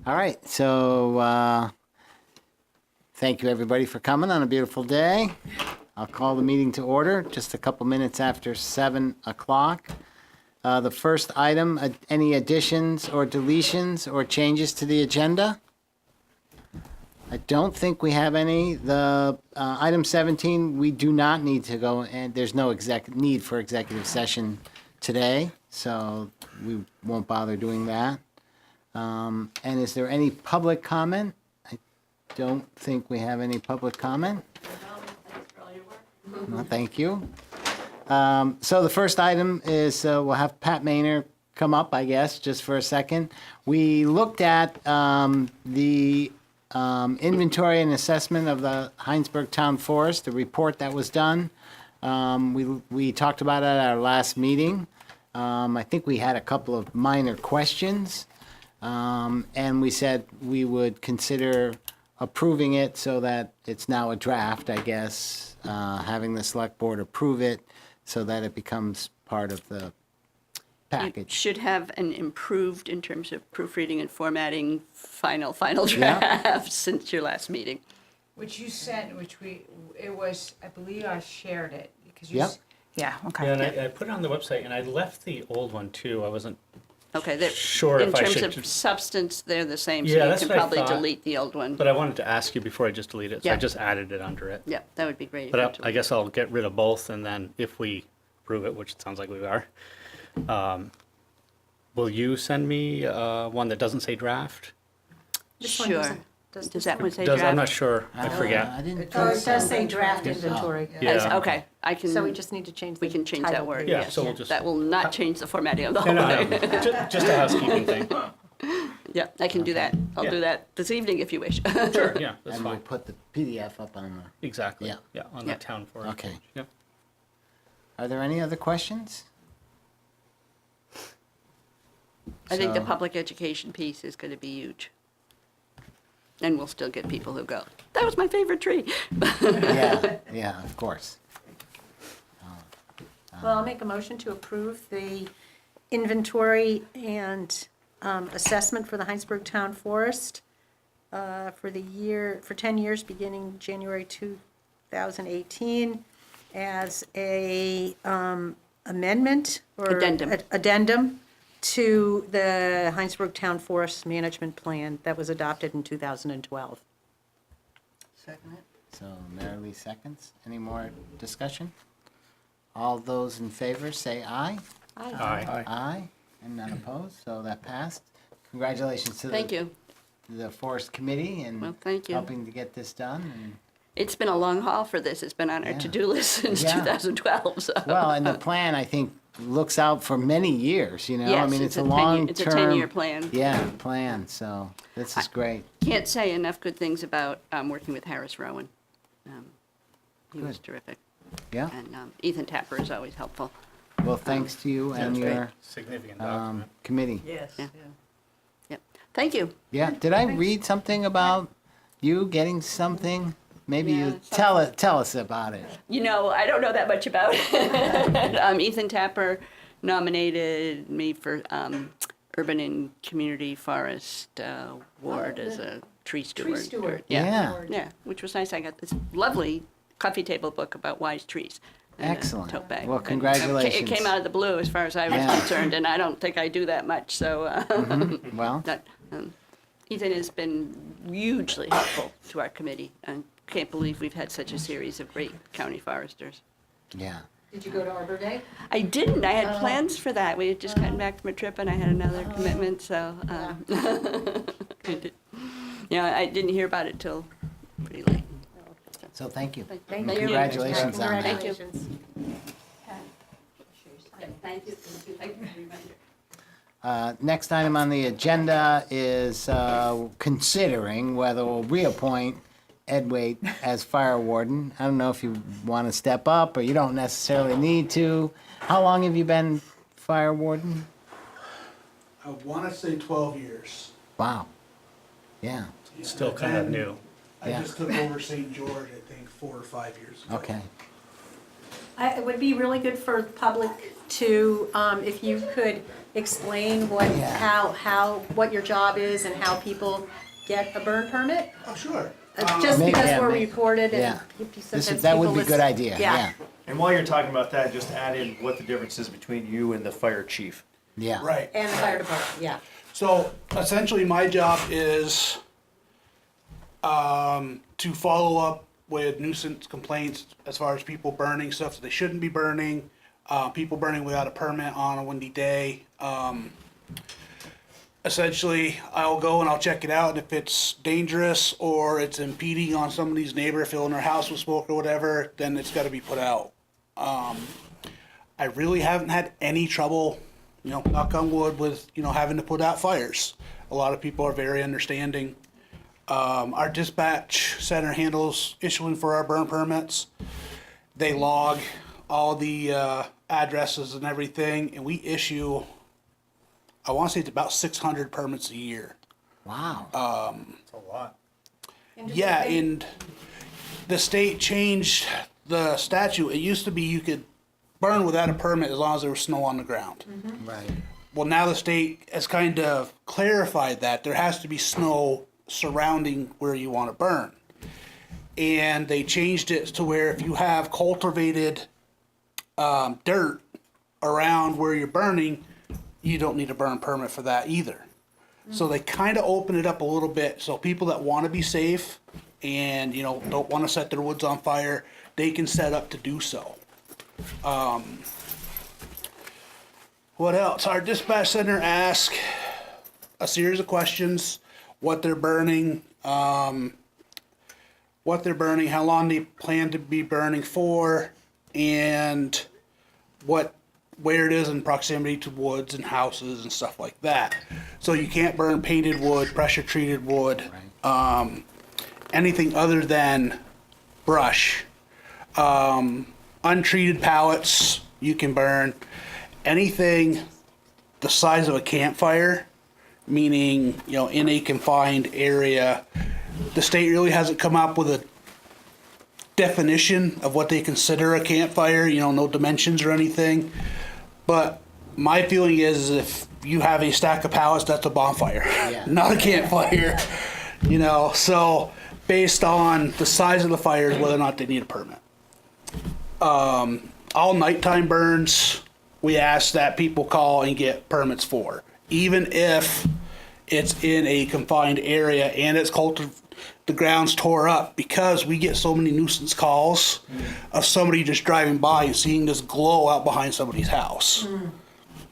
All right, so thank you everybody for coming on a beautiful day. I'll call the meeting to order just a couple minutes after 7 o'clock. The first item, any additions or deletions or changes to the agenda? I don't think we have any. The item 17, we do not need to go, and there's no need for executive session today, so we won't bother doing that. And is there any public comment? I don't think we have any public comment. Thanks for all your work. Well, thank you. So the first item is we'll have Pat Maynor come up, I guess, just for a second. We looked at the inventory and assessment of the Hinesburg Town Forest, the report that was done. We talked about it at our last meeting. I think we had a couple of minor questions. And we said we would consider approving it so that it's now a draft, I guess, having the select board approve it so that it becomes part of the It package. should have an improved in terms of proofreading and formatting final draft since your last meeting. Which you sent, it was, I believe I shared it, because you. Yep. Yeah, okay. Yeah, and I put it on the website, and I left the old one too. I wasn't Okay, they're, sure in if I terms should. of substance, they're the same, so Yeah, you that's can what I probably thought. delete the old one. But I wanted to ask you before I just delete it, so I Yeah. just added it under it. Yeah, that would be great. But I guess I'll get rid of both, and then if we approve it, which it sounds like we are, will you send me one that doesn't say draft? This one Sure. doesn't- Does that one say Does draft? I'm not sure. I forget. I didn't Oh, think it does so. say draft inventory. Yeah. Okay, I can. So we just need to change the We can change that title word, page. Yeah, yes. so we'll just. That will not change the formatting of the whole No, no, thing. no. Just a housekeeping thing. Yeah, I can do that. I'll Yeah. do that this evening if you wish. Sure, yeah, that's And we'll fine. put the PDF up on Exactly. Yeah. Yeah, on the Yeah. town forest Okay. page. Yeah. Are there any other questions? I think the So- public education piece is going to be huge. And we'll still get people who go, that was my favorite tree. Yeah, of course. Well, I'll make a motion to approve the inventory and assessment for the Hinesburg Town Forest for 10 years, beginning January 2018, as a amendment or Addendum. Addendum to the Hinesburg Town Forest Management Plan that was adopted in 2012. So Marilee seconds. Any more discussion? All those in favor say aye. Aye. Aye, and none opposed, so that passed. Congratulations to Thank you. the Forest Committee Well, and thank you. helping to get this done. And It's been a long haul for this. It's been on our Yeah. to-do list since Yeah. 2012, so. Well, and the plan, I think, looks out for many years, you know? I Yes, mean, it's a 10-year long-term. It's a 10-year plan. Yeah, plan, so this is great. Can't say enough good things about working with Harris Rowan. He was Good. terrific. Yeah, And Ethan Tapper is always helpful. well, thanks to you and That's great. your Significant document. committee. Yes. Yeah. Yep. Thank you. Yeah, did I read something about you getting something? Maybe Yeah, you tell us about it. You know, I don't know that much about it. Ethan Tapper nominated me for Urban and Community Forest Ward as a tree steward. Tree steward. Yeah. Yeah, which was nice. I got this lovely coffee table book about wise trees. and a Excellent. tote bag. Well, And congratulations. It came out of the blue as far as I was Yeah. concerned, and I don't think I do that much, so. Well, that, Ethan has been hugely helpful to our committee, and can't believe we've had such a series of great county foresters. yeah. Did you go to Arbor Day? I didn't, I had plans for that. We had just gotten back from a trip and I had another commitment, so. I did- Yeah, I didn't hear about it till pretty late. So thank you. Thank And you. Congratulations on that. Thank you. Congratulations. Thank you for the reminder. Next item on the agenda is considering whether we'll reappoint Ed Waite as fire warden. I don't know if you want to step up or you don't necessarily need to. How long have you been fire warden? I want to say 12 years. Wow. Yeah, Still kind of new. I Yeah. just took over St. George, I think, 4 or 5 years ago. okay. It would be really good for the public to, if you could explain what, what your job is and how people get a burn permit. Oh, sure. Just Maybe, because yeah, we're maybe. recorded and Yeah. sometimes That would people be a good listen- idea, yeah. And while you're talking about that, just add in what the difference is between you and the fire chief. Yeah. Right. And the fire department, yeah. So essentially, my job is to follow up with nuisance complaints as far as people burning stuff that they shouldn't be burning, people burning without a permit on a windy day. Essentially, I'll go and I'll check it out, and if it's dangerous or it's impeding on somebody's neighbor filling their house with smoke or whatever, then it's got to be put out. I really haven't had any trouble, knock on wood, with, having to put out fires. A lot of people are very understanding. Our dispatch center handles issuing for our burn permits. They log all the addresses and everything, and we issue, I want to say it's about 600 permits a year. Wow. That's a lot. Yeah, and the state changed the statute. It used to be you could burn without a permit as long as there was snow on the ground. Right. Well, now the state has kind of clarified that there has to be snow surrounding where you want to burn. And they changed it to where if you have cultivated dirt around where you're burning, you don't need a burn permit for that either. So they kind of open it up a little bit so people that want to be safe and don't want to set their woods on fire, they can set up to do so. What else? Our dispatch center asks a series of questions: what they're burning, how long they plan to be burning for, and where it is in proximity to woods and houses and stuff like that. So you can't burn painted wood, pressure treated wood, anything other than brush. Untreated pallets you can burn. Anything the size of a campfire, meaning, in a confined area. The state really hasn't come up with a definition of what they consider a campfire, no dimensions or anything. But my feeling is if you have a stack of pallets, that's a bonfire, not a campfire. So based on the size of the fires, whether or not they need a permit. All nighttime burns, we ask that people call and get permits for, even if it's in a confined area and it's the ground's tore up, because we get so many nuisance calls of somebody just driving by and seeing this glow out behind somebody's house.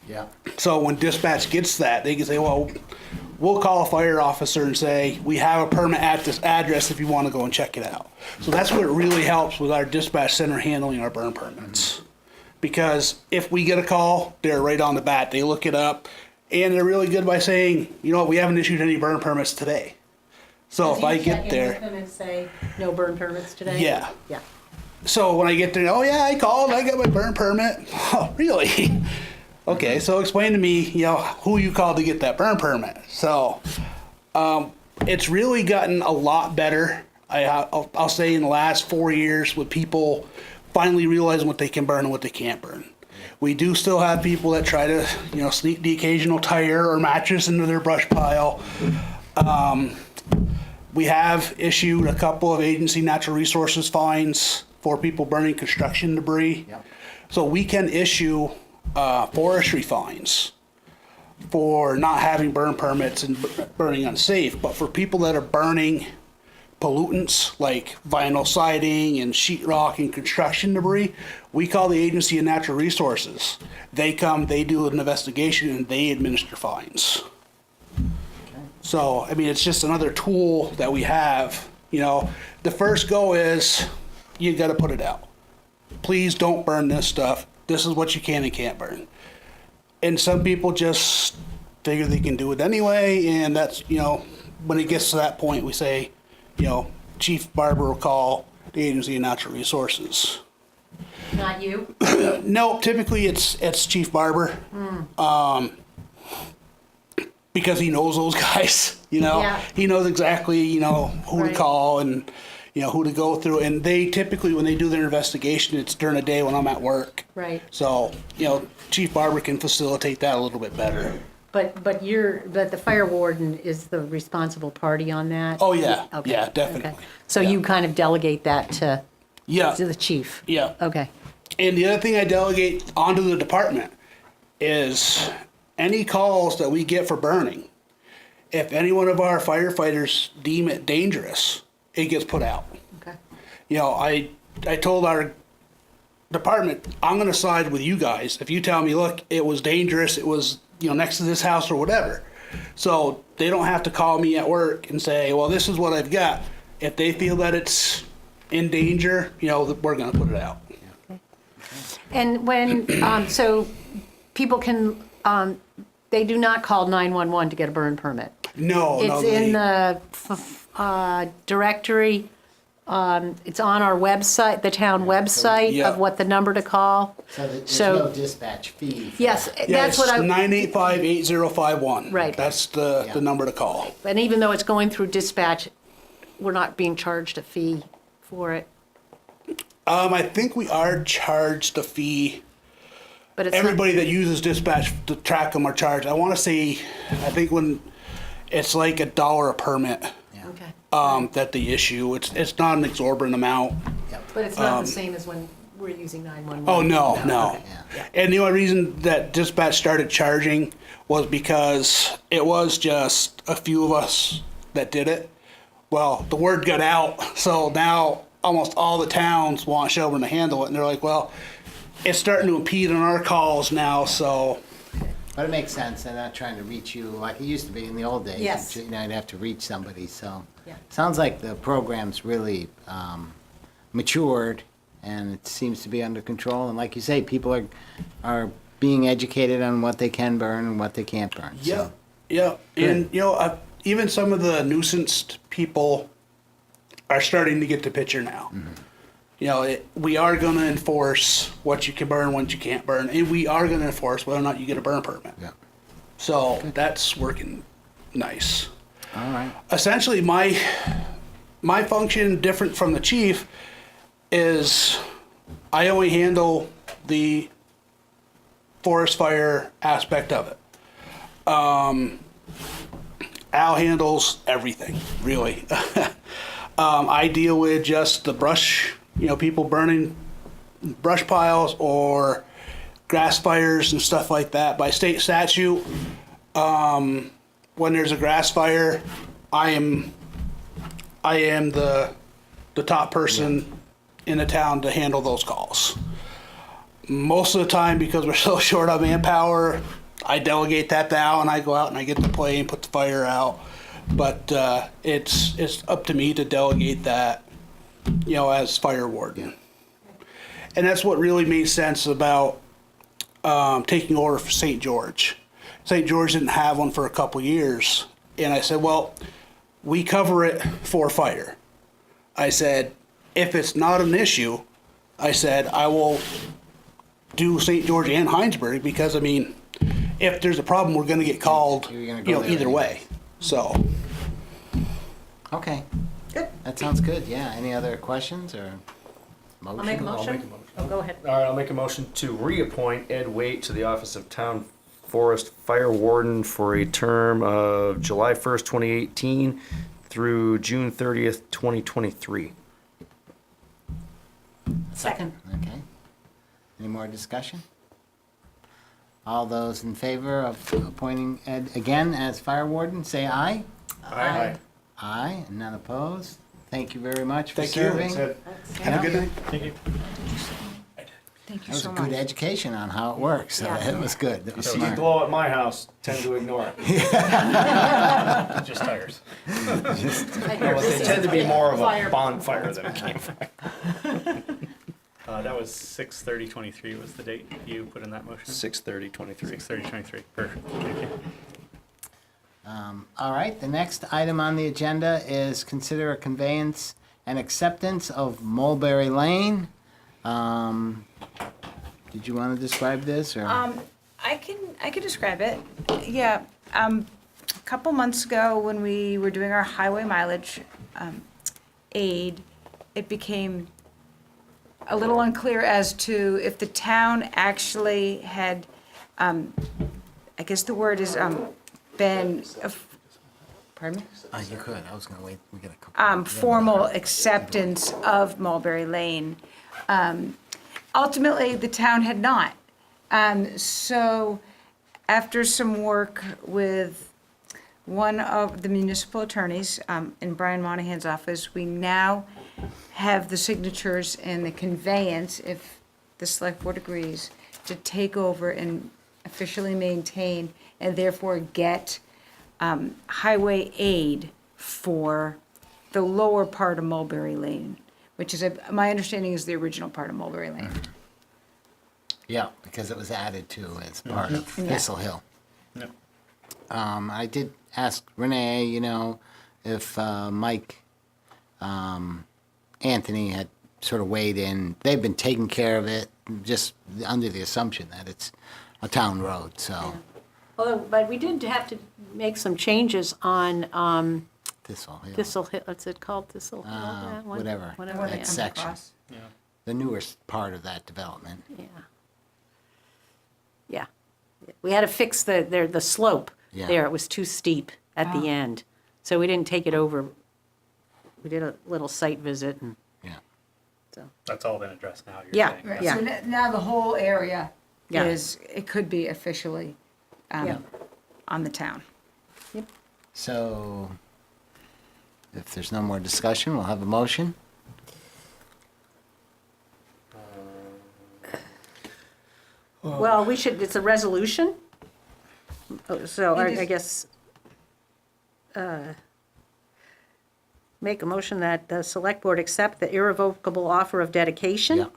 Yeah. So when dispatch gets that, they can say, well, we'll call a fire officer and say, we have a permit at this address if you want to go and check it out. So that's what really helps with our dispatch center handling our burn permits. Because if we get a call, they're right on the bat. They look it up, and they're really good by saying, we haven't issued any burn permits today. So if I get there. Do you check in with them and say, no burn permits today? Yeah. Yeah. So when I get there, oh yeah, I called, I got my burn permit. Oh, really? Okay, so explain to me, who you called to get that burn permit. So it's really gotten a lot better. I'll say in the last 4 years, with people finally realizing what they can burn and what they can't burn. We do still have people that try to, sneak the occasional tire or mattress into their brush pile. We have issued a couple of agency natural resources fines for people burning construction debris. Yep. So we can issue forestry fines for not having burn permits and burning unsafe. But for people that are burning pollutants like vinyl siding and sheetrock and construction debris, we call the Agency of Natural Resources. They come, they do an investigation, and they administer fines. So, it's just another tool that we have. The first go is, you got to put it out. Please don't burn this stuff. This is what you can and can't burn. And some people just figure they can do it anyway, and that's, when it gets to that point, we say, Chief Barber will call the Agency of Natural Resources. Not you? No, typically it's Chief Barber. Because he knows those guys, Yeah. he knows exactly, who to Right. call, and, you know, who to go through. And they typically, when they do their investigation, it's during the day when I'm at work. Right. So, you know, Chief Barber can facilitate that a little bit better. But the fire warden is the responsible party on that? Oh, yeah. Okay. Yeah, definitely. Okay. So you kind of delegate that to Yeah. the chief? Yeah. Okay. And the other thing I delegate onto the department is any calls that we get for burning. If any one of our firefighters deem it dangerous, it gets put out. Okay. You know, I told our department, I'm going to side with you guys. If you tell me, look, it was dangerous, it was, you know, next to this house or whatever. So they don't have to call me at work and say, well, this is what I've got. If they feel that it's in danger, you know, we're going to put it out. And when, so people can, they do not call 911 to get a burn permit? No, no. It's in the directory, it's on our website, the town website Yeah. of what the number to call. So there's So- no dispatch fee. for Yes, that. Yeah, that's what I, 985-8051. Right. That's the number to call. and even though it's going through dispatch, we're not being charged a fee for it, I think we are charged a fee. but it's not. Everybody that uses dispatch to track them are charged. I want to say, I think when it's like $1 a permit Okay. that they issue. It's not an exorbitant amount. But it's not the same as when we're using 911? Oh, no, no. Okay. Yeah. And the only reason that dispatch started charging was because it was just a few of us that did it. Well, the word got out, so now almost all the towns want Shelburne to handle it, and they're like, well, it's starting to impede on our calls now, so. But it makes sense. They're not trying to reach you like it used to be in the old days. Yes. You know, you'd have to reach somebody, so. Yeah. Sounds like the program's really matured and it seems to be under control. And like you say, people are being educated on what they can burn and what they can't burn. so. Yeah, and you know, even some of the nuisance people are starting to get the picture now. You know, we are going to enforce what you can burn, what you can't burn, and we are going to enforce whether or not you get a burn permit. Yeah. So that's working nice. All right. Essentially, my function, different from the chief, is I only handle the forest fire aspect of it. Al handles everything, really. I deal with just the brush, you know, people burning brush piles or grass fires and stuff like that. By state statute, when there's a grass fire, I am the top person in the town to handle those calls. Most of the time, because we're so short on manpower, I delegate that to Al and I go out and I get the play and put the fire out. But it's up to me to delegate that, you know, as fire warden. And that's what really made sense about taking over for St. George. St. George didn't have one for a couple years. And I said, well, we cover it for fire. I said, if it's not an issue, I said, I will do St. George and Hinesburg because, I mean, if there's a problem, we're going to get called, You're gonna you go know, there either anyway. way. So, Okay. Good. That sounds good. Yeah. Any other questions or motion? I'll make a motion. Oh, go ahead. All right, I'll make a motion to reappoint Ed Waite to the office of Town Forest Fire Warden for a term of July 1st, 2018 through June 30th, 2023. Second. Okay. Any more discussion? All those in favor of appointing Ed again as fire warden, say aye. Aye. Aye, and none opposed. Thank you very much for Thank you. serving. Said, Have a good night. thank you. Thank That you was so a good much. education on how it works. So Yeah. it was good. That was See you smart. glow at my house, tend to ignore it. Just tires. They tend to be more of a bonfire than a campfire. That was 6/30/23 was the date you put in that motion? 6/30/23. 6/30/23, perfect. Thank you. All right, the next item on the agenda is consider a conveyance and acceptance of Mulberry Lane. Did you want to describe this, or? I can describe it. Yeah, a couple months ago when we were doing our highway mileage aid, it became a little unclear as to if the town actually had, I guess the word is, been, pardon me? You could, I was gonna wait, we got a couple. Formal acceptance of Mulberry Lane. Ultimately, the town had not. So after some work with one of the municipal attorneys in Brian Monahan's office, we now have the signatures and the conveyance, if the select board agrees, to take over and officially maintain and therefore get highway aid for the lower part of Mulberry Lane, which is, my understanding is the original part of Mulberry Lane. Yeah, because it was added to as part of Thistle Hill. Yep. I did ask Renee, you know, if Mike Anthony had sort of weighed in. They've been taking care of it, just under the assumption that it's a town road, so Although, but we did have to make some changes on Thistle Hill. Thistle Hill, what's it called, Thistle Hill? that one? Whatever, Whatever, When they yeah. that come section, across. the newest part of that development. Yeah. Yeah. We had to fix the slope Yeah. there. It was too steep at the end. So we didn't take it over. We did a little site visit and Yeah. so, That's all been addressed now, you're Yeah, saying? Right, yeah. so now the whole area Yeah. is, it could be officially Yeah. on the town. So, if there's no more discussion, we'll have a motion. well, we should, it's a resolution. So It is- I guess, make a motion that the select board accept the irrevocable offer of dedication.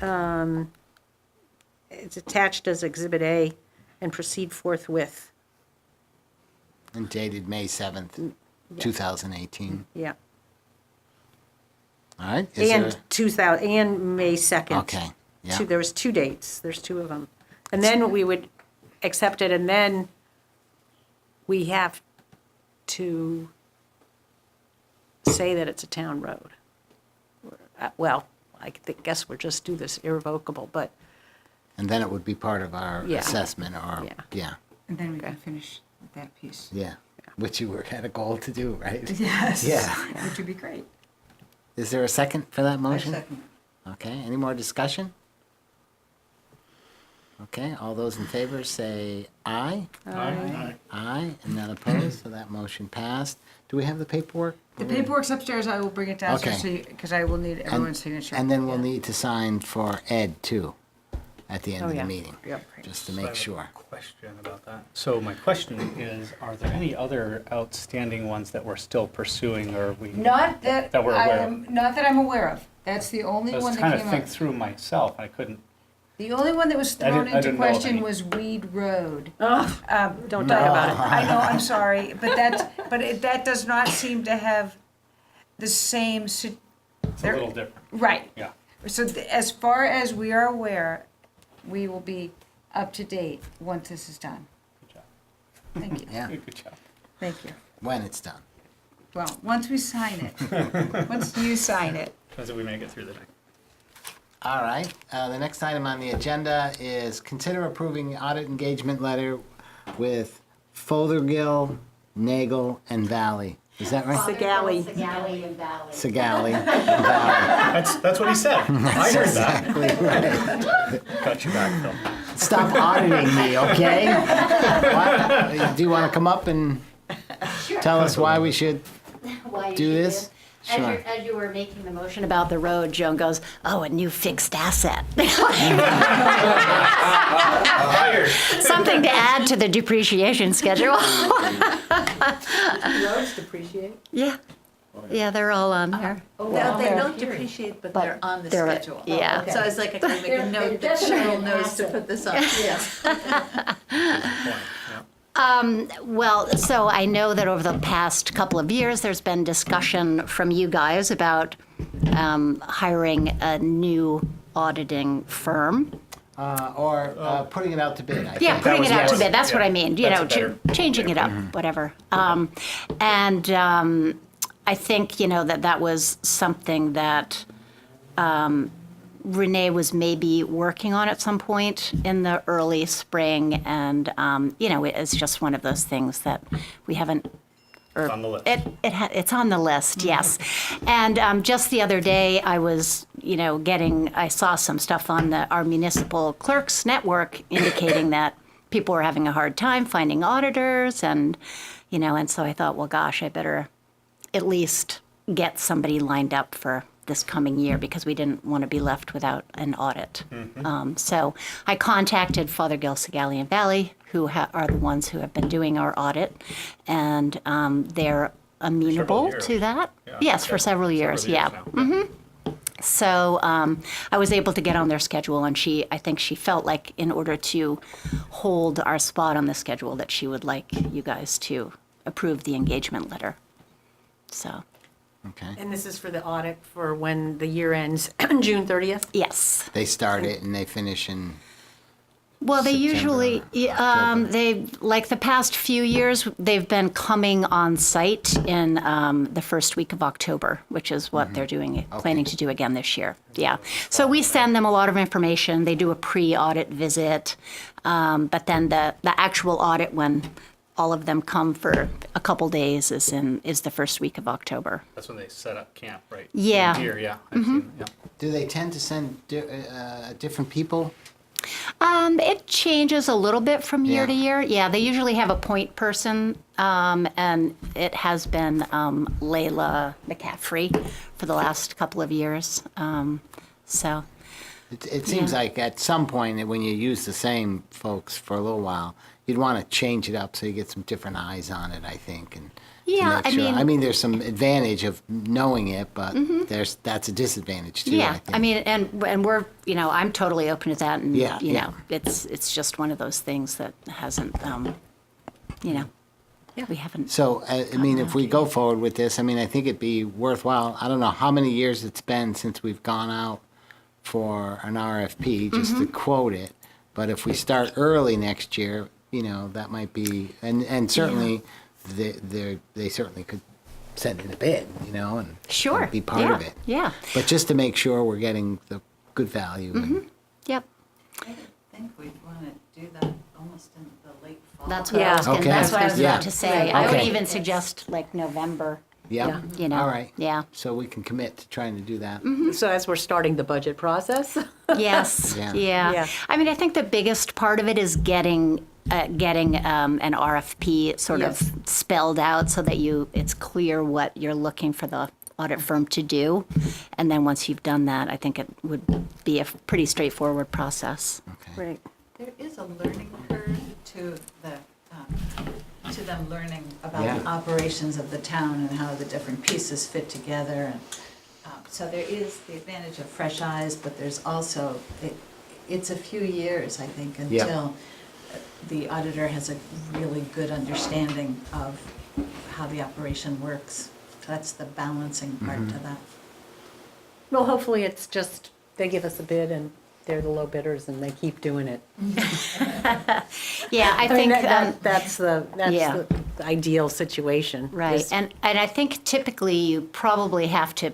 Yeah. It's attached as Exhibit A and proceed forthwith. And dated May 7th, 2018. Yeah. All right? Is there- And 2000, and May 2nd. Okay, yeah. There was two dates, there's two of them. And then we would accept it, and then we have to say that it's a town road. Well, I guess we'll just do this irrevocable, but, And then it would be part of our Yeah. assessment or, Yeah. yeah, And then we can finish with that piece. yeah. Which you had a goal to do, right? Yes. Yeah. Which would be great. Is there a second for that motion? second. Okay, any more discussion? Okay, all those in favor say aye. Aye. Aye, and none opposed, so that motion passed. Do we have the paperwork? The paperwork's upstairs, I will bring it downstairs, Okay. because I will need everyone's signature. And then we'll need to sign for Ed too, at the end Oh, of the yeah. meeting, Yep. just to So I make have a sure. Question about that. So my question is, are there any other outstanding ones that we're still pursuing, or we? Not that That we're I aware of. am, not that I'm aware of. That's the only I was one trying that to came think up. through myself, I couldn't. The only one that was I thrown didn't- I into didn't know of question any. was Weed Road. don't talk about it. I know, I'm sorry, but that does not seem to have the same, It's a There- little different, right. yeah. So as far as we are aware, we will be up to date once this is done. Good job. Thank you, Yeah, Good job. thank you. when it's done. Well, once we sign it, once you sign it. As we make it through the day. All right, the next item on the agenda is consider approving audit engagement letter with Fothergill, Nagel, and Valley. Is that right? Sigali. Sigali and Valley. Sigali and Valley. That's what he said. I heard that. Got you back, Phil. Stop auditing me, okay? What? Do you want to come up and tell us why we should Why you do should this? As Sure. as you were making the motion about the road, Joan goes, "Oh, a new fixed asset." Something to add to the depreciation schedule. Roads depreciate. Yeah, yeah, they're all on there. No, they don't depreciate, but they're on the they're- schedule. yeah. So it's like I can make a note that Cheryl knows to put this on. Yes. Well, so I know that over the past couple of years, there's been discussion from you guys about hiring a new auditing firm. Or putting it out to bid? I Yeah, think. putting was it out to more- bid, that's what yeah, I mean, you that's know, a better changing it up, whatever. I think, that was something that Renee was maybe working on at some point in the early spring. And, it's just one of those things that we haven't. It's on the list. It's on the list, yes. And just the other day, I was, I saw some stuff on our municipal clerks network indicating that people were having a hard time finding auditors, and so I thought, well, gosh, I better at least get somebody lined up for this coming year, because we didn't want to be left without an audit. So I contacted Fothergill Segallian Valley, who are the ones who have been doing our audit, and they're amenable years. to that. Yeah. Yes, for several years, yeah. now. So I was able to get on their schedule, and I think she felt like in order to hold our spot on the schedule that she would like you guys to approve the engagement letter. So, Okay. And this is for the audit for when the year ends, June 30th? yes. They start it and they finish in, Well, they September, usually, like the past few years, they've been coming on site in the first week of October, which is what they're doing, planning to do again this year. Yeah. So we send them a lot of information. They do a pre-audit visit, but then the actual audit, when all of them come for a couple days, is the first week of October. That's when they set up camp, right? Yeah. Here, yeah. I've seen, yeah. do they tend to send different people? It changes a little bit from year Yeah. to year. Yeah, they usually have a point person, and it has been Layla McCaffrey for the last couple of years. So, It seems like at some point when you use the same folks for a little while, you'd want to change it up so you get some different eyes on it, I think. And to Yeah, make I mean- there's some advantage of knowing it, but that's a disadvantage too. yeah, I I think. mean, and we're, I'm totally open to that, and Yeah, yeah. it's just one of those things that hasn't, we haven't. So, I mean, if we go forward with this, I think it'd be worthwhile. I don't know how many years it's been since we've gone out for an RFP, just to quote it. But if we start early next year, that might be, and certainly, they certainly could send in a bid, and Sure. be part yeah, of it. Yeah. But just to make sure we're getting the good value. And, Yep. I think we'd want to do that almost in the late fall. That's what Yeah. I was. Okay. That's what I was Yeah. about to say. I would Okay. even suggest like November. yeah. All All right. Yeah. So we can commit to trying to do that. So as we're starting the budget process? Yes. Yeah. Yeah. I mean, I think the biggest part of it is getting an RFP sort Yes. of spelled out so that it's clear what you're looking for the audit firm to do, and then once you've done that, I think it would be a pretty straightforward process. Okay. Right. There is a learning curve to to them learning about the Yeah. operations of the town and how the different pieces fit together. And so there is the advantage of fresh eyes, but there's also, it's a few years, I think, Yeah. until the auditor has a really good understanding of how the operation works. So that's the balancing part to that. Well, hopefully it's just, they give us a bid and they're the low bidders and they keep doing it. Yeah, I I mean, think. that's the yeah. ideal situation. Right, is- and I think typically you probably have to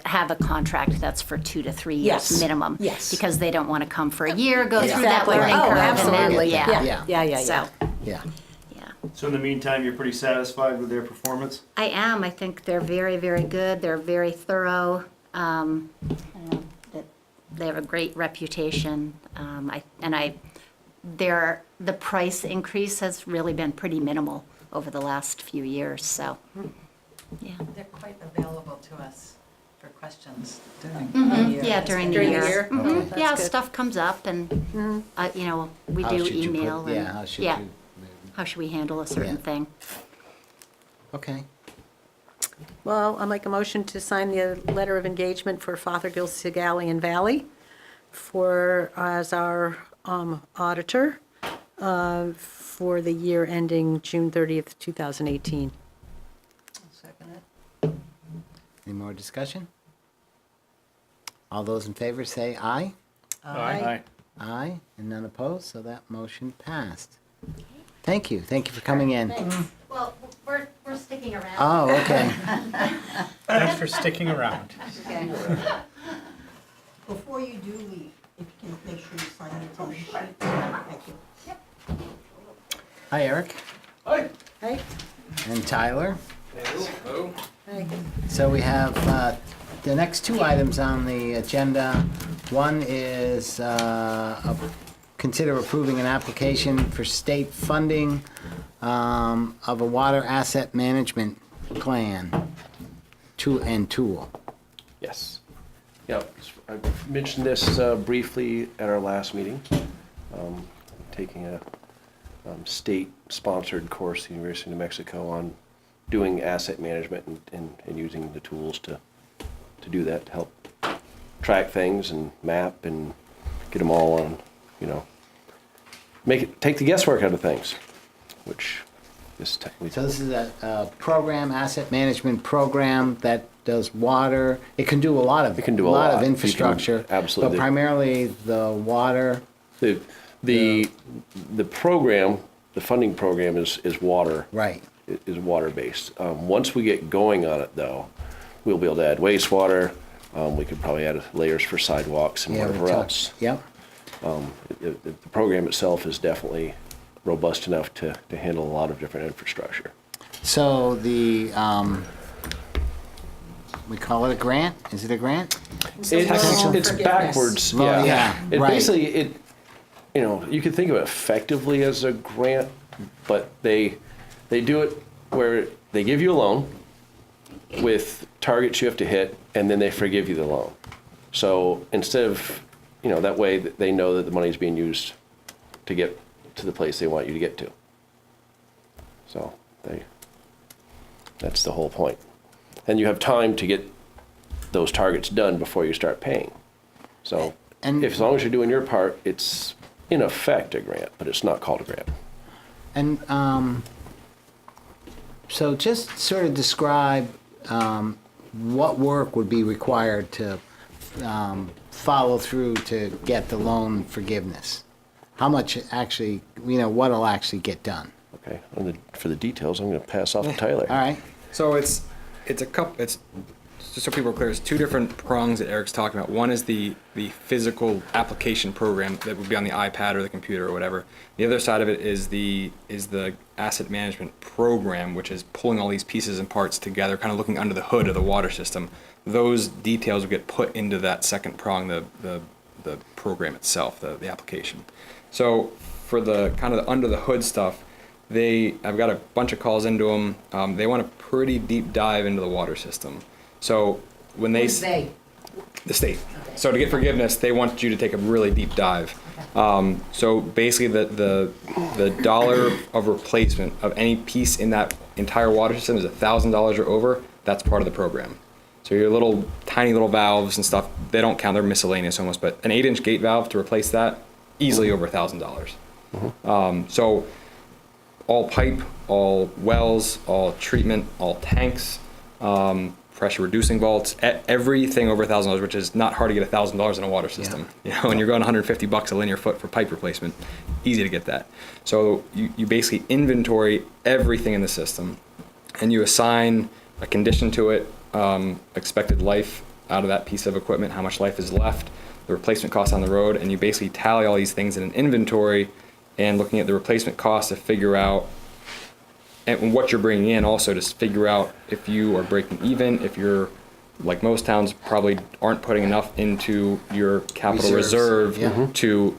have a contract that's for 2 to 3 years Yes, minimum. yes. Because they don't want to come for a year, go through that Exactly. learning Oh, curve. absolutely. And then, Yeah. So, Yeah. yeah. So in the meantime, you're pretty satisfied with their performance? I am. I think they're very, very good. They're very thorough. I don't know, they have a great reputation. The price increase has really been pretty minimal over the last few years. So, yeah. They're quite available to us for questions during the year. Yeah, during the During year. the year? Mhm. Okay, that's Yeah, good. stuff comes up, and we How do should you put- email. yeah, and, how should yeah, you? how should we handle a certain Yeah. thing? Okay. Well, I'll make a motion to sign the letter of engagement for Fothergill Segallian Valley as our auditor for the year ending June 30th, 2018. Second it. Any more discussion? All those in favor say aye. Aye. Aye, and none opposed, so that motion passed. Thank you for coming in. Well, we're for sticking around. Oh, okay. Thanks for sticking around. Before you do leave, if you can make sure you sign the attendance sheet. Thank you. Hi, Eric Hey, and Tyler. hey. So we have the next two items on the agenda. One is consider approving an application for state funding of a water asset management plan tool. Yes. Yep. I mentioned this briefly at our last meeting. Taking a state-sponsored course at the University of New Mexico on doing asset management and using the tools to do that, to help track things and map and get them all on, take the guesswork out of things, which is technically. So this is a program, asset management program that does water. It can do a lot of It can do a lot. of You can- infrastructure. absolutely. But primarily the water. The program, the funding program is water. Right. Is water-based. Once we get going on it, though, we'll be able to add wastewater. We could probably add layers for sidewalks and Yeah, whatever we talked- else. Yep. The program itself is definitely robust enough to handle a lot of different infrastructure. So the, we call it a grant? Is it a grant? It's forgiveness. backwards, Well, yeah. yeah, It right. basically, you could think of it effectively as a grant, but they do it where they give you a loan with targets you have to hit, and then they forgive you the loan. So instead of, that way that they know that the money is being used to get to the place they want you to get to. So that's the whole point. And you have time to get those targets done before you start paying. So And- as long as you're doing your part, it's in effect a grant, but it's not called a grant. And so just sort of describe what work would be required to follow through to get the loan forgiveness? How much actually, what'll actually get done? Okay, for the details, I'm going to pass off to Tyler. All right. So it's a couple. It's just so people are clear. It's two different prongs that Eric's talking about. One is the physical application program that would be on the iPad or the computer or whatever. The other side of it is the asset management program, which is pulling all these pieces and parts together, kind of looking under the hood of the water system. Those details would get put into that second prong, the program itself, the application. So for the kind of the under the hood stuff, I've got a bunch of calls into them. They want a pretty deep dive into the water system. So when the state. So to get forgiveness, they want you to take a really deep dive. So basically, the dollar of replacement of any piece in that entire water system is $1,000 or over. That's part of the program. So your tiny little valves and stuff, they don't count. They're miscellaneous almost. But an 8-inch gate valve to replace that, easily over $1,000. So all pipe, all wells, all treatment, all tanks, pressure reducing vaults, everything over $1,000, which is not hard to get $1,000 in a water system. When you're going $150 a linear foot for pipe replacement, easy to get that. So you basically inventory everything in the system, and you assign a condition to it, expected life out of that piece of equipment, how much life is left, the replacement costs on the road, and you basically tally all these things in an inventory, and looking at the replacement costs to figure out and what you're bringing in also to figure out if you are breaking even, if you're, like most towns, probably aren't putting enough into your capital Reserves, reserve to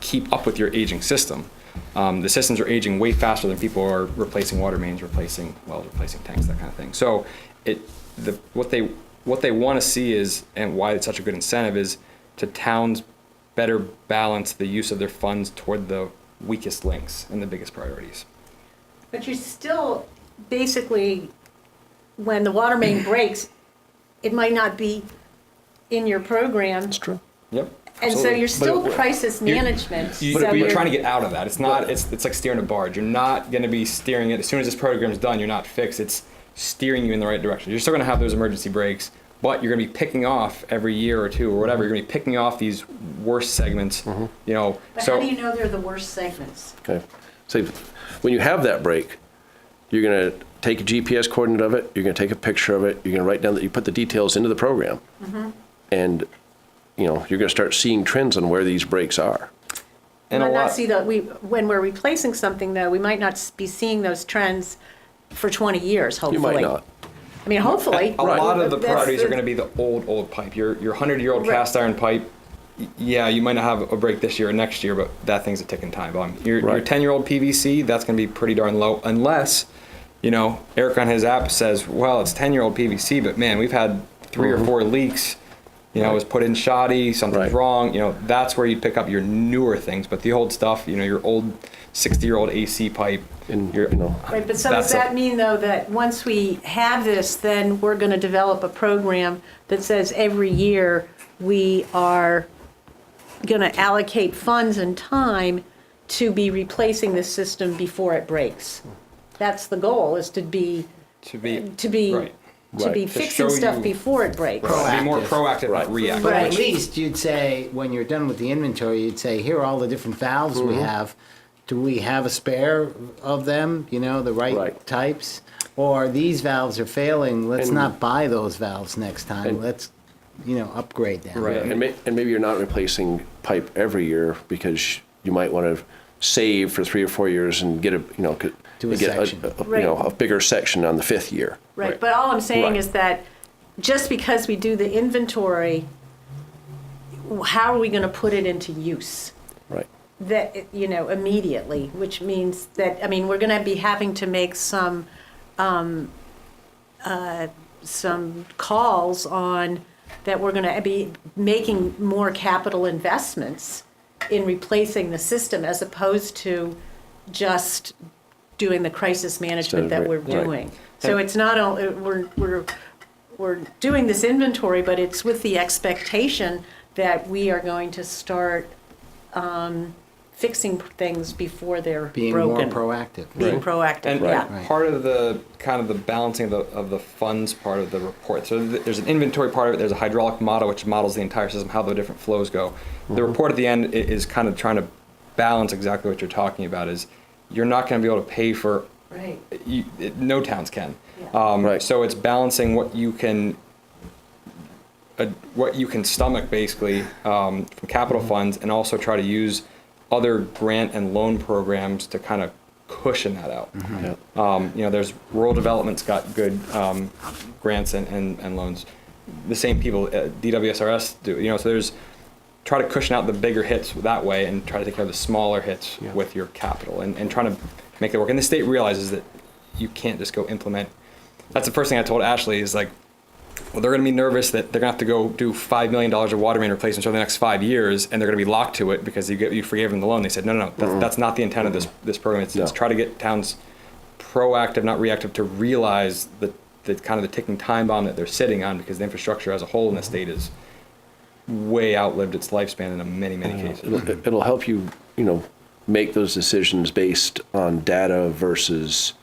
keep up with your aging system. The systems are aging way faster than people are replacing water mains, replacing wells, replacing tanks, that kind of thing. So what they want to see is, and why it's such a good incentive, is to towns better balance the use of their funds toward the weakest links and the biggest priorities. But you're still, basically, when the water main breaks, it might not be in your program. That's true. Yep. And so absolutely. you're still But crisis management. But so you're trying to get out of that. It's not. It's like steering a barge. You're not going to be steering it as soon as this program's done. You're not fixed. It's steering you in the right direction. You're still going to have those emergency brakes, but you're going to be picking off every year or two or whatever. You're going to be picking off these worst segments. But So how do you know they're the worst segments? Okay. So when you have that break, you're going to take a GPS coordinate of it, you're gonna take a picture of it, you're gonna write down that you put the details into the program. And, you know, you're gonna start seeing trends on where these breaks are. And might a not lot, see when we're replacing something, though, we might not be seeing those trends for 20 years, You hopefully. might not. I mean, hopefully. a lot of the That's properties are going to be the old pipe. Your 100-year-old Right. cast iron pipe. Yeah, you might not have a break this year or next year, but that thing's a ticking time bomb. Your Right. 10-year-old PVC, that's going to be pretty darn low, unless, you know, Eric on his app says, well, it's 10-year-old PVC, but man, we've had 3 or 4 leaks. You know, it was put in shoddy, something's Right. wrong. You know, that's where you pick up your newer things. But the old stuff, you know, your old 60-year-old AC pipe, And, you know, Right, but so does that mean, though, that once we have this, then we're going to develop a program that says every year we are going to allocate funds and time to be replacing the system before it breaks? That's the goal, is to be right. fixing show stuff you- before it breaks. Be more Proactive. proactive, not reactive. But Right. at least you'd say, when you're done with the inventory, you'd say, here are all the different valves we have. Do we have a spare of them, you know, the right Right. types? Or these valves are failing, let's And- not buy those valves next time. And- Let's, you know, upgrade them. Right. and maybe you're not replacing pipe every year because you might want to save for 3 or 4 years and get Do a get section. a bigger section on the 5th year. Right, but all I'm saying Right. is that just because we do the inventory, how are we going to put it into use? Right. That, you know, immediately, which means that, I mean, we're going to be having to make some calls on that we're going to be making more capital investments in replacing the system as opposed to just doing the crisis management that we're Right. doing. So it's not only, we're doing this inventory, but it's with the expectation that we are going to start fixing things before they're Being more broken. proactive. Being proactive, And yeah. part of the kind of the balancing of the funds part of the report. So there's an inventory part of it. There's a hydraulic model which models the entire system, how the different flows go. The report at the end is kind of trying to balance exactly what you're talking about. Is you're not going to be able to pay for. Right. No towns can. Right. So it's balancing what you can stomach basically from capital funds, and also try to use other grant and loan programs to kind of cushion that out. You know, there's rural development's got good grants and loans. The same people at DWSRS do. You know, so there's try to cushion out the bigger hits that way and try to take care of the smaller hits with your capital and trying to make it work. And the state realizes that you can't just go implement. That's the first thing I told Ashley is like, well, they're going to be nervous that they're going to have to go do $5 million of water main replacements over the next 5 years, and they're going to be locked to it because you forgave them the loan. They said, no, that's not the intent of this program. It's try to get towns proactive, not reactive, to realize the kind of the ticking time bomb that they're sitting on, because the infrastructure as a whole in the state is way outlived its lifespan in many cases. It'll help you, you know, make those decisions based on data versus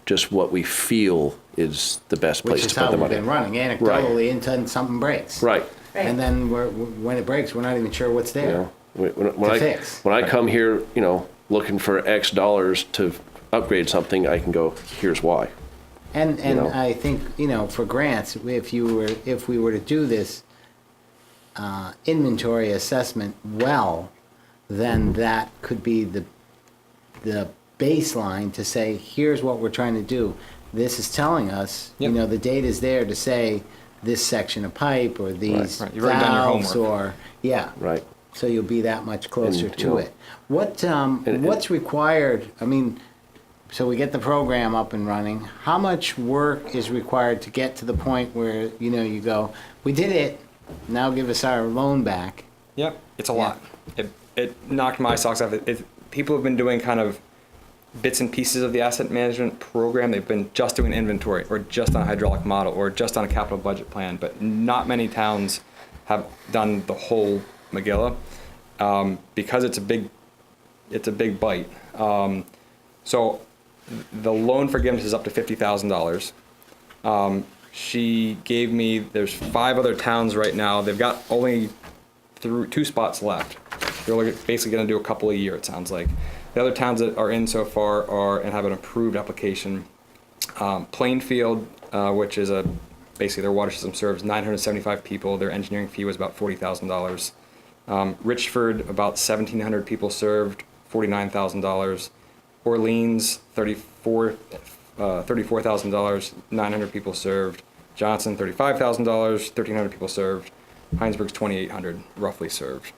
just what we feel is the best place Which is to put how the we've money. been running, anecdotally, until something breaks. Right. And then when it breaks, we're not even sure what's You there. know, when I fix. when I come here, you know, looking for X dollars to upgrade something, I can go, here's why. And know. I think, you know, for grants, if we were to do this inventory assessment well, then that could be the baseline to say, here's what we're trying to do. This is telling us, you know, the data's there to say this section of pipe or these Right. You've already done your valves homework. Right. So you'll be that much closer And, to you know, it. What's required? I mean, so we get the program up and running. How much work is required to get to the point where, you know, you go, we did it, now give us our loan back? Yep, it's a lot. It knocked my socks off. People have been doing kind of bits and pieces of the asset management program. They've been just doing inventory, or just on a hydraulic model, or just on a capital budget plan, but not many towns have done the whole Megillah because it's a big bite. So the loan forgiveness is up to $50,000. She gave me, there's 5 other towns right now. They've got only 2 spots left. They're basically going to do a couple a year, it sounds like. The other towns that are in so far and have an approved application Plainfield, which is basically their water system serves 975 people. Their engineering fee was about $40,000. Richford, about 1,700 people served, $49,000. Orleans, $34,000, 900 people served. Johnson, $35,000, 1,300 people served. Hinesburg's 2,800 roughly served.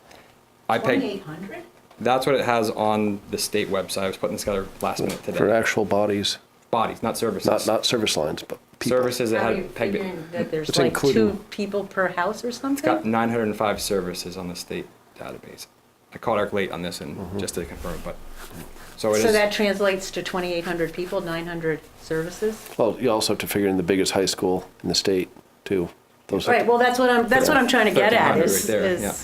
I pegged. 2,800? That's what it has on the state website. I was putting this together last minute today. For actual bodies, Bodies, not services. not service lines, but people. Services that How are had you pegged it. figuring that there's It's like including- 2 people per house or It's got something? 905 services on the state database. I called Eric late on this and just to confirm, but so it So is. that translates to 2,800 people, 900 services? Well, you also have to figure in the biggest high school in the state, too. Those are- Right, well, that's what I'm trying to get at, 1,300 is, right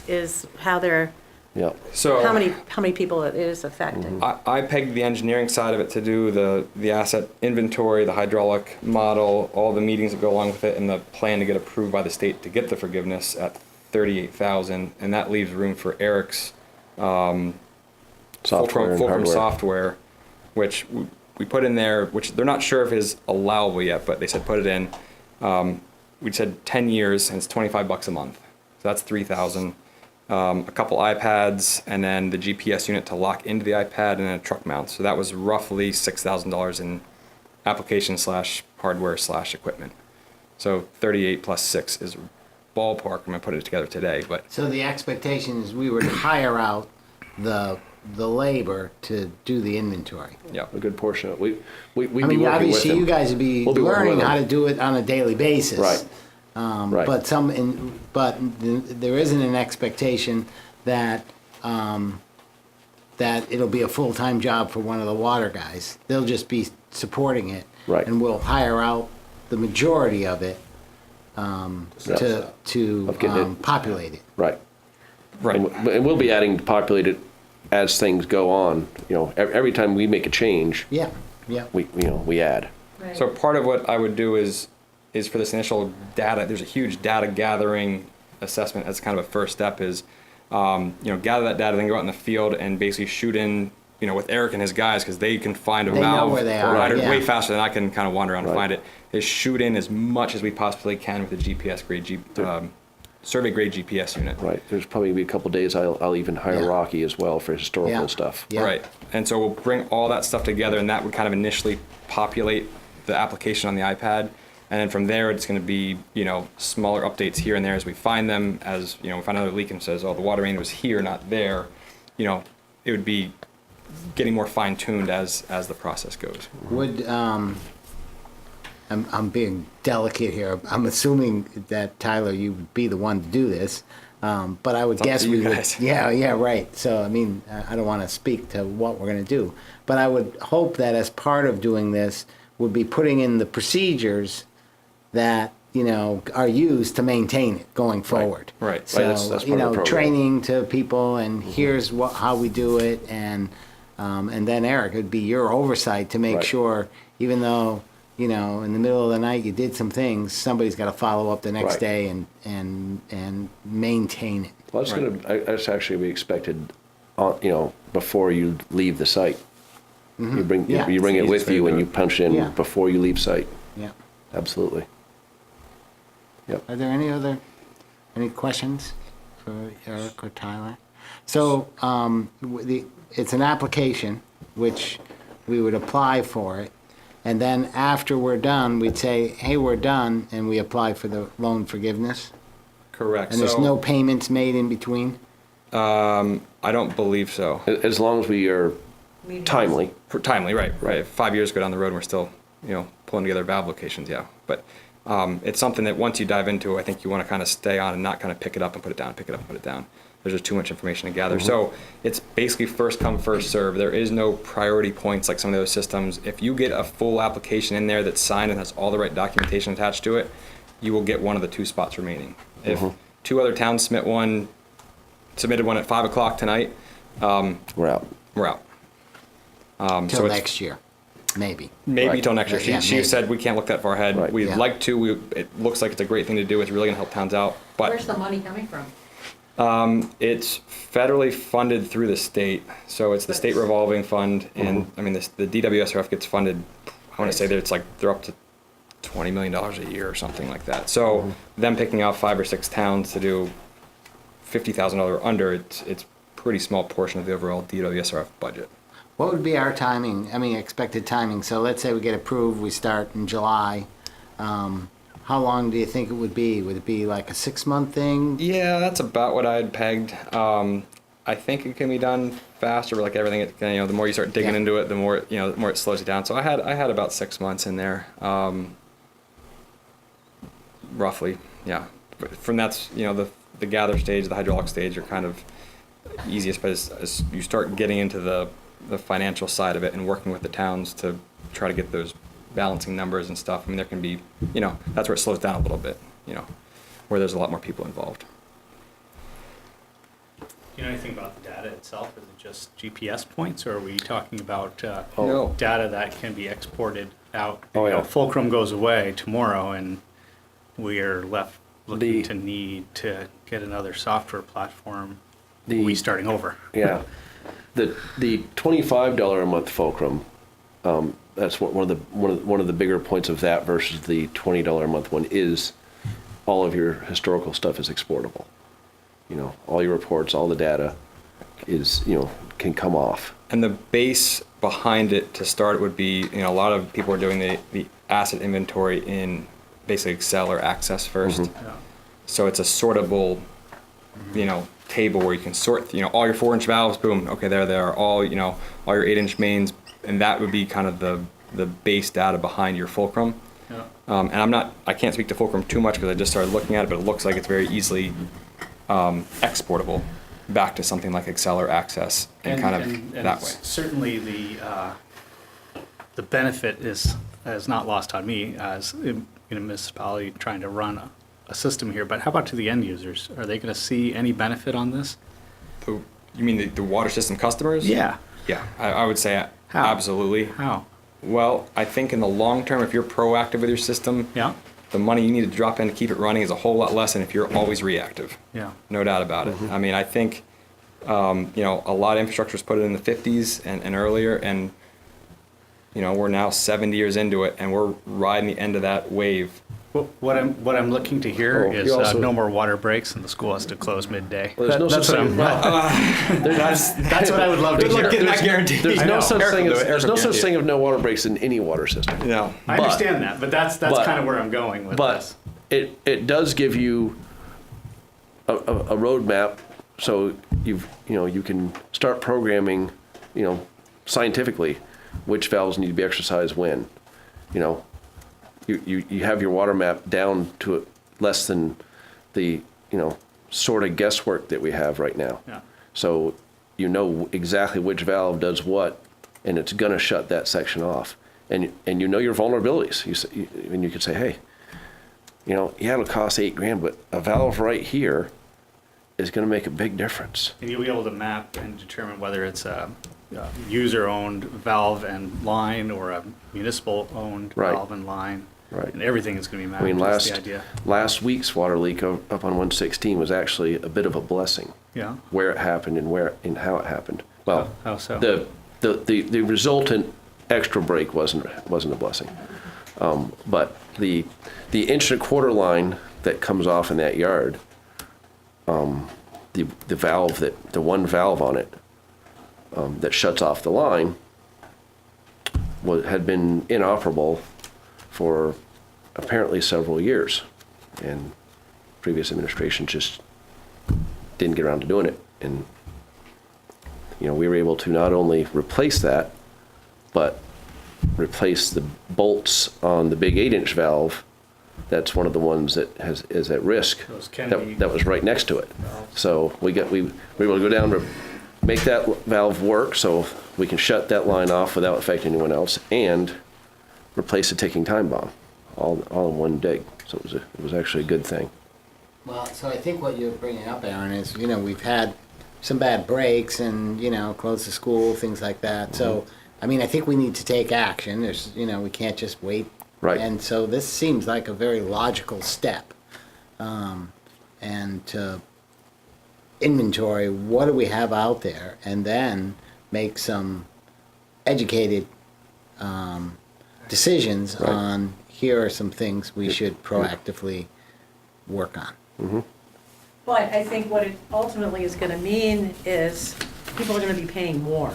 there, is how they're, Yeah. So how many people it is affecting. I pegged the engineering side of it to do the asset inventory, the hydraulic model, all the meetings that go along with it, and the plan to get approved by the state to get the forgiveness at 38,000, and that leaves room for Eric's Software and Fulcrum hardware. software, which we put in there, which they're not sure if is allowable yet, but they said put it in. We said 10 years, and it's $25 a month, so that's 3,000. A couple iPads, and then the GPS unit to lock into the iPad, and then a truck mount. So that was roughly $6,000 in application / hardware / equipment. So 38 plus 6 is ballpark. I'm gonna put it together today, but So the expectation is we would hire out the labor to do the inventory. yeah. A good portion of it. We'd I be mean, working with obviously, them. you guys would be We'll be working learning with how them. to do it on a daily basis. Right. Right. But there isn't an expectation that, that it'll be a full-time job for one of the water guys. They'll just be supporting it. Right. And we'll hire out the majority of it, to Of getting it. populate it. Right. Right. And we'll be adding to populate it as things go on. You know, every time we make a change, Yeah, yeah. we add. So part of what I would do is for this initial data, there's a huge data gathering assessment as kind of a first step is, gather that data, then go out in the field and basically shoot in, with Eric and his guys, because they can find a They know valve where they are, provider yeah. way faster than I can kind of wander around and Right. find it, is shoot in as much as we possibly can with a GPS grade, survey grade GPS unit. Right. There's probably gonna be a couple days I'll even hire Yeah. Rocky as well for historical Yeah. stuff. Yeah. Right. And so we'll bring all that stuff together, and that would kind of initially populate the application on the iPad. And then from there, it's going to be, smaller updates here and there as we find them. As, we find another leak and says, oh, the water main was here, not there. It would be getting more fine-tuned as the process goes. Would, I'm being delicate here. I'm assuming that, Tyler, you would be the one to do this. But I would up guess to you we would. guys. Yeah, right. So, I mean, I don't want to speak to what we're going to do. But I would hope that as part of doing this would be putting in the procedures that, are used to maintain it going forward. Right. So, Right, that's part of the program. training to people and here's how we do it. And then Eric, it'd be your oversight to make Right. sure, even though, in the middle of the night you did some things, somebody's got to follow up the next Right. day and maintain it. Well, that's actually be expected, before you leave the site. You bring Yeah. you bring It's it the with easiest way you to and do you it. punch it in Yeah. before you leave site. Yeah. Absolutely. Are there any questions for Eric or Tyler? So, it's an application, which we would apply for it. And then after we're done, we'd say, hey, we're done, and we apply for the loan forgiveness. Correct. And there's no payments made in between? I don't believe so. As long as we are timely. Timely, right. If 5 years go down the road and we're still, pulling together valve locations, yeah. But it's something that once you dive into, I think you want to kind of stay on and not kind of pick it up and put it down, pick it up and put it down. There's just too much information to gather. So it's basically first come, first serve. There is no priority points like some of the other systems. If you get a full application in there that's signed and has all the right documentation attached to it, you will get one of the 2 spots remaining. If 2 other towns submitted one at 5 o'clock tonight, We're out. we're out. Till so it's next year, maybe. maybe Right. till next year. Yeah, She maybe. said we can't look that far ahead. Right. We'd Yeah. like to. It looks like it's a great thing to do. It's really going to help towns out. But Where's the money coming from? it's federally funded through the state. So it's the state revolving fund. And I mean, the DWSRF gets funded, I want to say that it's like they're up to $20 million a year or something like that. So them picking out 5 or 6 towns to do $50,000 or under, it's pretty small portion of the overall DWSRF budget. What would be our timing, expected timing? So let's say we get approved, we start in July. How long do you think it would be? Would it be like a 6-month thing? Yeah, that's about what I had pegged. I think it can be done faster, but like everything, the more you start digging into it, the more it slows you down. So I had about 6 months in there, roughly. Yeah, from that's the gather stage, the hydraulic stage are kind of easiest, but as you start getting into the financial side of it and working with the towns to try to get those balancing numbers and stuff, there can be, that's where it slows down a little bit, where there's a lot more people involved. Do you know anything about the data itself? Is it just GPS points, or are we talking about No. data that can be exported out? Oh, yeah. Fulcrum goes away tomorrow, and we are left looking to need to get another software platform. We starting over. Yeah. The $25 a month fulcrum, that's one of the bigger points of that versus the $20 a month one is all of your historical stuff is exportable. All your reports, all the data is, can come off. And the base behind it to start would be, a lot of people are doing the asset inventory in basically Excel or Access first. Mm-hmm. Yeah. So it's a sortable, table where you can sort, all your 4-inch valves, boom, okay, there they are. All your 8-inch mains, and that would be kind of the base data behind your fulcrum. Yeah. And I can't speak to fulcrum too much because I just started looking at it, but it looks like it's very easily exportable back to something like Excel or Access and that way. Certainly the benefit is not lost on me as in a municipality trying to run a system here, but how about to the end users? Are they going to see any benefit on this? You mean the water system customers? Yeah. Yeah, I would say How? absolutely. How? Well, I think in the long term, if you're proactive with your system, Yeah. the money you need to drop in to keep it running is a whole lot less than if you're always reactive. Yeah. No doubt about it. I think, a lot of infrastructure was put in the 50s and earlier, and, we're now 70 years into it, and we're riding the end of that wave. What I'm looking to hear Oh, is you also- no more water breaks and the school has to close midday. Well, there's no That's such what thing. that's what I would love to hear. There's I no know. such thing. There's no such guarantee. thing of no water breaks in any water system. No. I But- understand that, but that's but- kind of where I'm going with But this. it does give you a roadmap, so you can start programming, scientifically, which valves need to be exercised when. You have your water map down to less than the sort of guesswork that we have right now. Yeah. So you know exactly which valve does what, and it's gonna shut that section off. And you know your vulnerabilities. And you could say, hey, it'll cost $8,000, but a valve right here is gonna make a big difference. And you'll be able to map and determine whether it's a user-owned valve and line or a municipal-owned Right. valve and line. Right. And everything's going to be mapped. I mean, That's the idea. last week's water leak up on 116 was actually a bit of a blessing. Yeah. Where it happened and how it happened. Well, How so? the resultant extra break wasn't a blessing. But the 1.25 inch line that comes off in that yard, the valve the one valve on it that shuts off the line had been inoperable for apparently several years, and previous administration just didn't get around to doing it. And we were able to not only replace that, but replace the bolts on the big 8-inch valve. That's one of the ones that is at risk. Those Kennedy That was right next to it. So we were able to go down to make that valve work, so we can shut that line off without affecting anyone else, and replace a ticking time bomb, all in one dig. So it was actually a good thing. Well, so I think what you're bringing up, Aaron, is, we've had some bad breaks and, close the school, things like that. So, I think we need to take action. There's, we can't just wait. Right. And so this seems like a very logical step. And to inventory, what do we have out there? And then make some educated decisions on, here are some things we should proactively work on. But I think what it ultimately is gonna mean is people are gonna be paying more.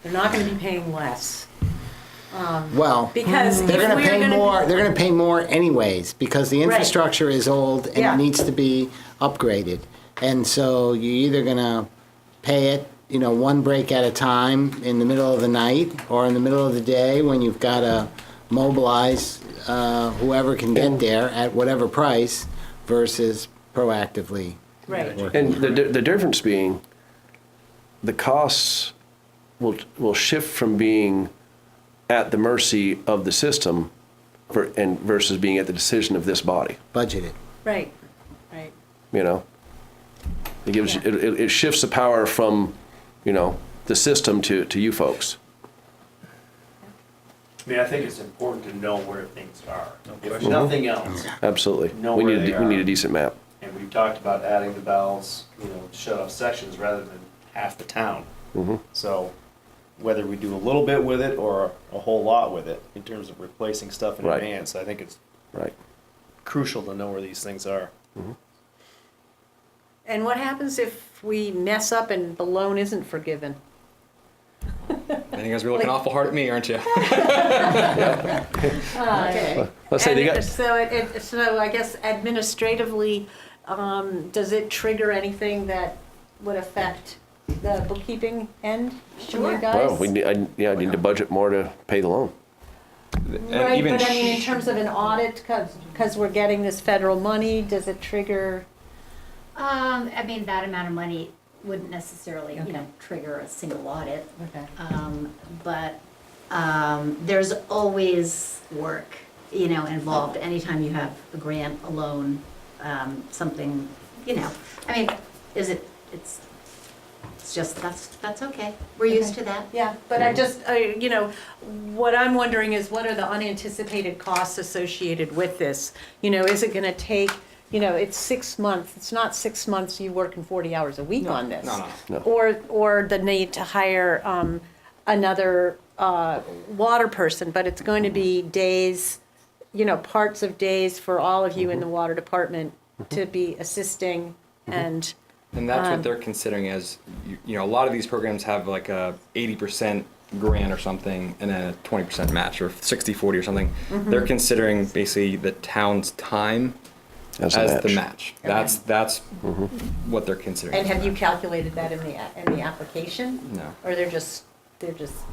They're not gonna be paying less. Well, Because if they're gonna we're pay gonna more, be- they're gonna pay more anyways, because the infrastructure is old and Yeah. it needs to be upgraded. And so you're either gonna pay it, one break at a time in the middle of the night, or in the middle of the day when you've gotta mobilize, whoever can get there at whatever price, versus proactively Right. working. And the difference being, the costs will shift from being at the mercy of the system versus being at the decision of this body, Budgeted. Right, right. you know? It gives, it shifts the power from, the system to you folks. I mean, I think it's important to know where things are. If nothing else, Absolutely. Know We where need, they we need are. a decent map. and we've talked about adding the valves, to shut off sections rather than half the town. So whether we do a little bit with it or a whole lot with it in terms of replacing stuff in Right. advance, I think it's Right. crucial to know where these things are. And what happens if we mess up and the loan isn't forgiven? I think you guys are looking awful hard at me, aren't you? Okay. Let's say they got, So I guess administratively, does it trigger anything that would affect the bookkeeping end for you guys? well, I need to budget more to pay the loan. And Right, even but I mean, in terms of an audit, because we're getting this federal money, does it trigger? I mean, that amount of money wouldn't necessarily, trigger a single audit. Okay. But there's always work, involved. Anytime you have a grant, a loan, something, I mean, it's just, that's okay. We're used to that. Yeah, but I just, what I'm wondering is what are the unanticipated costs associated with this? Is it gonna take, it's 6 months, it's not 6 months you working 40 hours a week on this. No. Or the need to hire another water person, but it's going to be days, parts of days for all of you in the water department to be assisting and. And that's what they're considering as, a lot of these programs have like a 80% grant or something and then a 20% match or 60-40 or something. They're considering basically the town's time As as a the match. match. That's what they're considering. And have you calculated that in the application? No. Or they're just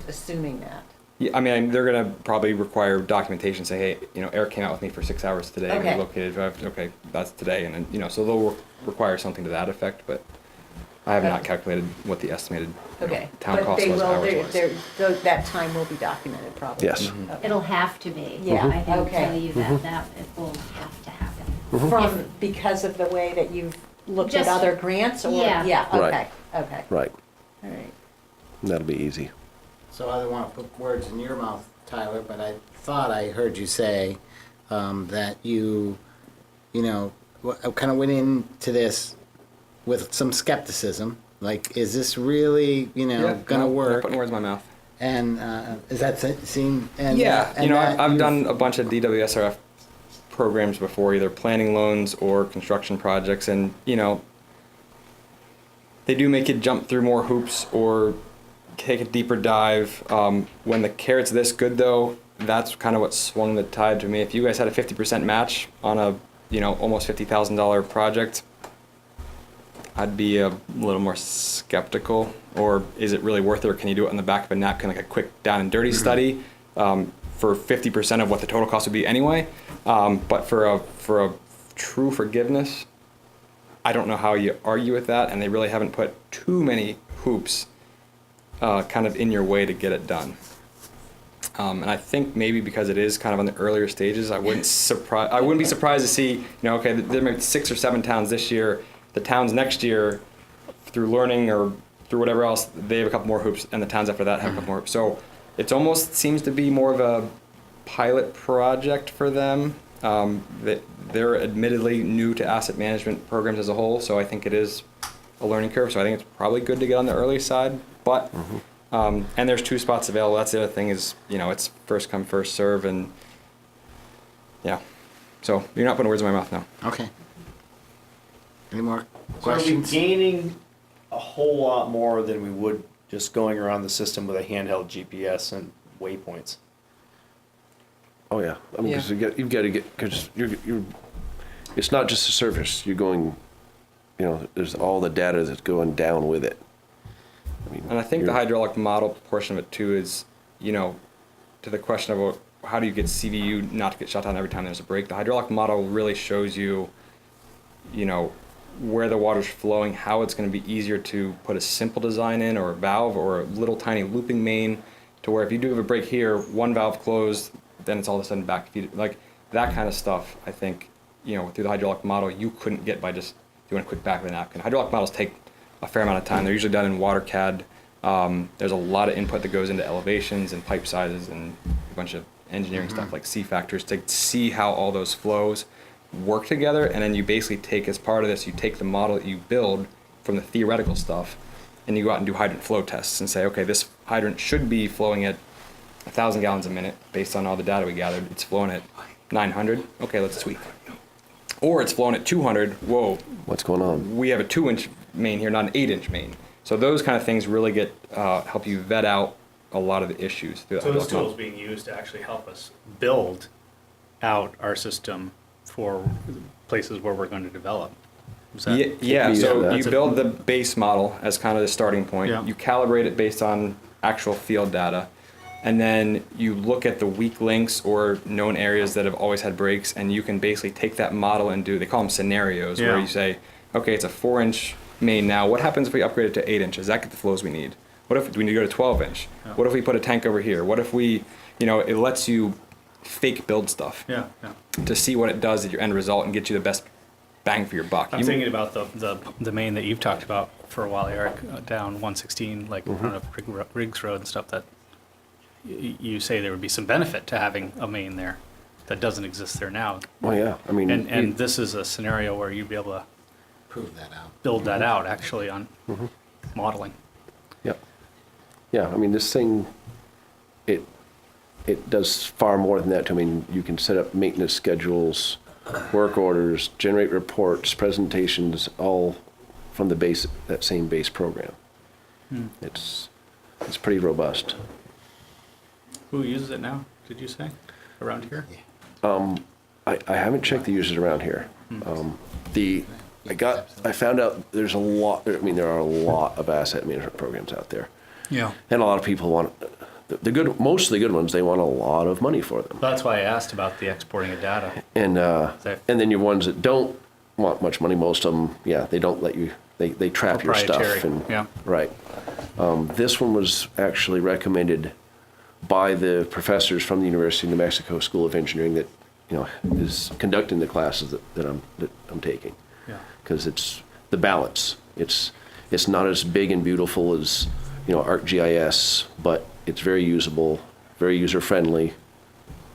assuming that? Yeah, I mean, they're gonna probably require documentation, say, hey, Eric came out with me for 6 hours today, Okay. we located, okay, that's today, and then, so they'll require something to that effect, but I have not calculated what the estimated Okay. town But cost they was, will, hours-wise. that time will be documented probably? Yes. It'll have to be. Yeah, I can okay. tell you that it will have to happen. From, because of the way that you've looked at Just- other grants or? yeah. Yeah, Right. okay, Right. all right. That'll be easy. So I don't want to put words in your mouth, Tyler, but I thought I heard you say that you kind of went into this with some skepticism. Like, is this really, Yeah, gonna no, work? not putting words in my mouth. And is that seem? And, Yeah, and that I've you've- done a bunch of DWSRF programs before, either planning loans or construction projects, and, they do make you jump through more hoops or take a deeper dive. When the carrot's this good, though, that's kind of what swung the tide to me. If you guys had a 50% match on a, almost $50,000 project, I'd be a little more skeptical. Or is it really worth it, or can you do it on the back of a napkin, like a quick down and dirty study, for 50% of what the total cost would be anyway? But for a true forgiveness, I don't know how you argue with that, and they really haven't put too many hoops kind of in your way to get it done. And I think maybe because it is kind of on the earlier stages, I wouldn't be surprised to see, okay, there may be 6 or 7 towns this year. The towns next year, through learning or through whatever else, they have a couple more hoops, and the towns after that have a couple more hoops. So it almost seems to be more of a pilot project for them. They're admittedly new to asset management programs as a whole, so I think it is a learning curve. So I think it's probably good to get on the early side, but And there's 2 spots available. That's the other thing is, it's first come, first serve, and yeah. So you're not putting words in my mouth now. Okay. Any more So are we questions? gaining a whole lot more than we would just going around the system with a handheld GPS and waypoints? Oh, yeah. I mean, 'cause you've got to get, because you're, it's not just the surface. You're going, there's all the data that's going down with it. I mean, And I think the you're- hydraulic model portion of it too is, to the question of how do you get CVU not to get shut down every time there's a break. The hydraulic model really shows you, where the water's flowing, how it's going to be easier to put a simple design in or a valve or a little tiny looping main to where if you do have a break here, one valve closed, then it's all of a sudden back. Like that kind of stuff, I think, through the hydraulic model, you couldn't get by just doing a quick back of the napkin. Hydraulic models take a fair amount of time. They're usually done in WaterCAD. There's a lot of input that goes into elevations and pipe sizes and a bunch of engineering stuff like C factors to see how all those flows work together. And then you basically take, as part of this, you take the model that you build from the theoretical stuff and you go out and do hydrant flow tests and say, okay, this hydrant should be flowing at 1,000 gallons a minute based on all the data we gathered. It's flowing at 900. Okay, let's tweak. Or it's flowing at 200. Whoa. What's going on? We have a 2-inch main here, not an 8-inch main. So those kind of things really get help you vet out a lot of the issues. Through the So this hydraulic tool is model. being used to actually help us build out our system for places where we're going to develop. Is that- Yeah, so Yeah, you build the base model as kind of the starting point. Yeah. You calibrate it based on actual field data. And then you look at the weak links or known areas that have always had breaks, and you can basically take that model and they call them scenarios, where Yeah. you say, okay, it's a 4-inch main now. What happens if we upgrade it to 8 inches? Does that get the flows we need? What if we need to go to 12-inch? Yeah. What if we put a tank over here? What if we, it lets you fake build stuff Yeah, yeah. to see what it does at your end result and get you the best bang for your buck. I'm thinking about the main that you've talked about for a while, Eric, down 116, like in front of Riggs Road and stuff, that you say there would be some benefit to having a main there that doesn't exist there now. Well, yeah. I mean, And this is a scenario where you'd be able to Prove that out. build that out actually on modeling. Yep. Yeah, I mean, this thing, it does far more than that. I mean, you can set up maintenance schedules, work orders, generate reports, presentations, all from that same base program. It's pretty robust. Who uses it now, did you say, around here? I haven't checked the users around here. I found out there are a lot of asset management programs out there. Yeah. And a lot of people want, most of the good ones, they want a lot of money for them. That's why I asked about the exporting of data. And That- and then your ones that don't want much money, most of them, they don't let you, they trap your stuff. Proprietary, And yeah. Right. This one was actually recommended by the professors from the University of New Mexico School of Engineering that, is conducting the classes that I'm taking. Yeah. Because it's the balance. It's not as big and beautiful as, ArcGIS, but it's very usable, very user-friendly,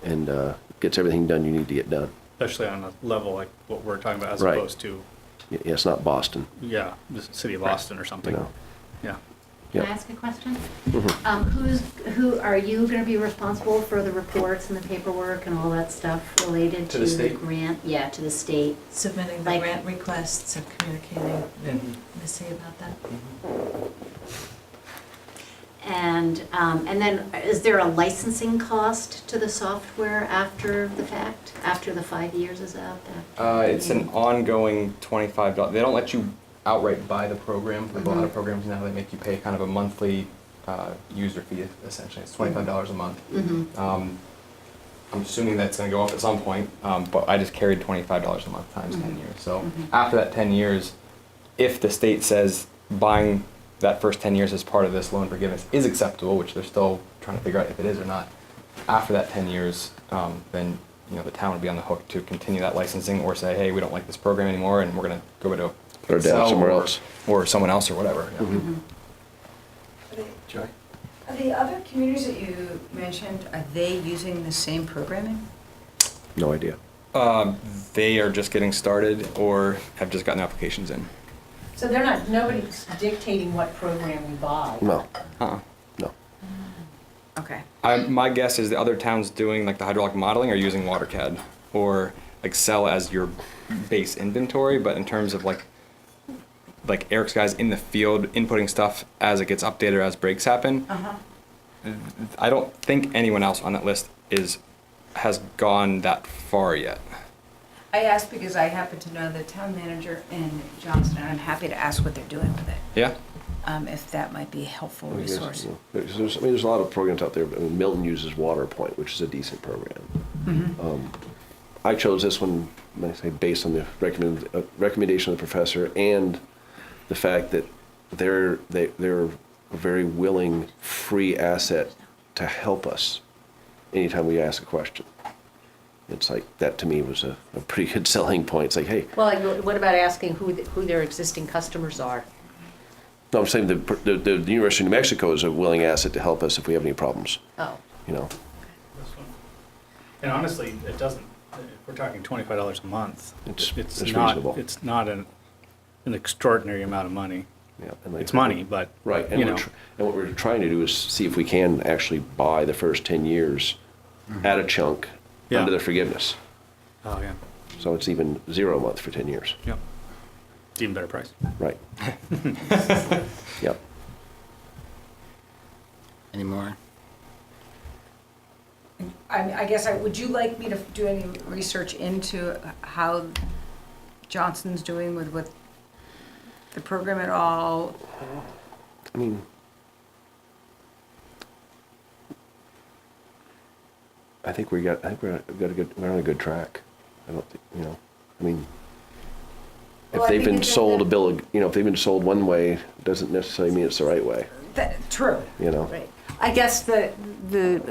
and gets everything done you need to get done. Especially on a level like what we're talking about as Right. opposed to, Yeah, it's not Boston. yeah, the city of Boston or something. No. Yeah. Can I Yep. ask a question? Who are you going to be responsible for the reports and the paperwork and all that stuff related To to the the state? grant? Yeah, to the state. Submitting the Like- grant requests and communicating with Missy about that. And then is there a licensing cost to the software after the fact, after the 5 years is out? It's an ongoing $25. They don't let you outright buy the program. Like a lot of programs now, they make you pay kind of a monthly user fee, essentially. It's $25 a month. I'm assuming that's going to go up at some point, but I just carried $25 a month times 10 years. So after that 10 years, if the state says buying that first 10 years as part of this loan forgiveness is acceptable, which they're still trying to figure out if it is or not, after that 10 years, then the town would be on the hook to continue that licensing or say, hey, we don't like this program anymore and we're going to go to Put it down Excel somewhere else. or someone else or whatever. Joy? Are the other communities that you mentioned, are they using the same programming? No idea. They are just getting started or have just gotten applications in. So nobody's dictating what program you buy. No, Uh-uh. no. Okay. My guess is the other towns doing like the hydraulic modeling are using WaterCAD or Excel as your base inventory, but in terms of like Eric's guys in the field inputting stuff as it gets updated or as breaks happen, I don't think anyone else on that list has gone that far yet. I asked because I happen to know the town manager in Johnston, and I'm happy to ask what they're doing with it, Yeah. if that might be a helpful I guess, resource. there's a lot of programs out there. I mean, Milton uses WaterPoint, which is a decent program. I chose this one, I say, based on the recommendation of the professor and the fact that they're a very willing, free asset to help us anytime we ask a question. It's like, that to me was a pretty good selling point. It's like, hey, Well, like, what about asking who their existing customers are? no, I'm saying the University of New Mexico is a willing asset to help us if we have any problems, Oh, you know? And honestly, it doesn't, if we're talking $25 a month, It's not, reasonable. it's not an extraordinary amount of money. Yeah, and like- It's money, but, Right, you know. and what we're trying to do is see if we can actually buy the first 10 years at a chunk Yeah. under the forgiveness. Oh, yeah. So it's even $0 a month for 10 years. Yep. It's even better price. Right. Yep. Any more? I guess, would you like me to do any research into how Johnston's doing with the program at all? I mean, I think we're on a good track. I don't think, you know, I mean, Well, if I they've think been it's sold a that- bill, if they've been sold one way, doesn't necessarily mean it's the right way, True. you know? right. I guess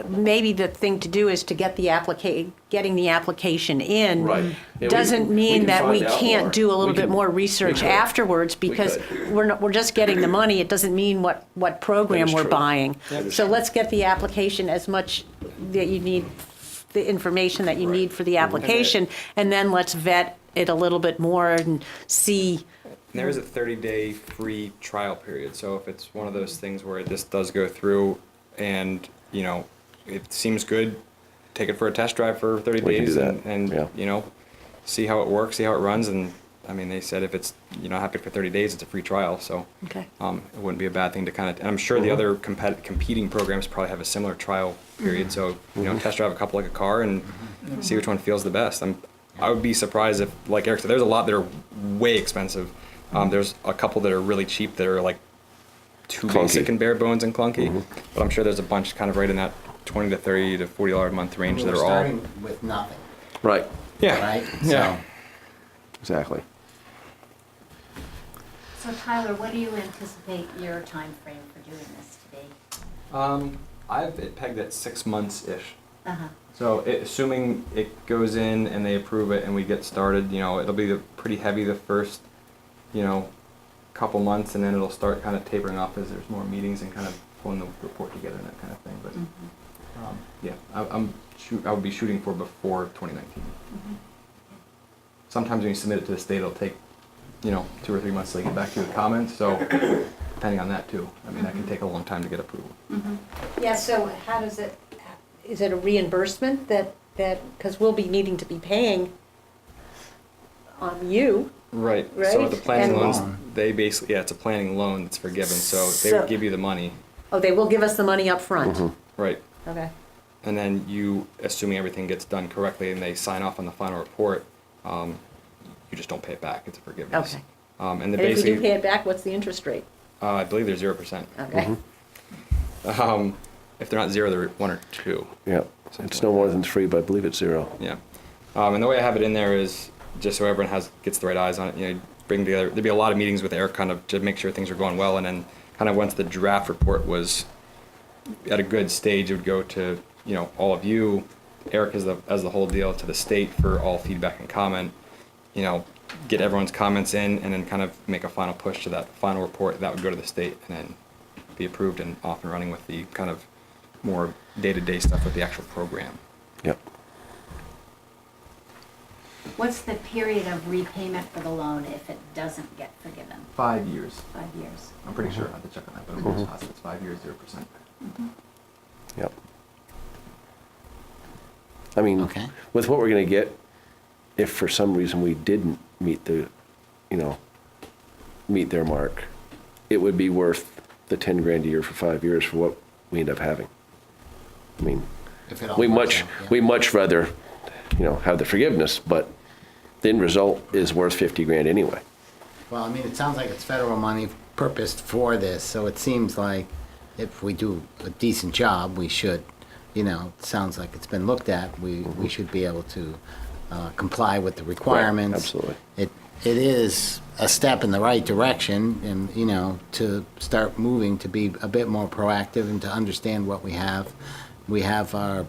maybe the thing to do is to get getting the application in. Right. Yeah, we Doesn't can mean that we find out can't more. do a little We bit can- more we research could. afterwards, because we're just getting the money. It doesn't mean what program is we're true. buying. That is So true. let's get the application as much that you need, the information that you need for the application, and then let's vet it a little bit more and see. And there is a 30-day free trial period. So if it's one of those things where this does go through and, you know, it seems good, take it for a test drive for 30 We can days do that, and yeah. you know, see how it works, see how it runs. And I mean, they said if it's, you know, happy for 30 days, it's a free trial. So Okay. it wouldn't be a bad thing to kind of, and I'm sure the other competing programs probably have a similar trial period. So, you know, test drive a couple like a car and see which one feels the best. I would be surprised if, like Eric said, there's a lot that are way expensive. There's a couple that are really cheap that are like too Clunky. basic and bare bones and clunky. But I'm sure there's a bunch kind of right in that $20 to $30 to $40 a month range We're that are all. starting with nothing, Right, Yeah. right? Yeah. So, exactly. So Tyler, what do you anticipate your time frame for doing this to be? I've it pegged at 6 months-ish. Uh-huh. So assuming it goes in and they approve it and we get started, you know, it'll be pretty heavy the first, you know, couple months, and then it'll start kind of tapering off as there's more meetings and kind of pulling the report together and that kind of thing. But yeah, I would be shooting for before 2019. Sometimes when you submit it to the state, it'll take, you know, 2 or 3 months to get back to the comments. So depending on that too, I mean, that can take a long time to get approval. Yeah, so how does it, is it a reimbursement that, because we'll be needing to be paying on you? Right. So Right? the planning And- loans, they basically, yeah, it's a planning loan that's forgiven. So they So- would give you the money, Oh, they will give us the money up front. right? Okay. And then you, assuming everything gets done correctly and they sign off on the final report, you just don't pay it back. It's a forgiveness. Okay. And And then if we do pay basically, it back, what's the interest rate? I believe they're 0%. Okay. If they're not 0, they're 1 or 2. Yeah, it's no more than 3, but I believe it's 0. Yeah. And the way I have it in there is just so everyone gets the right eyes on it. You know, bring together. There'd be a lot of meetings with Eric, kind of to make sure things are going well, and then kind of once the draft report was at a good stage, it would go to, you know, all of you, Eric as the whole deal, to the state for all feedback and comment. You know, get everyone's comments in, and then kind of make a final push to that final report that would go to the state and then be approved and off and running with the kind of more day-to-day stuff with the actual program. Yep. What's the period of repayment for the loan if it doesn't get forgiven? 5 years. 5 years. I'm pretty sure I have to check on that, but I'm almost positive it's 5 years, 0%. Yep. I mean, Okay. with what we're gonna get, if for some reason we didn't meet meet their mark, it would be worth the 10 grand a year for 5 years for what we end up having. I mean, If it all we works we out, much rather, have the forgiveness, but the end result is worth 50 grand anyway. Well, I mean, it sounds like it's federal money purposed for this, so it seems like if we do a decent job, we should, it sounds like it's been looked at, we should be able to comply with the requirements. absolutely. It is a step in the right direction and, to start moving, to be a bit more proactive and to understand what we have. We have our,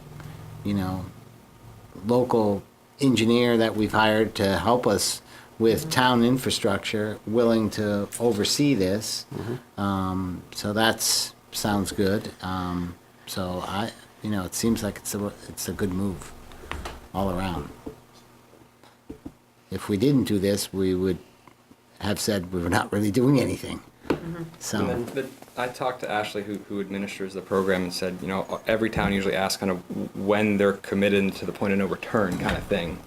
local engineer that we've hired to help us with town infrastructure, willing to oversee this. So that's, sounds good. So it seems like it's a good move all around. If we didn't do this, we would have said we were not really doing anything. So, And then I talked to Ashley, who administers the program, and said, every town usually asks kind of when they're committed to the point of no return kind of thing.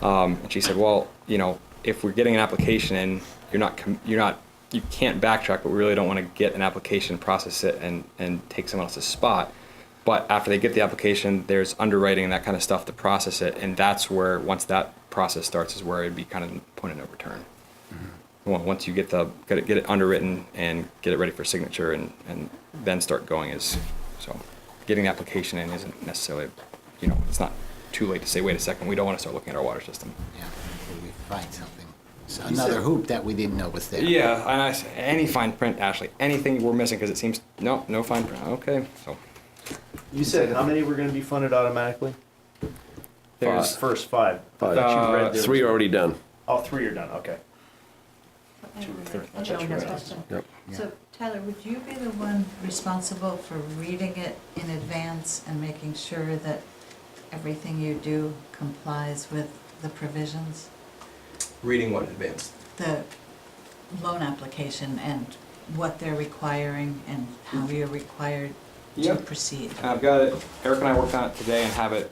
And she said, well, if we're getting an application in, you can't backtrack, but we really don't want to get an application, process it, and take someone else's spot. But after they get the application, there's underwriting and that kind of stuff to process it, and that's where, once that process starts, is where it'd be kind of point of no return. Once you get it underwritten and get it ready for signature, and then start going so getting the application in isn't necessarily, it's not too late to say, wait a second, we don't want to start looking at our water system. yeah, we find something. So another hoop that we didn't know was there. Yeah, and I said, any fine print, Ashley, anything we're missing, because it seems, no fine print, okay, so. You said how many were gonna be funded automatically? There's First five. Five. That you read there. 3 are already done. Oh, 3 are done, okay. Joan has a question. Yep. So Tyler, would you be the one responsible for reading it in advance and making sure that everything you do complies with the provisions? reading what in advance? The loan application and what they're requiring and how you're required to Yep. proceed. I've got it, Eric and I worked on it today and have it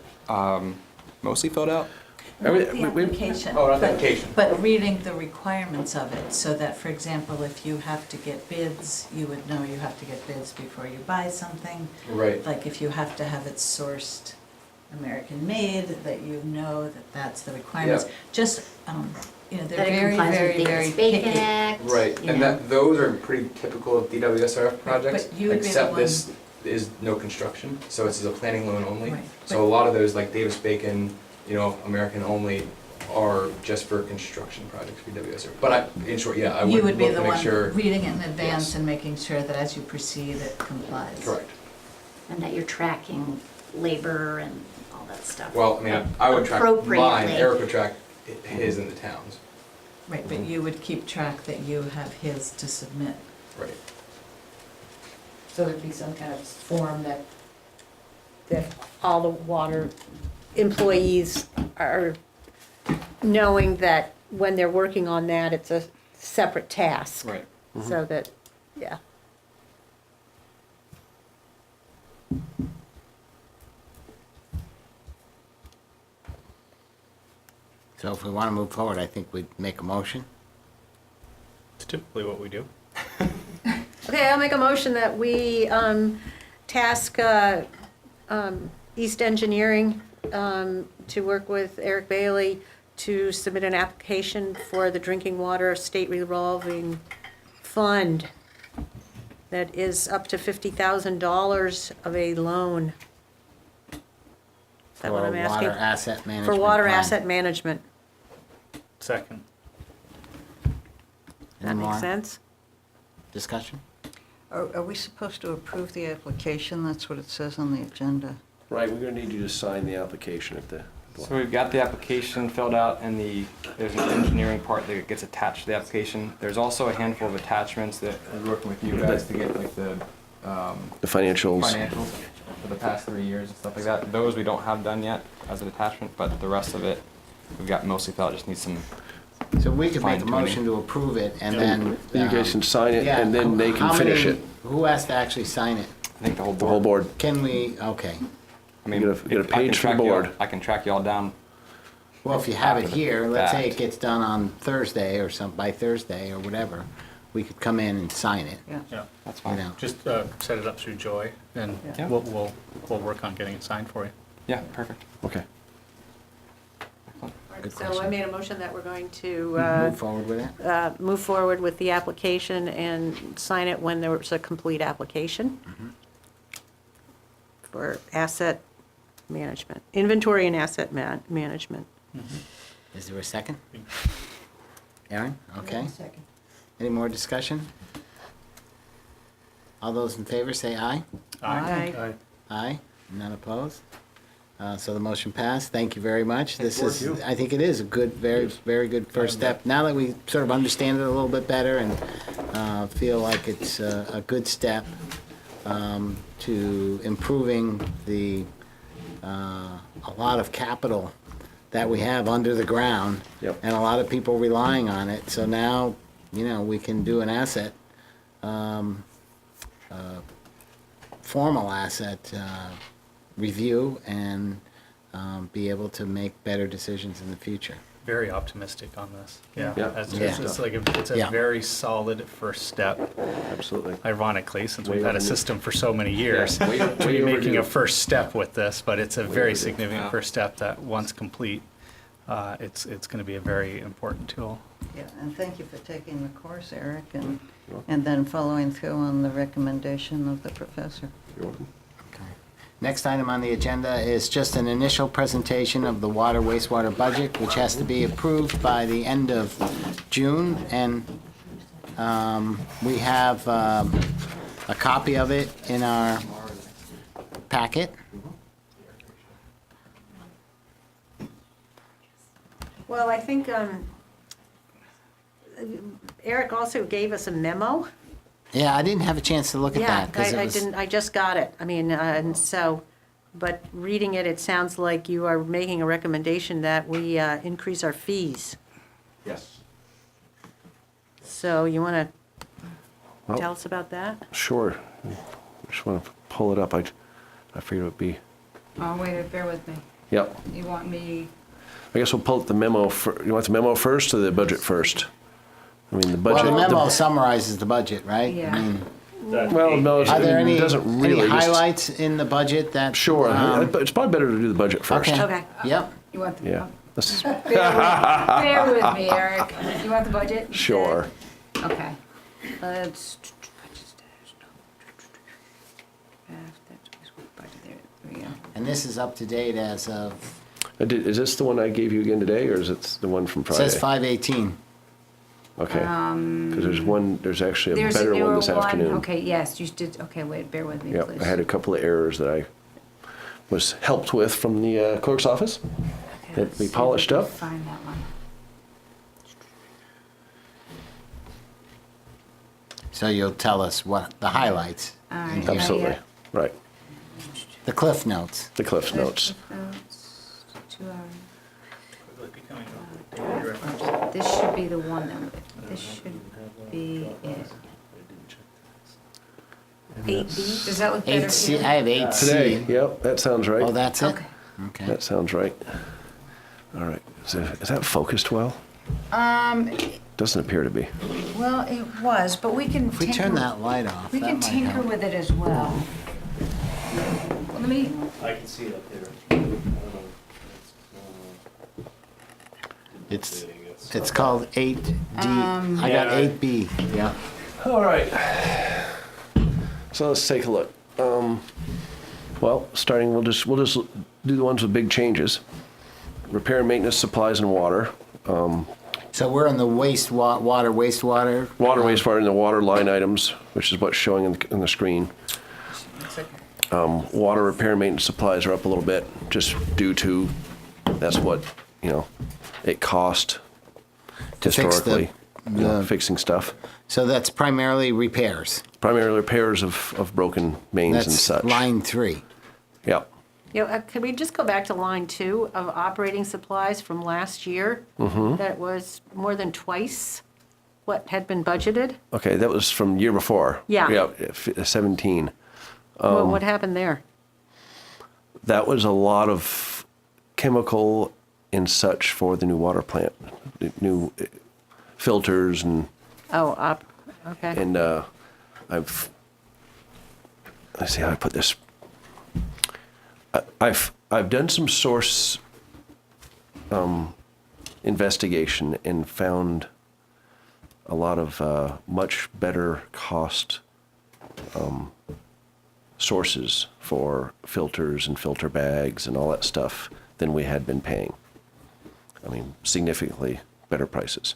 mostly filled out. Not the application. Oh, not the but- application. But reading the requirements of it, so that, for example, if you have to get bids, you would know you have to get bids before you buy something. Right. Like if you have to have it sourced American-made, that you know that that's the requirements. Yeah. Just, they're That it very, complies with very, the very Bacon picky. Act. Right, you and know. those are pretty typical of DWSRF projects, but you would be the except one- this is no construction, so it's a planning loan only. Right, So but- a lot of those, like Davis Bacon, American only, are just for construction projects for DWSRF. But in short, yeah, I You would would be look the to make one sure. reading it in advance Yes. and making sure that as you proceed, it complies. Correct. And that you're tracking labor and all that stuff. Well, I mean, I would track Appropriately. mine, Eric would track his in the towns. Right, but you would keep track that you have his to submit. Right. So there'd be some kind of form that all the water employees are knowing that when they're working on that, it's a separate task. Right. So that, yeah. So if we want to move forward, I think we'd make a motion. It's typically what we do. Okay, I'll make a motion that we task East Engineering to work with Eric Bailey to submit an application for the drinking water state revolving fund that is up to $50,000 of a loan. Is that what I'm asking? For water asset management. For water plan. asset management. Second. That Any makes more sense? Discussion? Are we supposed to approve the application? That's what it says on the agenda. Right, we're gonna need you to sign the application at the. So we've got the application filled out and there's an engineering part that gets attached to the application. There's also a handful of attachments that we're working with you guys to get like the The financials. financials for the past 3 years and stuff like that. Those we don't have done yet as an attachment, but the rest of it, we've got mostly filled, just need some. So we could make a Fine-tuning. motion to approve it and then. You guys can sign it yeah, and then they can how finish many- it. Who has to actually sign it? I think the whole board. The whole board. Can we, okay. I mean, Get a I can page for the track you all- board. I can track you all down. Well, if you have it After here, let's say it that. gets done on Thursday or by Thursday or whatever, we could come in and sign it, Yeah. Yeah, That's you fine. know. just set it up through Joy, and Yeah. we'll work on getting it signed for you. Yeah, perfect. Okay. Good So I question. made a motion that we're going to Move forward with it? move forward with the application and sign it when there's a complete application for asset management, inventory and asset management. Is there a second? Aaron? Okay. Second. Any more discussion? All those in favor say aye. Aye. Aye. None opposed? So the motion passed. Thank you very much. This Thank is, you. I think it is a good, very good first step. Now that we sort of understand it a little bit better and feel like it's a good step to improving a lot of capital that we have under the ground. Yep. And a lot of people relying on it. So now, you know, we can do an asset, formal asset review and be able to make better decisions in the future. Very optimistic on this. Yeah, Yeah. it's like it's a Yeah. very solid first step. Absolutely. Ironically, since Way we've had a overdue. system for so many years, Yeah, way- to way be making overdue. a first step with this, but it's a very overdue. significant Yeah. first step that once complete, it's going to be a very important tool. Yeah, and thank you for taking the course, Eric, and then following through on the recommendation of the professor. You're welcome. Okay. Next item on the agenda is just an initial presentation of the water wastewater budget, which has to be approved by the end of June. And we have a copy of it in our packet. Well, I think Eric also gave us a memo. Yeah, I didn't have a chance to look at Yeah, that. 'cause it I was- didn't, I just got it. I mean, and so, but reading it, it sounds like you are making a recommendation that we increase our fees. Yes. So you want to Well- tell us about that? Sure. Just want to pull it up. I figured it would be, Oh, wait, bear with me. yep. You want me, I guess we'll pull up the memo. You want the memo first or the budget first? I mean, the Well, budget. the memo summarizes the budget, right? Yeah. I mean, Well, no, are there it any doesn't really. just- highlights in the budget that? Sure. But it's probably better to do the budget first. Okay. Okay. Yep. you want the, Yeah. Let's- bear with me, Eric. You want the budget? Sure. Okay. Let's. And this is up to date as of, Is this the one I gave you again today, or is it the one from it Friday? says 5/18. Okay. Because there's actually a There's a better one newer this one. afternoon. Okay, yes, you did, okay, wait, bear with me, Yep, please. I had a couple of errors that I was helped with from the clerk's office. Okay, Had let's to be see if we polished can up. Find that one. So you'll tell us what, the highlights. All in right, here. yeah, Absolutely. yeah. Right. The Cliff Notes. The Cliff's Notes. Notes, 2 hours. Becoming This should be the one that, this should be it. 8B, does that look better? 8C, for I you? have 8C. Today, yep, that sounds right. Oh, that's it? Okay. Okay. That sounds right. All right. Is that focused well? Doesn't appear to be. Well, it was, but we can If we tinker. turn that light off, We that can might tinker help. with it as well. Well, let me, I can see it up there. I don't know. It's called 8D. I got 8B, yeah. All right. So let's take a look. Well, starting, we'll just do the ones with big changes. Repair and maintenance supplies and water. So we're in the wastewater. Water, wastewater, and the water line items, which is what's showing in the screen. Water repair and maintenance supplies are up a little bit, just due to, that's what, it cost To fix the- historically, fixing stuff. So that's primarily repairs. Primarily repairs of broken mains and That's such. line 3. Yep. Could we just go back to line 2 of operating supplies from last year? That was more than twice what had been budgeted? Okay, that was from year before. Yeah. Yeah, 17. What happened there? That was a lot of chemical and such for the new water plant, the new filters and Okay. and let's see how I put this. I've done some source investigation and found a lot of much better cost sources for filters and filter bags and all that stuff than we had been paying. I mean, significantly better prices.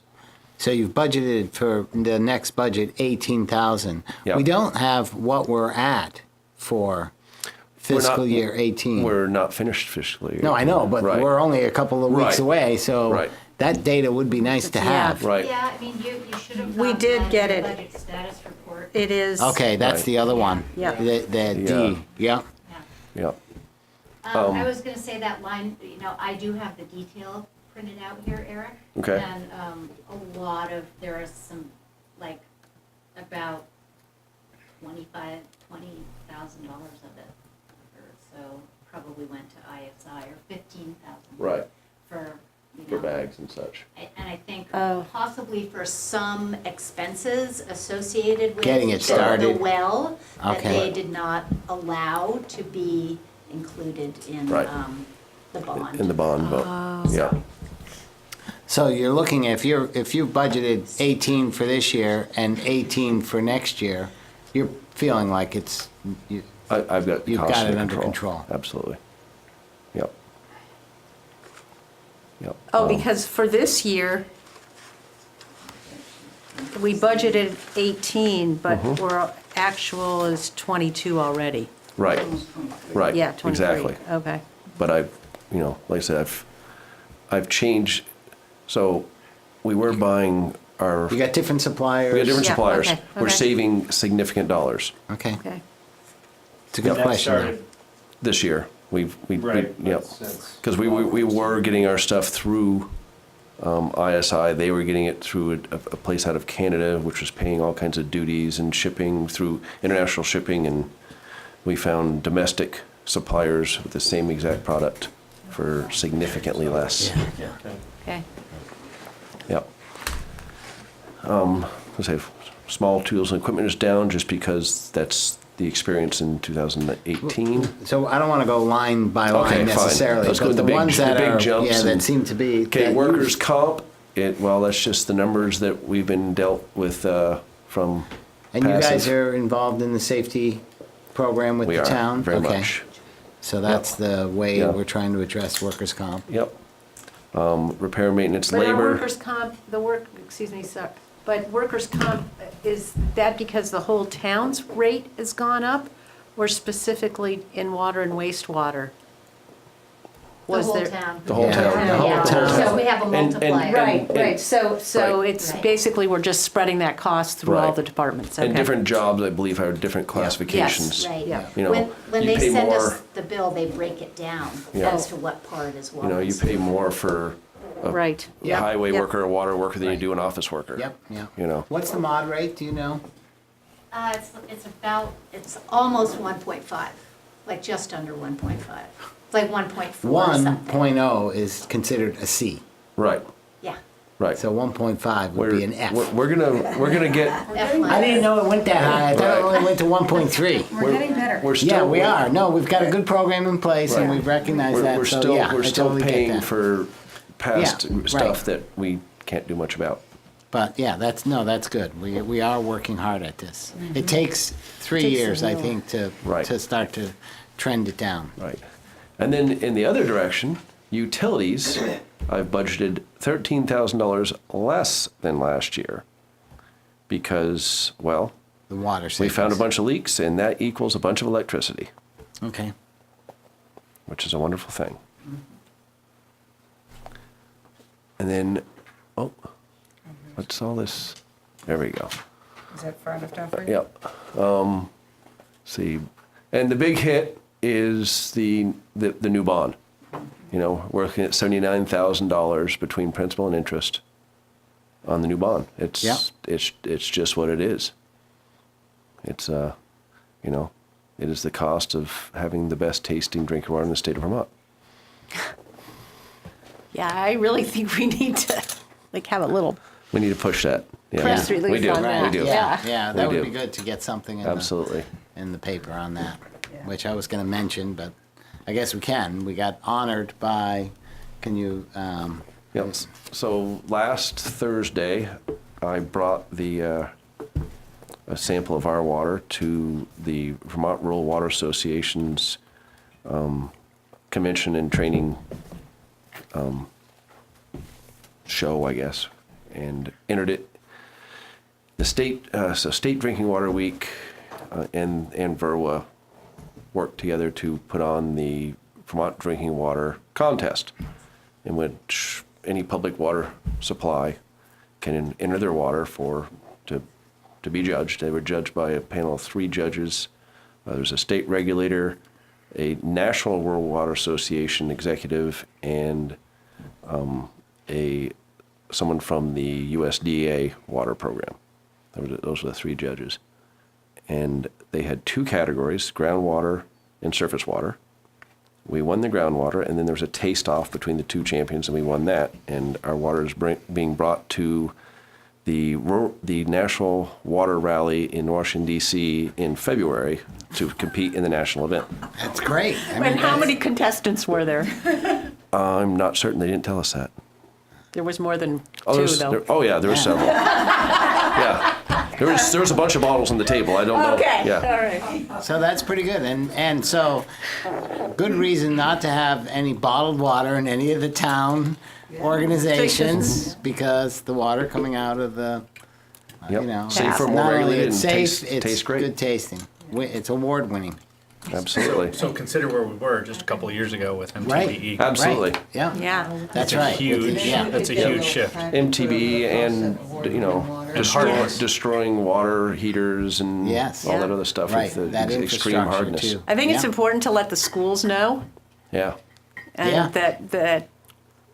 So you've budgeted for the next budget 18,000. Yeah. We don't have what we're at for fiscal year 18. We're not finished fiscal year. No, I know, but Right. we're only a couple of weeks Right. away, so Right. that data would be nice to have. Right. Yeah, I mean, you should have. We gotten did that get in the it. Budget status report. It is. Okay, that's Right. the other one. Yeah. The D, yeah. Yeah. I was gonna say that line, I do have the detail printed out here, Eric. Okay. And a lot of, there are some, like, about $20,000 of it. So probably went to ISI, or 15,000. Right. For, For bags and such. And I think Oh. possibly for some expenses associated with Getting it the started. well, that Okay. they did not allow to be included in Right. the bond. In the bond vote. Yeah. So you're looking at, if you budgeted 18 for this year and 18 for next year, you're feeling like it's, I've got You've costs got it under control. Absolutely. Yep. Yep. Oh, because for this year, we budgeted 18, but we're actual is 22 already. Right. Right. Yeah, 23. Exactly. Okay. But like I said, I've changed. So we were buying our. you got different suppliers. We got different Yeah, suppliers. okay, We're okay. saving significant dollars Okay, Okay. it's a good That question. though. started, this year. Yep. since- Because we were getting our stuff through ISI. They were getting it through a place out of Canada, which was paying all kinds of duties and shipping through international shipping. And we found domestic suppliers with the same exact product for significantly less. Okay. Yep. Let's say small tools and equipment is down just because that's the experience in 2018. So I don't want to go line by line Okay, fine. necessarily, Let's go but with the the big- ones the that big are, jumps yeah, that and- seem to be. Okay, that workers' you- comp, that's just the numbers that we've been dealt with from And you guys passive. are involved in the safety program with We the are, town? very Okay. much. So that's the way Yeah. we're trying to address workers' comp. Yep. Repair, maintenance, But our labor. workers' comp, but workers' comp, is that because the whole town's rate has gone up? Or specifically in water and wastewater? The Was whole there? town. The whole Yeah. town. The whole Yeah, town. so we have a And- multiplier. Right. So Right. it's Right. basically, we're just spreading that cost through all Right. the departments, And okay? different jobs, I believe, have different classifications. Right. Yeah. You know, When you they pay send us more- the bill, they break it down Yeah. as to what part is what. You know, you pay more for Right. a Yep. highway Yep. worker, a water worker than you do an office worker. Yep, yeah. You know, What's the mod rate, do you know? It's almost 1.5, like just under 1.5. It's like 1.4 something. 1.0 is considered a C, right, Yeah. right. so 1.5 would be an F. We're gonna get, F I didn't know it went that high, I thought it only went to 1.3. We're getting better. we're still. Yeah, we are, no, we've got a good program in place and Right. we've recognized that, We're so still, yeah, we're I still totally get paying that. for past Yeah, right. stuff that we can't do much about. But yeah, that's good. We are working hard at this. It takes 3 Takes a years, I while. think, Right. to start to trend it down. Right. And then in the other direction, utilities, I've budgeted $13,000 less than last year because, well, The water we savings. found a bunch of leaks and that equals a bunch of electricity, Okay. which is a wonderful thing. And then, what's all this? There we go. Is that far enough down for you? Yep. See, and the big hit is the new bond. You know, we're looking at $79,000 between principal and interest on the new bond. Yep. It's just what it is. It's you know, It is the cost of having the best tasting drinking water in the state of Vermont. Yeah, I really think we need to, like, have a little We need to push that. Yeah, press we release do. on that. We do. Yeah. Yeah, that We would do. be good to get something Absolutely. in the paper on that, which I was going to mention, but I guess we can. We got honored by, can you, Yep. So last Thursday, I brought a sample of our water to the Vermont Rural Water Association's convention and training show, I guess, and entered it. The state Drinking Water Week and VRWA worked together to put on the Vermont Drinking Water Contest, in which any public water supply can enter their water to be judged. They were judged by a panel of 3 judges. There's a state regulator, a National Rural Water Association executive, and someone from the USDA water program. Those were the 3 judges. And they had 2 categories, groundwater and surface water. We won the groundwater, and then there was a taste-off between the 2 champions, and we won that. And our water is being brought to the National Water Rally in Washington, D.C. in February to compete in the national event. that's great. I mean, And how many contestants were there? I'm not certain. They didn't tell us that. There was more than Oh, two, though. yeah, there were several. Yeah. There was a bunch of bottles on the table. I don't know. Okay, Yeah. all right. So that's pretty good. And so, good reason not to have any bottled water in any of the town organizations, because the water coming out of the, Yep. you know, Safer, it's more not only regulated, it's and safe, it's tastes great. good tasting. It's award winning. Absolutely. So consider where we were just a couple of years ago with MTBE. Absolutely. Right. Yeah. Yeah. That's It's a right. huge, Yeah. that's a huge shift. MTB and, destroying water heaters and Yes. all that other stuff Right. with That the extreme infrastructure hardness. too. I think it's Yeah. important to let the schools know, Yeah. and Yeah. that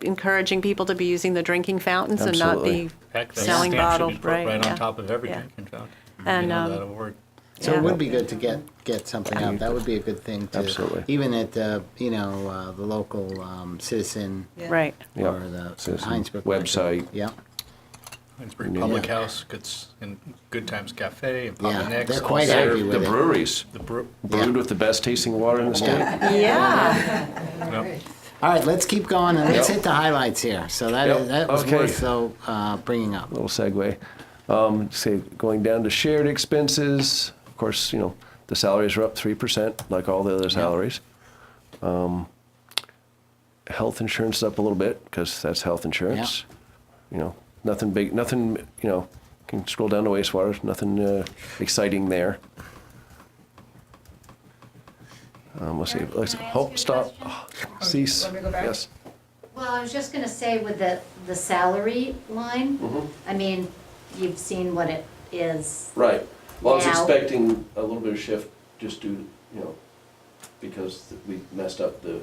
encouraging people to be using the drinking fountains and not Absolutely. be Heck, that selling stamp should bottles, be put right? right yeah. on top of every Yeah. drinking fountain. And, That award. So Yeah. it would be good to get something out. That would be a good thing to, Absolutely. even at the local citizen Right. Yeah. or the Citizen Hinesburg website. Yeah, Hinesburg Public House, and Good Times Cafe, and Papa Yeah, Nick's. they're quite also happy with The it. breweries, The brew. brewed with the best tasting water in the state. Yeah. Yep. All right, let's keep going and let's hit the highlights here. So that Yep. that was Okay. worth bringing up. Little segue. Say going down to shared expenses. Of course, the salaries are up 3%, like all the other salaries. Health insurance is up a little bit because that's health insurance. Nothing big. Nothing. Can scroll down to wastewater. Nothing exciting there. Let's see. Stop. Cease. Yes. Well, I was just gonna say with the salary line, Mm-hmm. I mean, you've seen what it is. Right. Well, I was Now- expecting a little bit of shift just due, because we messed up the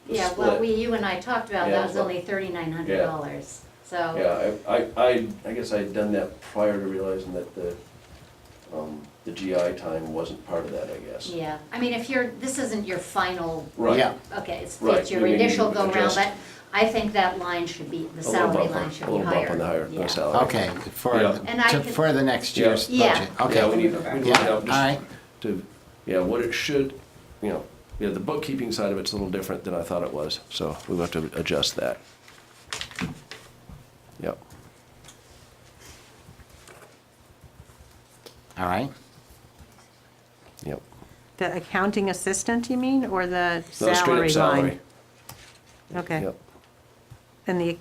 Yeah, split. well, you and I talked about, Yeah, that was well, only $3,900, so. Yeah, I guess I had done that prior to realizing that the GI time wasn't part of that, I guess. Yeah, I mean, this isn't your final, Right. Yeah. okay, it's Right, your we may need initial to go-round, adjust. but I think that line should be, the A little salary bump line on- should a be little higher. bump on the higher Yeah. salary. Okay, Yeah. And I could- for the next year's Yeah. budget. Okay. Yeah, we need to Yeah, help all right. what it should, the bookkeeping side of it's a little different than I thought it was, so we'll have to adjust that. Yep. All right. Yep. The accounting assistant, you mean, or the No, straight salary up salary. line? Okay. Yep. And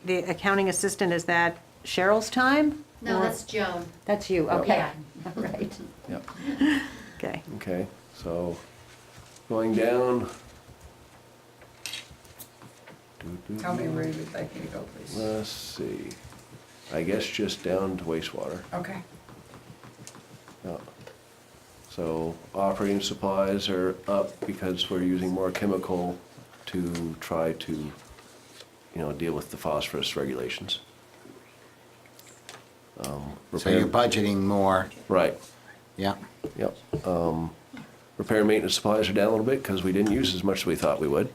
the accounting assistant, is that Cheryl's time? No, Or- that's Joan. That's you, Yep. okay. Yeah, right. Yep. Okay. Okay, so going down. Tell me where you would like me to go, please. Let's see. I guess just down to wastewater. Okay. Yeah. So operating supplies are up because we're using more chemical to try to, deal with the phosphorus regulations. So you're budgeting more. Right, Yeah. yep. repair and maintenance supplies are down a little bit because we didn't use as much as we thought we would.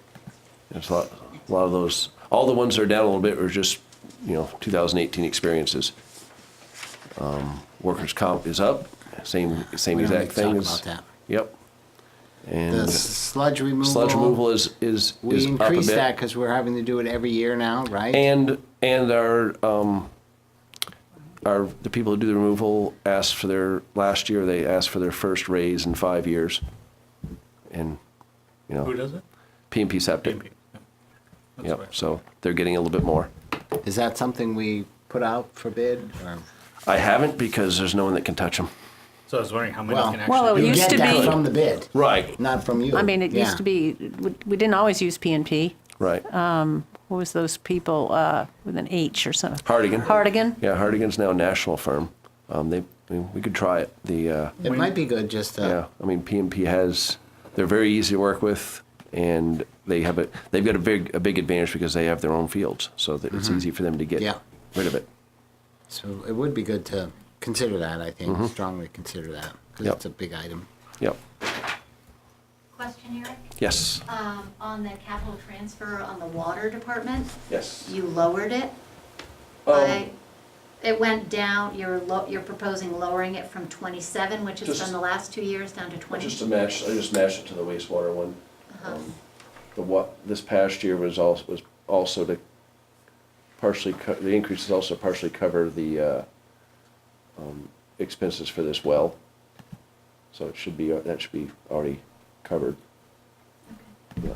It's a lot of those, all the ones that are down a little bit were just, 2018 experiences. Workers' comp is up, same We don't exact need to thing talk as. about that. Yep. The And sludge removal. sludge removal is up a We bit. increased that because we're having to do it every year now, right? And the people who do the removal asked for last year, they asked for their first raise in 5 years. And, Who does it? P&P Septic. PMP. Yeah. That's Yep, right. so they're getting a little bit more. Is that something we put out for bid, or? I haven't because there's no one that can touch them. So I was wondering how many Well- can actually. Well, it do You used get to that be- from the bid, Right, not from you. I mean, it used Yeah. to be, we didn't always use P&P. right. What was those people with an H or something? Hardigan. Hardigan? Yeah, Hardigan's now a national firm. We could try it. It might be good just to, Yeah, P&P they're very easy to work with, and they've got a big advantage because they have their own fields, so that it's easy for them to get Yeah. rid of it. so it would be good to consider that, I think, strongly consider that, because Yep. it's a big item. Yep. Question, Eric? Yes. On the capital transfer on the water department, Yes. you lowered it by, it went down, you're proposing lowering it from 27, which has Just- been the last 2 years, down to 20? I just matched it to the wastewater one. This past year was also to partially, the increases also partially cover the expenses for this well. So that should be already covered. Yeah.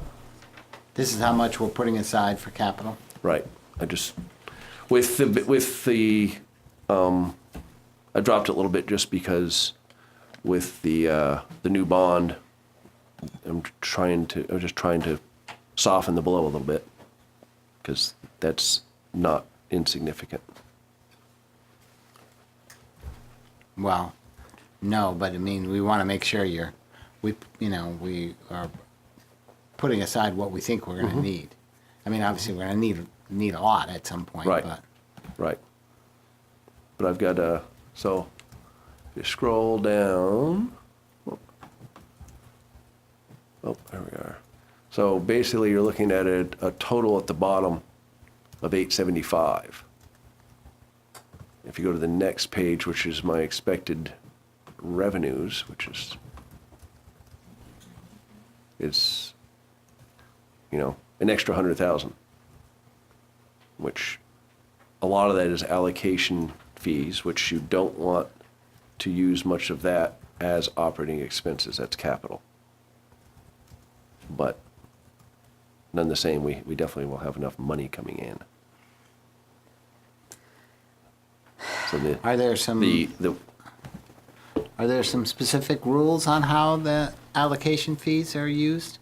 This is how much we're putting aside for capital? Right. I dropped it a little bit just because with the new bond, I'm just trying to soften the blow a little bit because that's not insignificant. Well, no, but I mean, we want to make sure we are putting aside what we think we're going to need. I mean, obviously, we're going to need a lot at some point, Right. but Right. But I've got so if you scroll down. Oh, there we are. So basically, you're looking at a total at the bottom of 875. If you go to the next page, which is my expected revenues, which is an extra 100,000, which a lot of that is allocation fees, which you don't want to use much of that as operating expenses. That's capital. But none the same, we definitely will have enough money coming in. So are there some specific rules on how the allocation fees are used?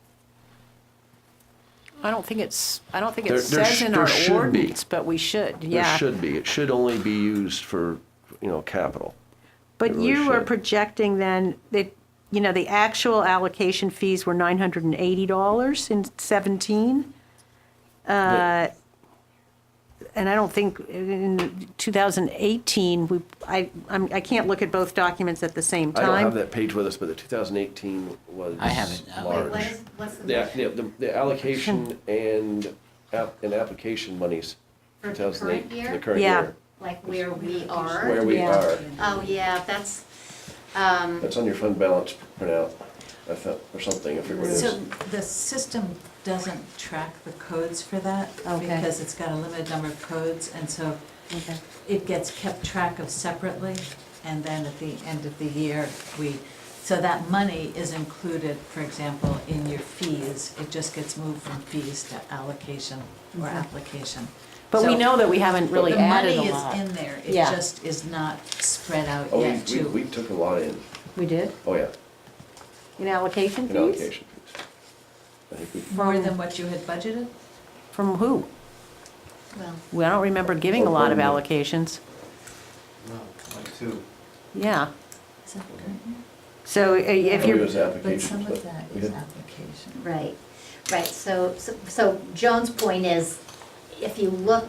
I don't think it There says in there our should be. ordinance, but we should, There yeah. should be. It should only be used for, capital. But It really you are should. projecting then that, the actual allocation fees were $980 in 17. And I don't think in 2018, I can't look at both documents at the same I don't have time. that page with us, but the 2018 was I have it. large. What's the The allocation and application monies. For the 2008, current year? The current Yeah. year. Like where we are? Where we Yeah. are. Oh, yeah, that's, That's on your fund balance printout, I thought, or something, I forget what it So is. the system doesn't track the codes for that Okay. because it's got a limited number of codes, and so it gets kept track of separately, and then at the end of the year, so that money is included, for example, in your fees. It just gets moved from fees to allocation or application. But we So- know that we haven't really added a The lot. money is in there, it Yeah. just is not spread out Oh, yet to. we took a lot in, We did? oh yeah, In allocation in fees? allocation fees. I think we, More than what you had budgeted? From who? Well, We don't remember giving a lot of From- allocations. No, like two. Yeah. is that the current year? So if maybe it you're, was But applications, some but of that we is had, application. right. So Joan's point is, if you look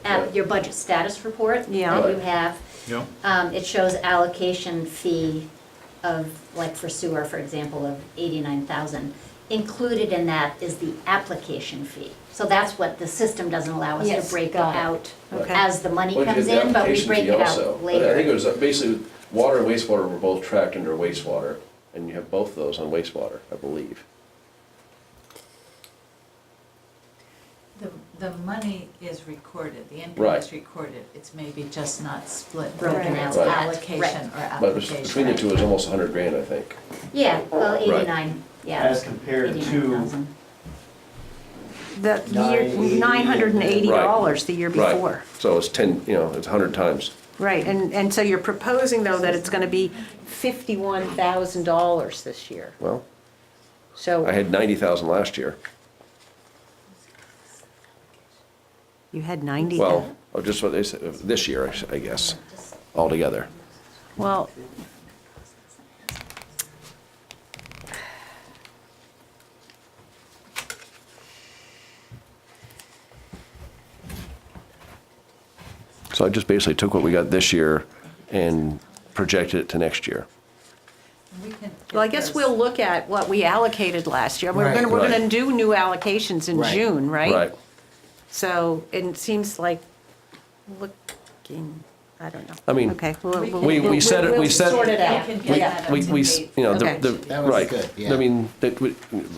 at your budget status report Yeah. that you have, Yeah. it shows allocation fee of, like for sewer, for example, of 89,000. Included in that is the application fee. So that's what the system doesn't allow us to Yes, break it got it. out Okay. as the money Well, you comes get the in, but we application break fee it also. out later. I think it was basically, water and wastewater were both tracked under wastewater, and you have both of those on wastewater, I believe. The money is recorded, the income Right. is recorded, it's maybe just not split, Broken whether it's out. allocation Right. or But application. between the two, it was almost 100 grand, I think. Yeah, well, 89, yeah. As compared to 89,000. The year, $980 the year Right. before. So it's 10, it's 100 times. Right, and so you're proposing, though, that it's gonna be $51,000 this year. Well, So I had 90,000 last year. you had 90. Well, just what they said, this year, I guess, altogether. Well, So I just basically took what we got this year and projected it to next year. We can well, I get guess those. we'll look at what we allocated last year. Right. We're gonna Right. do new allocations in Right. June, right? Right. So it seems like looking, I don't know. I mean, Okay. we said it- we said- Sort it out. We can get that We, up to we, date. Okay. That was right. good, yeah. I mean,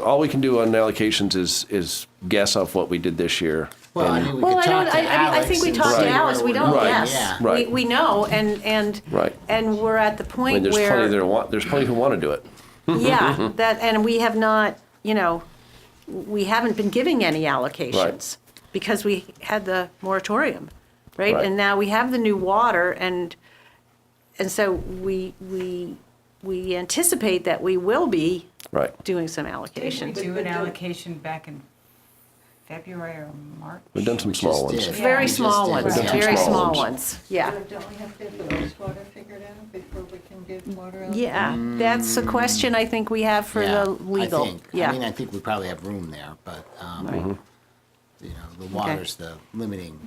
all we can do on allocations is guess off what we did this year. Well, I and- mean, we Well, could I talk don't, to I mean, I Alex think we and talked see to where Alice, we we're don't, going, yes. yeah. Right. We know, and. Right. And we're at the I mean, point there's plenty where, there's plenty who want to do it. yeah, and we have not, we haven't been giving any allocations. Because we had the moratorium, right? Right. And now we have the new water, and so we anticipate that we will be Right. doing some Did we allocations. do an allocation back in February or March? We've done some We small just ones. did. Very We just small did. ones, We've done some very small small ones. ones, yeah. Don't we have to have the wastewater figured out before we can give water out? Yeah, that's a question I think we have for Yeah, the legal, I think. yeah. I mean, I think we probably have room there, but, Right. the water's the limiting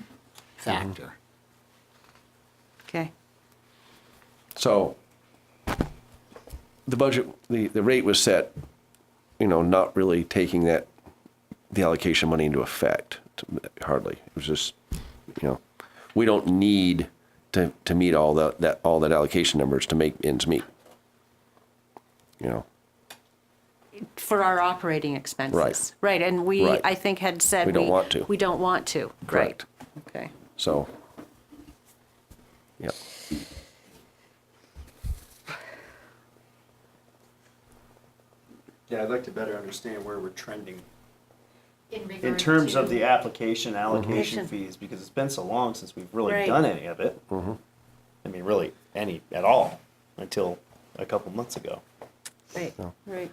factor. Okay, So the budget, the rate was set, not really taking the allocation money into effect, hardly. It was just, we don't need to meet all that allocation numbers to make ends meet. for our operating expenses. Right. Right, and we, Right. I think, had said. We don't want to. We don't want to, right, Correct. okay. So, yeah. Yeah, I'd like to better understand where we're trending in regard terms of to- the application allocation Mhm. fees, because it's been so long since we've really Right. done any of it. I mean, really, any at all, until a couple months ago. Right, right.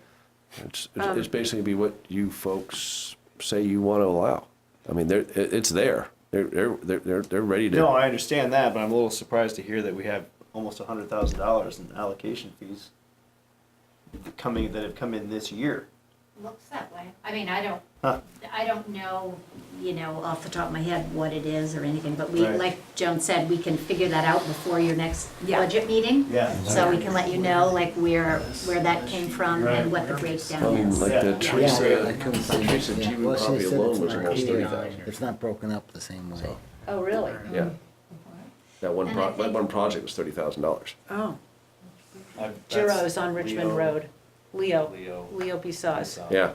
It's basically be what you folks say you want to allow. I mean, it's there. They're ready to. No, I understand that, but I'm a little surprised to hear that we have almost $100,000 in allocation fees that have come in this year. Looks that way. I mean, I Huh. don't know, off the top of my head what it is or anything, but we, Right. like Joan said, we can figure that out before your next Yeah. budget meeting. Yeah. So we can let you know, like, where that came from Right. and what the breakdown I mean, is. like Yeah. the Yeah, I Teresa, couldn't find it. Teresa Yeah. Jeevan Well, she property said alone it's was not almost here. 30,000. It's not broken up the same way. Oh, really? Yeah. That one, And I that think- one project was $30,000. Oh, That's Giro's on Richmond Leo. Road. Leo Leo. Bisaz. Yeah.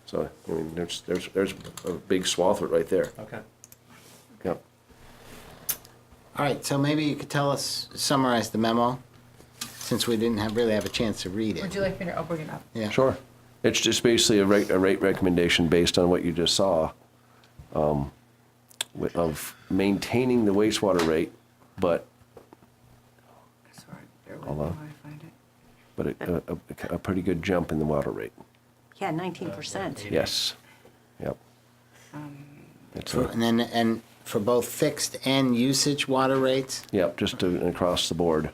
So, I mean, there's a big swath of it right there. Okay. Yep. All right, so maybe you could summarize the memo, since we didn't really have a chance to read Would it. you like me to open it up? Yeah. Sure. It's just basically a rate recommendation based on what you just saw, of maintaining the wastewater rate, but Sorry, bear with Hold me on. while I find it. but a pretty good jump in the water rate. Yeah, 19%. Yes. Yep. It's a- And for both fixed and usage water rates, Yep, just across the board.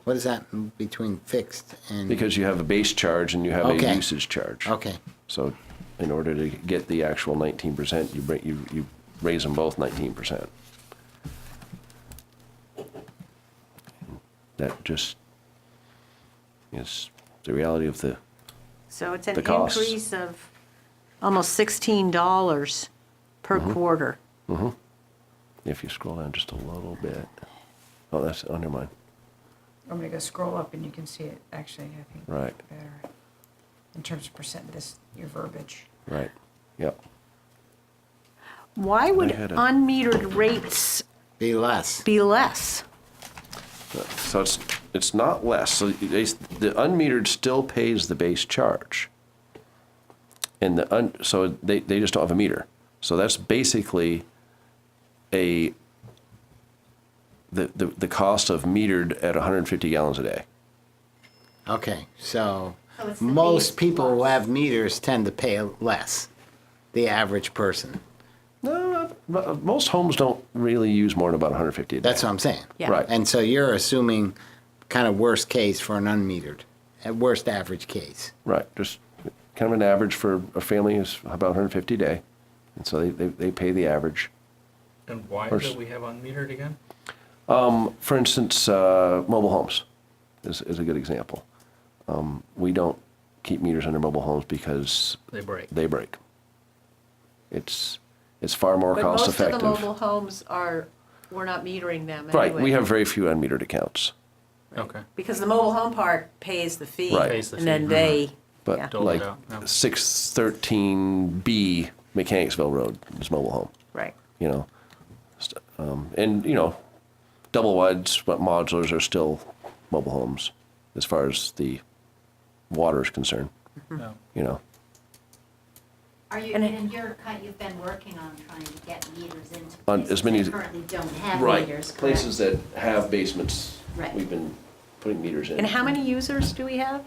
what is that between fixed and? Because you have a base charge and you have a Okay. usage charge. Okay, So in order to get the actual 19%, you raise them both 19%. That just is the reality of the, So it's an The costs. increase of almost $16 per quarter. if you scroll down just a little bit. Oh, that's under mine. I'm gonna go scroll up and you can see it, actually, I think. Right. Better. In terms of percent, your verbiage. Right, yep. Why would I had a- unmetered rates Be less. be less? So it's not less. So the unmetered still pays the base charge. And so they just don't have a meter. So that's basically the cost of metered at 150 gallons a day. Okay, so So it's the most base people who plus. have meters tend to pay less, the average person. No, most homes don't really use more than about 150 a day. That's what I'm saying. Yeah. Right. And so you're assuming kind of worst case for an unmetered, at worst average case. Right, just kind of an average for a family is about 150 a day. And so they pay the average. And why Or do s- we have unmetered again? For instance, mobile homes is a good example. We don't keep meters under mobile homes because They break. they break. It's far more cost effective. But most of the mobile homes we're not metering them Right, anyway. we have very few unmetered accounts. Okay. Because the mobile home park pays the fee. Right. Pays the And then fee. they, But yeah. Dole it like out, yeah. 613B Mechanicsville Road is mobile home, Right. you know. And, you know, double wides, but modulars are still mobile homes as far as the water is concerned, Yeah. you know. Are you, And it- and you've been working on trying to get meters into On places as many that as- currently don't have Right, meters, correct? places that have basements, Right. we've been putting meters in. And how many users do we have?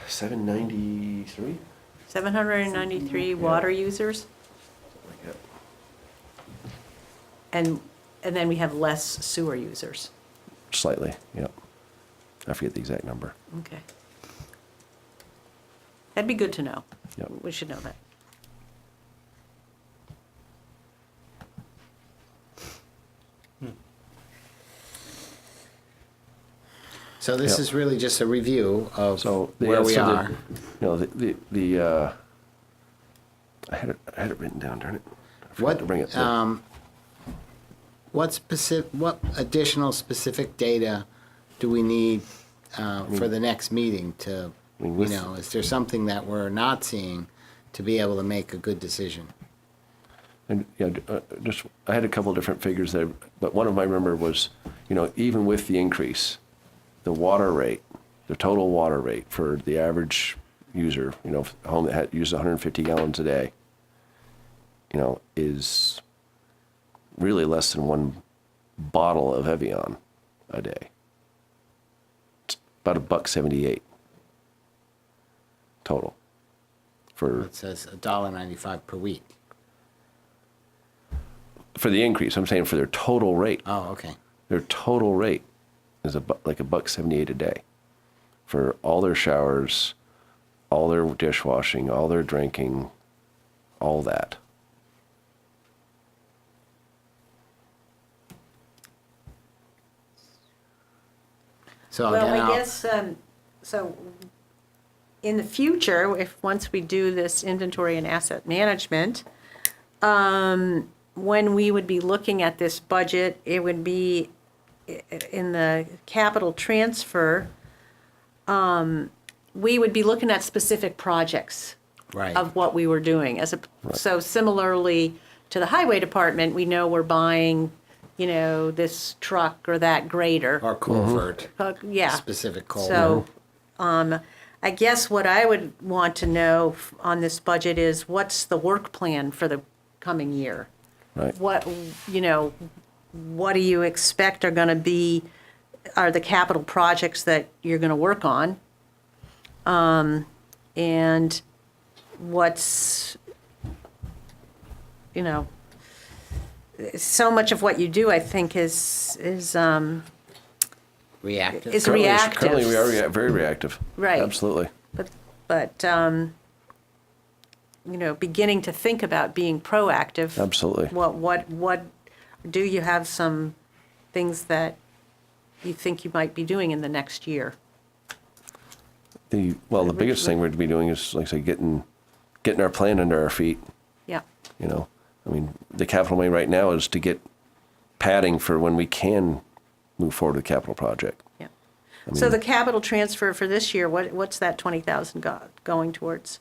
793? 793 water users? Like that. And then we have less sewer users. Slightly, yep. I forget the exact number. Okay. That'd be good to know. Yep. We should know that. So this Yep. is really just a review of So where we so are. You know, I had it written down, darn it. I forgot What, to bring it. what additional specific data do we need for the next meeting to, mean, you with- know, is there something that we're not seeing to be able to make a good decision? And yeah, just I had a couple different figures there, but one of them I remember was, you know, even with the increase, the water rate, the total water rate for the average user, you know, a home that uses 150 gallons a day, you know, is really less than one bottle of Evian a day. It's about $1.78 total for It says $1.95 per week. for the increase. I'm saying for their total rate. Oh, okay. Their total rate is like $1.78 a day for all their showers, all their dishwashing, all their drinking, all that. So Well, again, I guess, so in the future, once we do this inventory and asset management, when we would be looking at this budget, it would be in the capital transfer, we would be looking at specific projects right. of what we were doing. So similarly to the highway department, we know we're buying, you know, this truck or that grader. Or culvert, Yeah. specific culvert. So, I guess what I would want to know on this budget is what's the work plan for the coming year? Right. What, you know, what do you expect are gonna be, are the capital projects that you're gonna work on? And what's, you know, so much of what you do, I think, is Reactive. is reactive. Currently, we are very reactive. Right. Absolutely. But you know, beginning to think about being proactive. Absolutely. What do you have some things that you think you might be doing in the next year? The biggest thing we'd be doing is, like I say, getting our plan under our feet, Yeah. you know. I mean, the capital money right now is to get padding for when we can move forward with the capital project. Yeah. So the capital transfer for this year, what's that 20,000 going towards?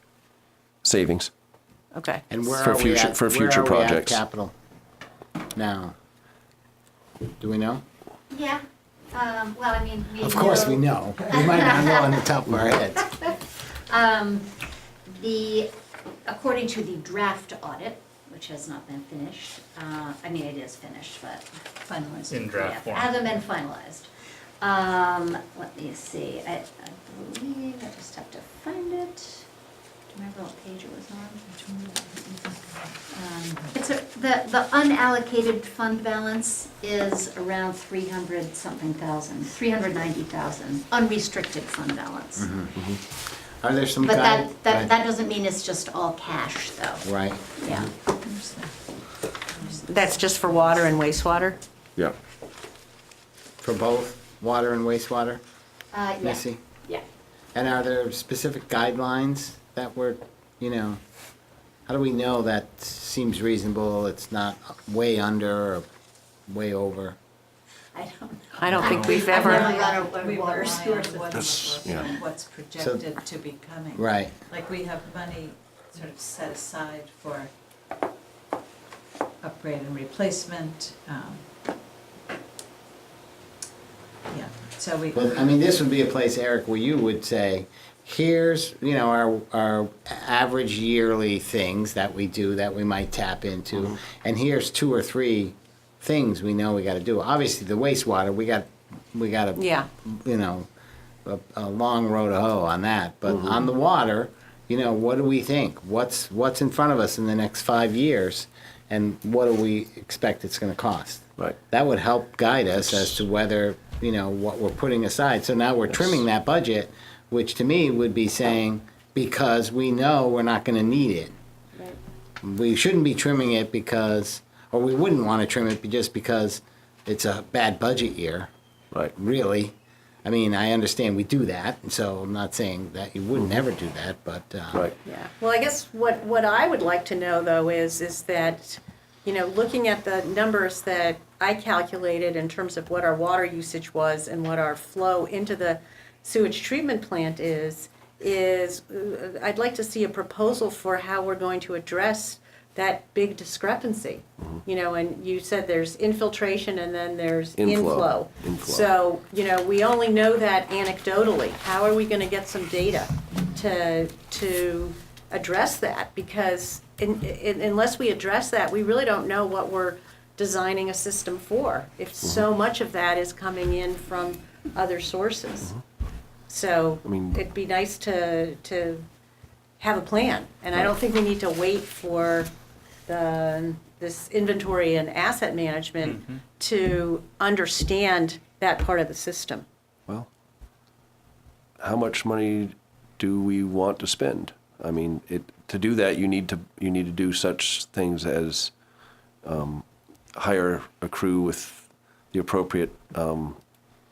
Savings. Okay. And where For are we future- at? for future where are we at projects. capital now? Do we know? Yeah, well, I mean, we Of course we know. We might not know on the top of our heads. According to the draft audit, which has not been finished, I mean, it is finished, but finalized. In draft Yeah, form. hasn't been finalized. Let me see, I believe, I just have to find it. Do you remember what page it was on? It's the unallocated fund balance is around 300-something thousand, 390,000, unrestricted fund balance. Are there some But guide? that doesn't mean it's just all cash, though. Right. Yeah. That's just for water and wastewater? Yeah. For both water and wastewater, Yeah. Missy? Yeah. And are there specific guidelines that we're, how do we know that seems reasonable, it's not way under or way over? I don't know. I don't think we've I've ever. never run a We water rely sewer on system That's- for yeah. what's projected to be coming. Right. Like, we have money sort of set aside for upgrade and replacement. Yeah, so we. Well, I mean, this would be a place, Eric, where you would say, here's, our average yearly things that we do that we might tap into, and here's 2 or 3 things we know we gotta do. Obviously, the wastewater, we got Yeah. a long road to hoe on that, but on the water, what do we think? What's in front of us in the next 5 years, and what do we expect it's gonna cost? Right. That would help guide us as to whether, what we're putting aside. So now we're trimming that budget, which to me would be saying, because we know we're not gonna need it. We shouldn't be trimming it because, or we wouldn't wanna trim it just because it's a bad budget year, Right. really. I mean, I understand we do that, and so I'm not saying that you would never do that, but, Right. Yeah, well, I guess what I would like to know, though, is that, looking at the numbers that I calculated in terms of what our water usage was and what our flow into the sewage treatment plant is I'd like to see a proposal for how we're going to address that big discrepancy. And you said there's infiltration and then there's inflow. So, we only know that anecdotally. How are we gonna get some data to address that? Because unless we address that, we really don't know what we're designing a system for, if so much of that is coming in from other sources. So it'd be nice to have a plan, and I don't think we need to wait for this inventory and asset management to understand that part of the system. Well, how much money do we want to spend? I mean, to do that, you need to do such things as hire a crew with the appropriate Well,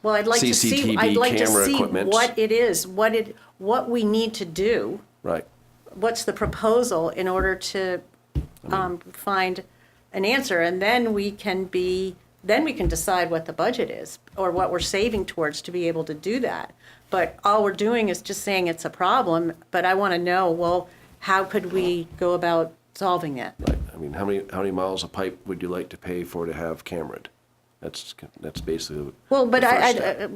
I'd like to see, CCTV camera see equipment. what it is, what we need to do. Right. What's the proposal in order to find an answer, and then we can decide what the budget is or what we're saving towards to be able to do that. But all we're doing is just saying it's a problem, but I want to know, well, how could we go about solving it? Right. I mean, how many miles of pipe would you like to pay for to have cameraed? That's basically Well, but the first step.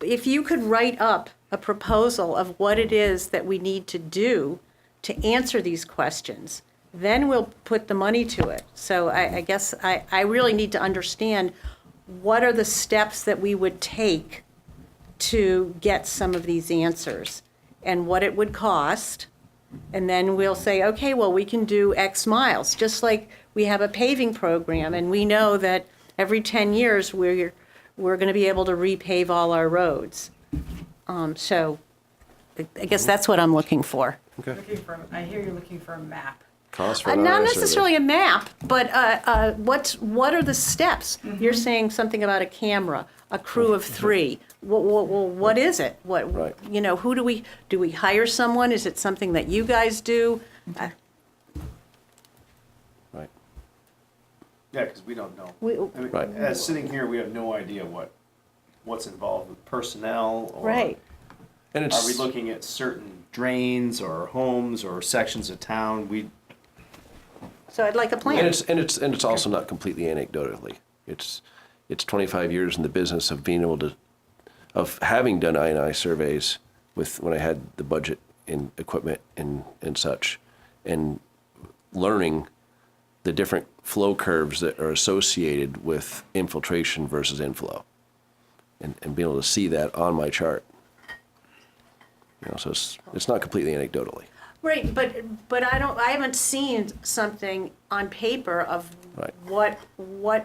if you could write up a proposal of what it is that we need to do to answer these questions, then we'll put the money to it. So I guess I really need to understand what are the steps that we would take to get some of these answers and what it would cost. And then we'll say, okay, well, we can do X miles, just like we have a paving program, and we know that every 10 years we're going to be able to repave all our roads. So I guess that's what I'm looking for. I hear you're looking for a map. Cost for an Not INI survey. necessarily a map, but what are the steps? You're saying something about a camera, a crew of 3. What is it? Right. Who do we hire someone? Is it something that you guys do? Right. Yeah, because we don't know. I mean, Right. as sitting here, we have no idea what's involved with personnel or Right. And are it's, we looking at certain drains or homes or sections of town? So I'd like a plan. and it's also not completely anecdotally. It's 25 years in the business of being able of having done INI surveys when I had the budget and equipment and such, and learning the different flow curves that are associated with infiltration versus inflow, and being able to see that on my chart. So it's not completely anecdotally. Right, but I haven't seen something on paper of Right.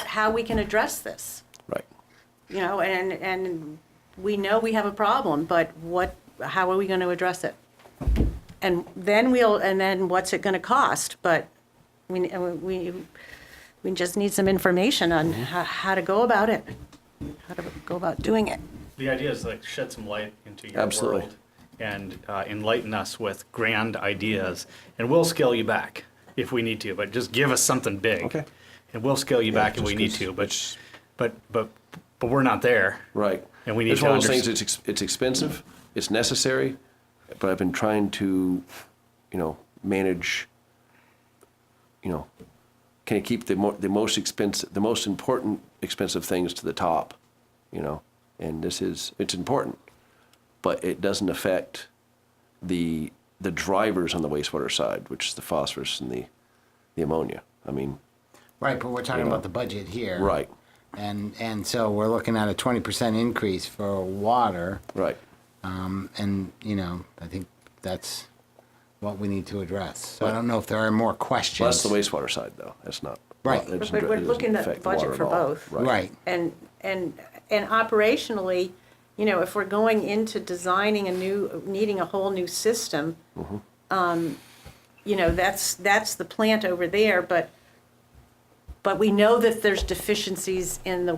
how we can address this. Right. And we know we have a problem, but how are we going to address it? And then what's it going to cost? But we just need some information on how to go about it, how to go about doing it. The idea is like shed some light into your Absolutely. world and enlighten us with grand ideas, and we'll scale you back if we need to. But just give us something big, Okay. and we'll scale you back if just we need 'cause to. But we're not there, Right. and we need It's to one of those understand. things, it's expensive, it's necessary, but I've been trying to, manage, can you keep the most expensive, the most important expensive things to the top, and it's important, but it doesn't affect the drivers on the wastewater side, which is the phosphorus and the ammonia. I mean, Right, but we're talking about the budget here. right, And so we're looking at a 20% increase for water. right. And, I think that's what we need to address. So I don't know if there are more questions. Well, that's the wastewater side, though. That's not. Right. it doesn't- But we're it doesn't looking at the affect budget water for at all. both. Right. And operationally, if we're going into designing needing a whole new system, that's the plant over there, but we know that there's deficiencies in the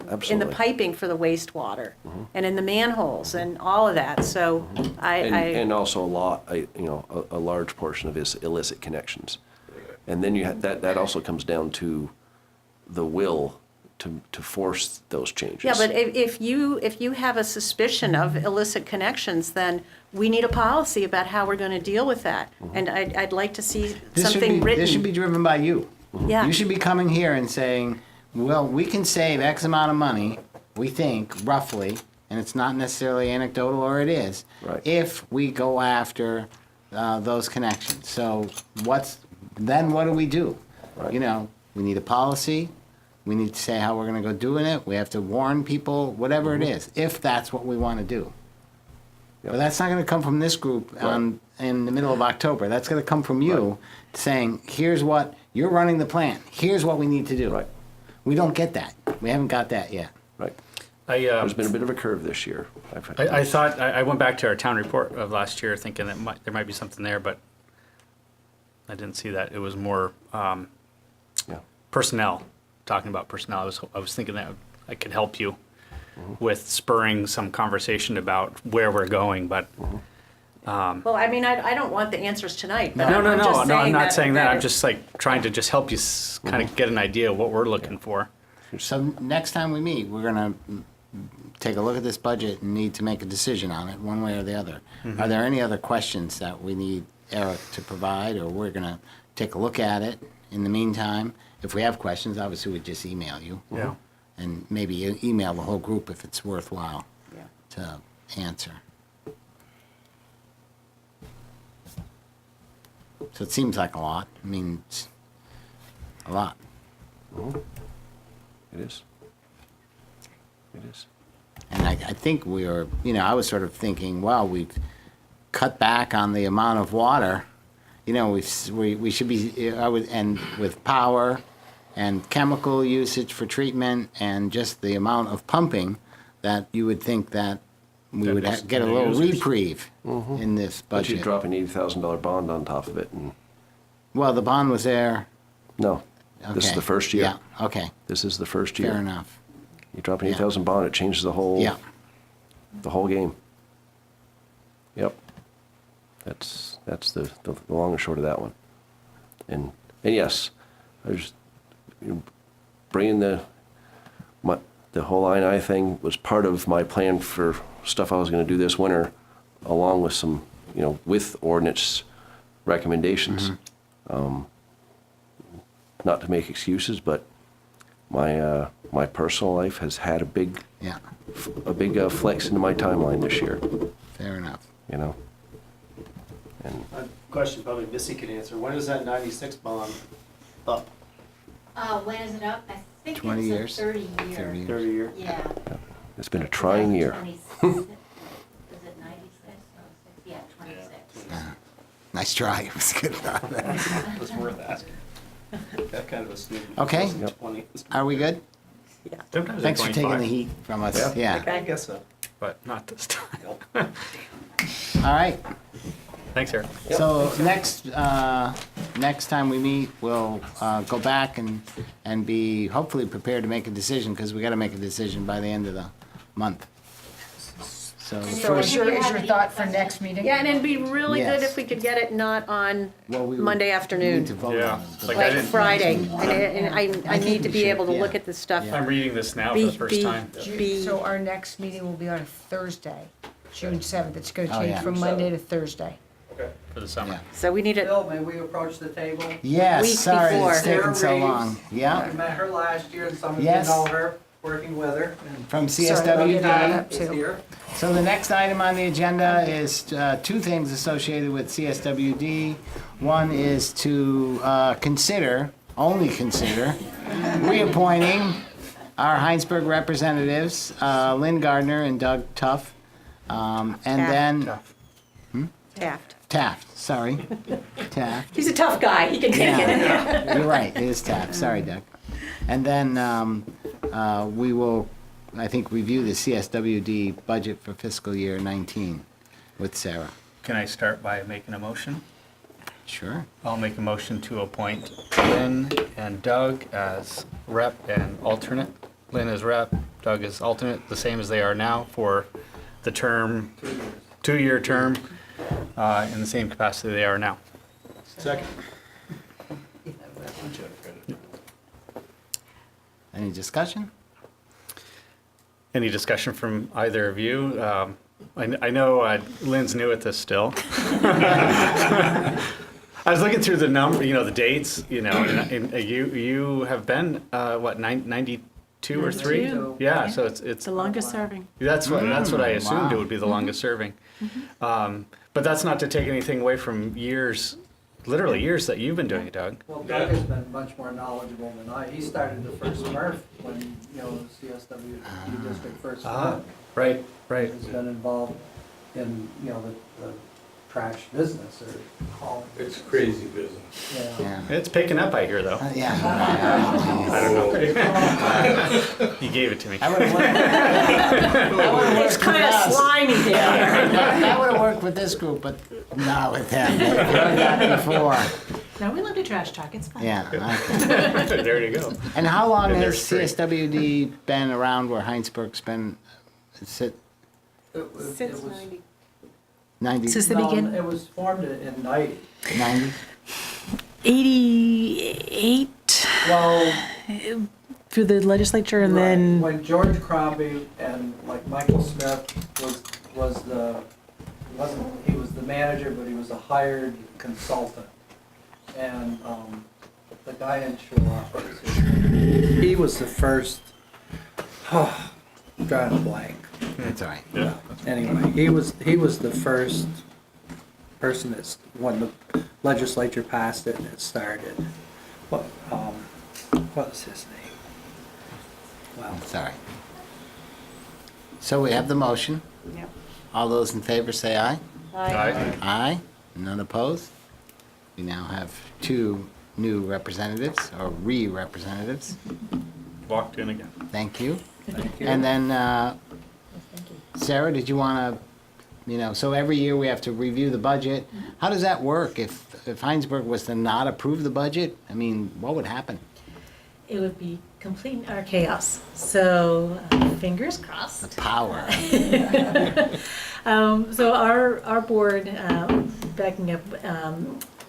Absolutely. piping for the wastewater and in the manholes and all of that. So And also a large portion of it is illicit connections. And then that also comes down to the will to force those changes. yeah, but if you have a suspicion of illicit connections, then we need a policy about how we're going to deal with that. And I'd like to see something written. This should be driven by you. Yeah. You should be coming here and saying, well, we can save X amount of money, we think, roughly, and it's not necessarily anecdotal, or it is, Right. if we go after those connections. So what do we do? Right. We need a policy. We need to say how we're going to go doing it. We have to warn people, whatever it is, if that's what we want to do. Yep. But that's not going to come from this group in the middle of October. That's going to come from you saying, here's what, you're running the plant. Here's what we need to do. Right. We don't get that. We haven't got that yet. Right. There's There's been a bit of a curve this year. I thought I went back to our town report of last year, thinking that there might be something there, but I didn't see that. It was more Yeah. personnel. Talking about personnel, I was thinking that I could help you with spurring some conversation about where we're going, but Well, I mean, I don't want the answers tonight. But no, I'm just I'm not saying that. I'm it- just like trying to just help you kind of get an idea of what we're looking for. So next time we meet, we're going to take a look at this budget and need to make a decision on it, one way or the other. Are there any other questions that we need Eric to provide, or we're going to take a look at it in the meantime? If we have questions, obviously we'd just email you. Yeah. And maybe email the whole group if it's worthwhile Yeah. to answer. So it seems like a lot. I mean, it's a lot. It is. It is. And I think I was sort of thinking, well, we've cut back on the amount of water. We should be, and with power and chemical usage for treatment and just the amount of pumping, that you would think that we would get a little users. reprieve in this But you budget. drop an $80,000 bond on top of it, and Well, the bond was there. No, this is Okay. the first year. Yeah, okay, This is the first year. fair enough. You drop an Yeah. 8,000 bond, it changes the whole, Yeah, the whole game. Yep. That's the long and short of that one. And yes, I was, bringing the whole I&I thing was part of my plan for stuff I was gonna do this winter, along with some, with ordinance recommendations. Not to make excuses, but my personal life has had a big yeah, flex into my timeline this year, fair enough. And A question probably Missy could answer. When is that 96 bond up? When is it up? I think 20 it's years. a 30 year. 30 years. 30 year? Yeah. it's been a trying year. 26. Is it 96? Yeah, 26. Nice try, it was good. It was worth asking. That kind of assumed. it Okay. wasn't Yep. 20. Are we good? Sometimes Thanks they're for taking 25, the heat from us, yeah. I guess so. but not this time. All right, Thanks, Eric. so next time we meet, we'll go back and be hopefully prepared to make a decision, because we gotta make a decision by the end of the month. So the So first, is your thought for next meeting? Yeah, and it'd be really good Yes. if we could get it not on well, we Monday need to afternoon, vote Yeah, on it. like I like didn't- Friday. And I need to we be should, able to yeah. look at this stuff. Yeah. I'm reading this now for Be- the first be- time be- So our next meeting will be on a Thursday, June 7th. It's going to Oh, change yeah. from Monday to Thursday. for the summer. Yeah. So we need it, Bill, may we approach the table? Yes, Week sorry before. it's taken so Sarah long. Reeves. Yeah, I met her last year, and some of you Yes. know her, working with her. and from Sorry, I'll get that CSWD. up is too. here. So the next item on the agenda is two things associated with CSWD. One is to only consider, reappointing our Hinesburg representatives, Lynn Gardner and Doug Tuff. And then Taft. Taft, sorry, Taft. He's a tough guy, he can take it. Yeah, you're right, it is Taft, sorry, Doug. And then we will, I think, review the CSWD budget for fiscal year 19 with Sarah. Can I start by making a motion? Sure. I'll make a motion to appoint Lynn and Doug as rep and alternate. Lynn as rep, Doug as alternate, the same as they are now for the term, 2-year term, in the same capacity they are now. Second. Any discussion? Any discussion from either of you? I know Lynn's new at this still. I was looking through the the dates, and you have been, 92 or 3? 92. Yeah, so it's The longest serving. That's what I assumed it wow. would be the longest serving. But that's not to take anything away from literally years that you've been doing it, Doug. Well, Doug has been much more knowledgeable than I. He started the first MRF when, the CSW district first met. Right. He's been involved in, the trash business or hauling. It's crazy business. Yeah. Yeah. It's picking up, I hear, though. Yeah. I don't know. You gave it to me. I would have It's kind of slimy there. That would have worked with this group, but not with them. They've heard that before. No, we love to trash talk, it's fine. Yeah. Okay. There you go. And how long And has there's three. CSWD been around where Hinesburg's been? Since Since 90. 90? Since the No, beginning? it was formed in 90. 90? 88 Well, through the legislature and then when George Crombie and like Michael Smith was he was the manager, but he was a hired consultant. And the guy in Chihuahua, he was the first, drawing a blank. That's all right. Yeah. Anyway, he was the first person when the legislature passed it and it started. What was his name? Well, Sorry. So we have the motion. Yep. All those in favor say aye. Aye. Aye. None opposed. We now have two new representatives, or re-representatives. Walked in again. Thank you. And then, Sarah, did you want to, so every year we have to review the budget. How does that work if Hinesburg was to not approve the budget? I mean, what would happen? It would be complete and utter chaos. So fingers crossed. The power. So our board, backing up,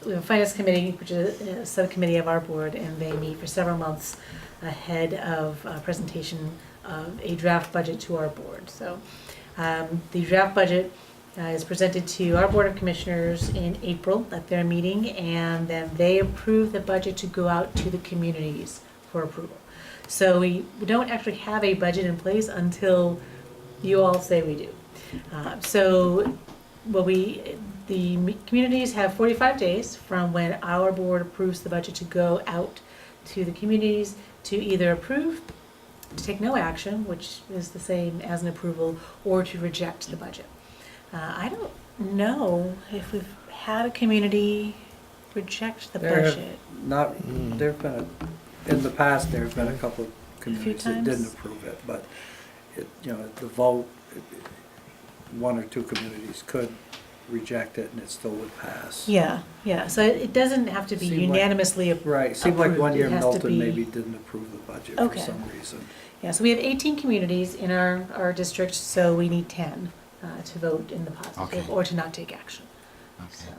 we have a finance committee, which is a subcommittee of our board, and they meet for several months ahead of presentation of a draft budget to our board. So the draft budget is presented to our Board of Commissioners in April at their meeting, and then they approve the budget to go out to the communities for approval. So we don't actually have a budget in place until you all say we do. The communities have 45 days from when our board approves the budget to go out to the communities to either approve, to take no action, which is the same as an approval, or to reject the budget. I don't know if we've had a community reject the budget. There've been, in the past, there've been a couple of communities that didn't times. approve it, but the vote, one or two communities could reject it and it still would pass. Yeah, so it doesn't have to be Seemed like- unanimously approved. Right, seemed like one year It has to Milton be- maybe didn't approve the budget for Okay. some reason. Yeah, so we have 18 communities in our district, so we need 10 to vote in the positive Okay. or to not take action. Okay.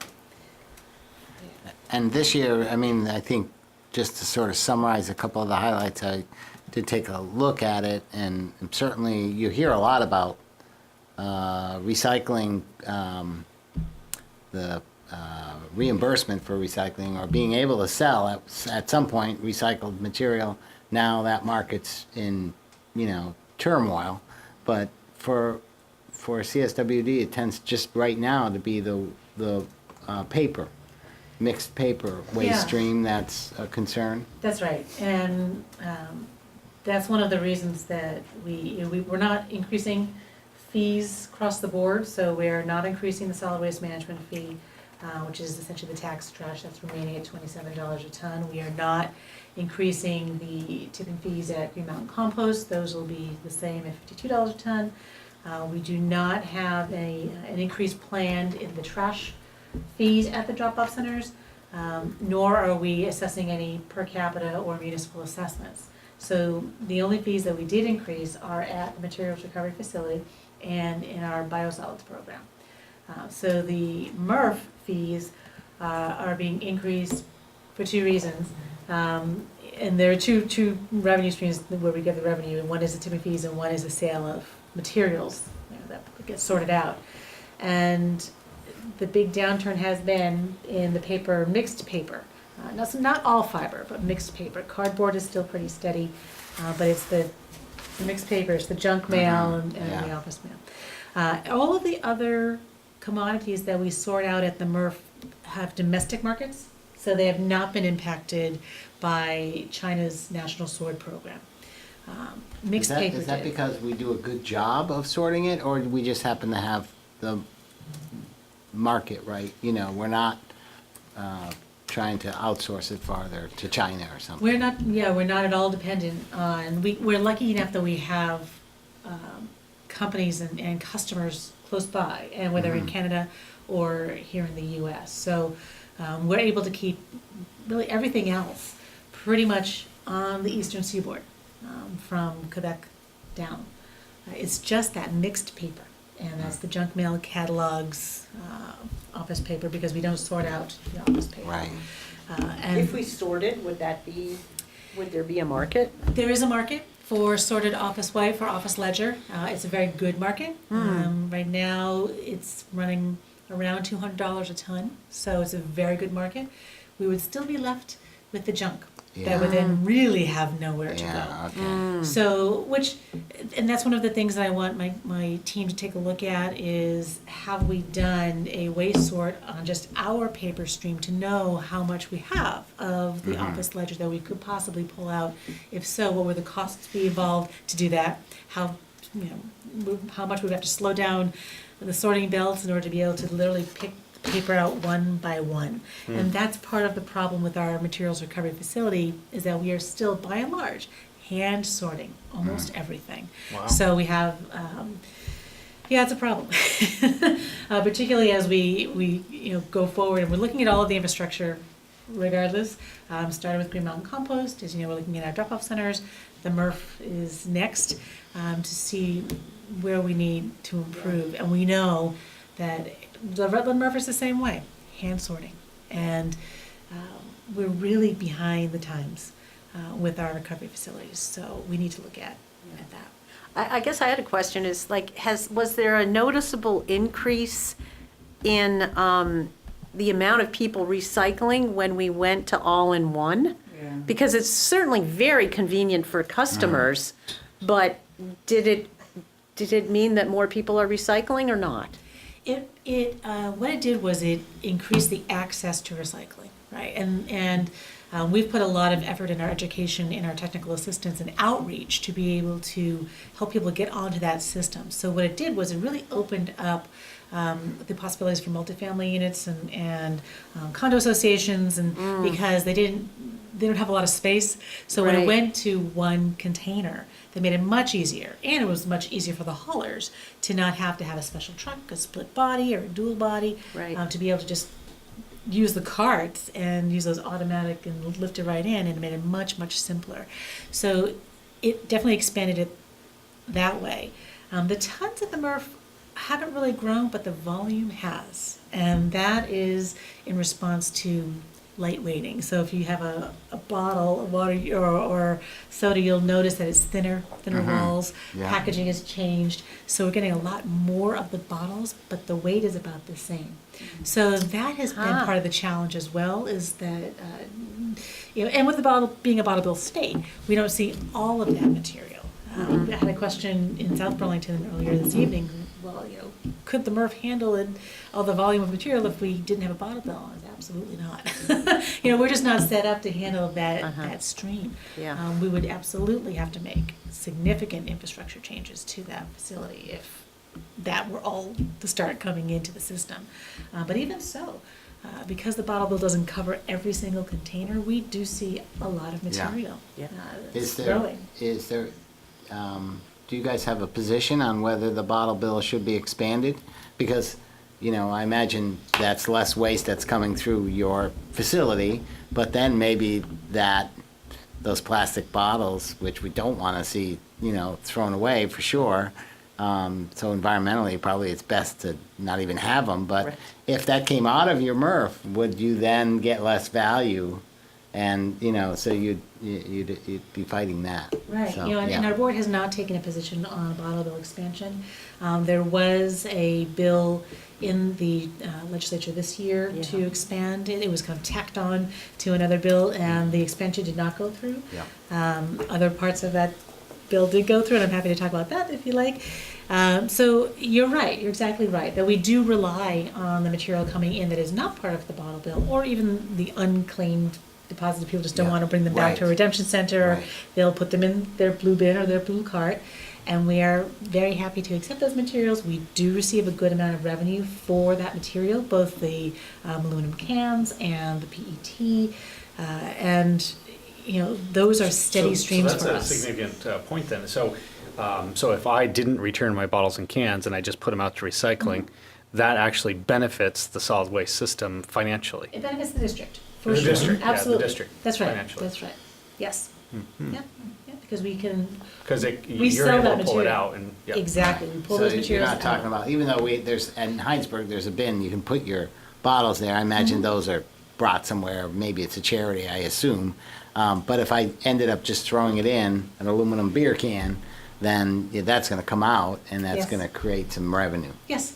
And this year, I mean, I think, just to sort of summarize a couple of the highlights, I did take a look at it, and certainly you hear a lot about recycling, the reimbursement for recycling, or being able to sell at some point recycled material. Now that market's in, turmoil, but for CSWD, it tends just right now to be the paper, mixed paper waste Yeah. stream that's a concern. That's right, and that's one of the reasons that we're not increasing fees across the board, so we're not increasing the solid waste management fee, which is essentially the tax trash that's remaining at $27 a ton. We are not increasing the tipping fees at Green Mountain Compost, those will be the same at $52 a ton. We do not have an increase planned in the trash fees at the drop-off centers, nor are we assessing any per capita or municipal assessments. So the only fees that we did increase are at the materials recovery facility and in our biosolids program. So the MRF fees are being increased for two reasons. And there are two revenue streams where we get the revenue, and one is the tipping fees and one is the sale of materials that gets sorted out. And the big downturn has been in the paper, mixed paper. Not all fiber, but mixed paper. Cardboard is still pretty steady, but it's the mixed paper, it's the junk mail and Yeah. the office mail. All of the other commodities that we sort out at the MRF have domestic markets, so they have not been impacted by China's national sword program. Mixed paper Is that did. because we do a good job of sorting it, or we just happen to have the market right? We're not trying to outsource it farther to China or something. We're not at all dependent on, we're lucky enough that we have companies and customers close by, and whether in Canada or here in the US. So we're able to keep really everything else pretty much on the eastern seaboard, from Quebec down. It's just that mixed paper, and that's the junk mail, catalogs, office paper, because we don't sort out the office paper. Right. If we sorted, would there be a market? There is a market for sorted office white, for office ledger. It's a very good market. Right now, it's running around $200 a ton, so it's a very good market. We would still be left with the junk that would then really have nowhere to go. Yeah, okay. So, and that's one of the things that I want my team to take a look at is, have we done a waste sort on just our paper stream to know how much we have of the office ledger that we could possibly pull out? If so, what would the costs be involved to do that? How much we'd have to slow down the sorting belts in order to be able to literally pick the paper out one by one. And that's part of the problem with our materials recovery facility, is that we are still, by and large, hand sorting almost everything. Wow. So we have Yeah, it's a problem. Particularly as we go forward and we're looking at all of the infrastructure regardless. Started with Green Mountain Compost, as you know, we're looking at our drop-off centers. The MRF is next to see where we need to improve. And we know that the Rutland MRF is the same way, hand sorting. And we're really behind the times with our recovery facilities. So we need to look at that. I guess I had a question, is like, was there a noticeable increase in the amount of people recycling when we went to all-in-one? Yeah. Because it's certainly very convenient for customers, but did it mean that more people are recycling or not? What it did was it increased the access to recycling, right? And we've put a lot of effort in our education, in our technical assistance and outreach to be able to help people get onto that system. So what it did was it really opened up the possibilities for multifamily units and condo associations, and because they don't have a lot of space. So when it Right. went to one container, they made it much easier, and it was much easier for the haulers to not have to have a special truck, a split body or a dual body, Right. to be able to just use the carts and use those automatic and lift it right in, and it made it much, much simpler. So it definitely expanded it that way. The tons at the MRF haven't really grown, but the volume has. And that is in response to light weighting. So if you have a bottle of water or soda, you'll notice that it's thinner walls. Yeah. Packaging has changed. So we're getting a lot more of the bottles, but the weight is about the same. So that has been part of the challenge as well, is that, and with the bottle being a bottle bill state, we don't see all of that material. I had a question in South Burlington earlier this evening. Well, could the MRF handle all the volume of material if we didn't have a bottle bill? Absolutely not. We're just not set up to handle that stream. Yeah. We would absolutely have to make significant infrastructure changes to that facility if that were all to start coming into the system. But even so, because the bottle bill doesn't cover every single container, we do see a lot of material. Yeah. It's growing. Do you guys have a position on whether the bottle bill should be expanded? Because, I imagine that's less waste that's coming through your facility, but then maybe those plastic bottles, which we don't want to see, thrown away for sure. So environmentally, probably it's best to not even have them. But Right. if that came out of your MRF, would you then get less value? And, so you'd be fighting that. Right, So, and yeah. our board has not taken a position on a bottle bill expansion. There was a bill in the legislature this year to expand it. It was kind of tacked on to another bill, and the expansion did not go through. Yeah. Other parts of that bill did go through, and I'm happy to talk about that if you like. So you're right, you're exactly right, that we do rely on the material coming in that is not part of the bottle bill, or even the unclaimed deposited. People just don't Yeah. want to bring them back to a Right. redemption center. Or Right. they'll put them in their blue bin or their blue cart. And we are very happy to accept those materials. We do receive a good amount of revenue for that material, both the aluminum cans and the PET. And, those are steady streams for So us. that's a significant point then. So if I didn't return my bottles and cans and I just put them out to recycling, that actually benefits the solid waste system financially. It benefits the district, for The sure. district, yeah, the Absolutely. district, That's right, financially. that's right. Yes. Yeah, because we can, Because we you're sell that able to pull it material. out and, yeah. Exactly, we pull So those you're materials not talking out. about, even though there's, in Hinesburg, there's a bin, you can put your bottles there. I imagine those are brought somewhere, maybe it's a charity, I assume. But if I ended up just throwing it in, an aluminum beer can, then that's gonna come out, and that's Yes. gonna create some revenue. Yes,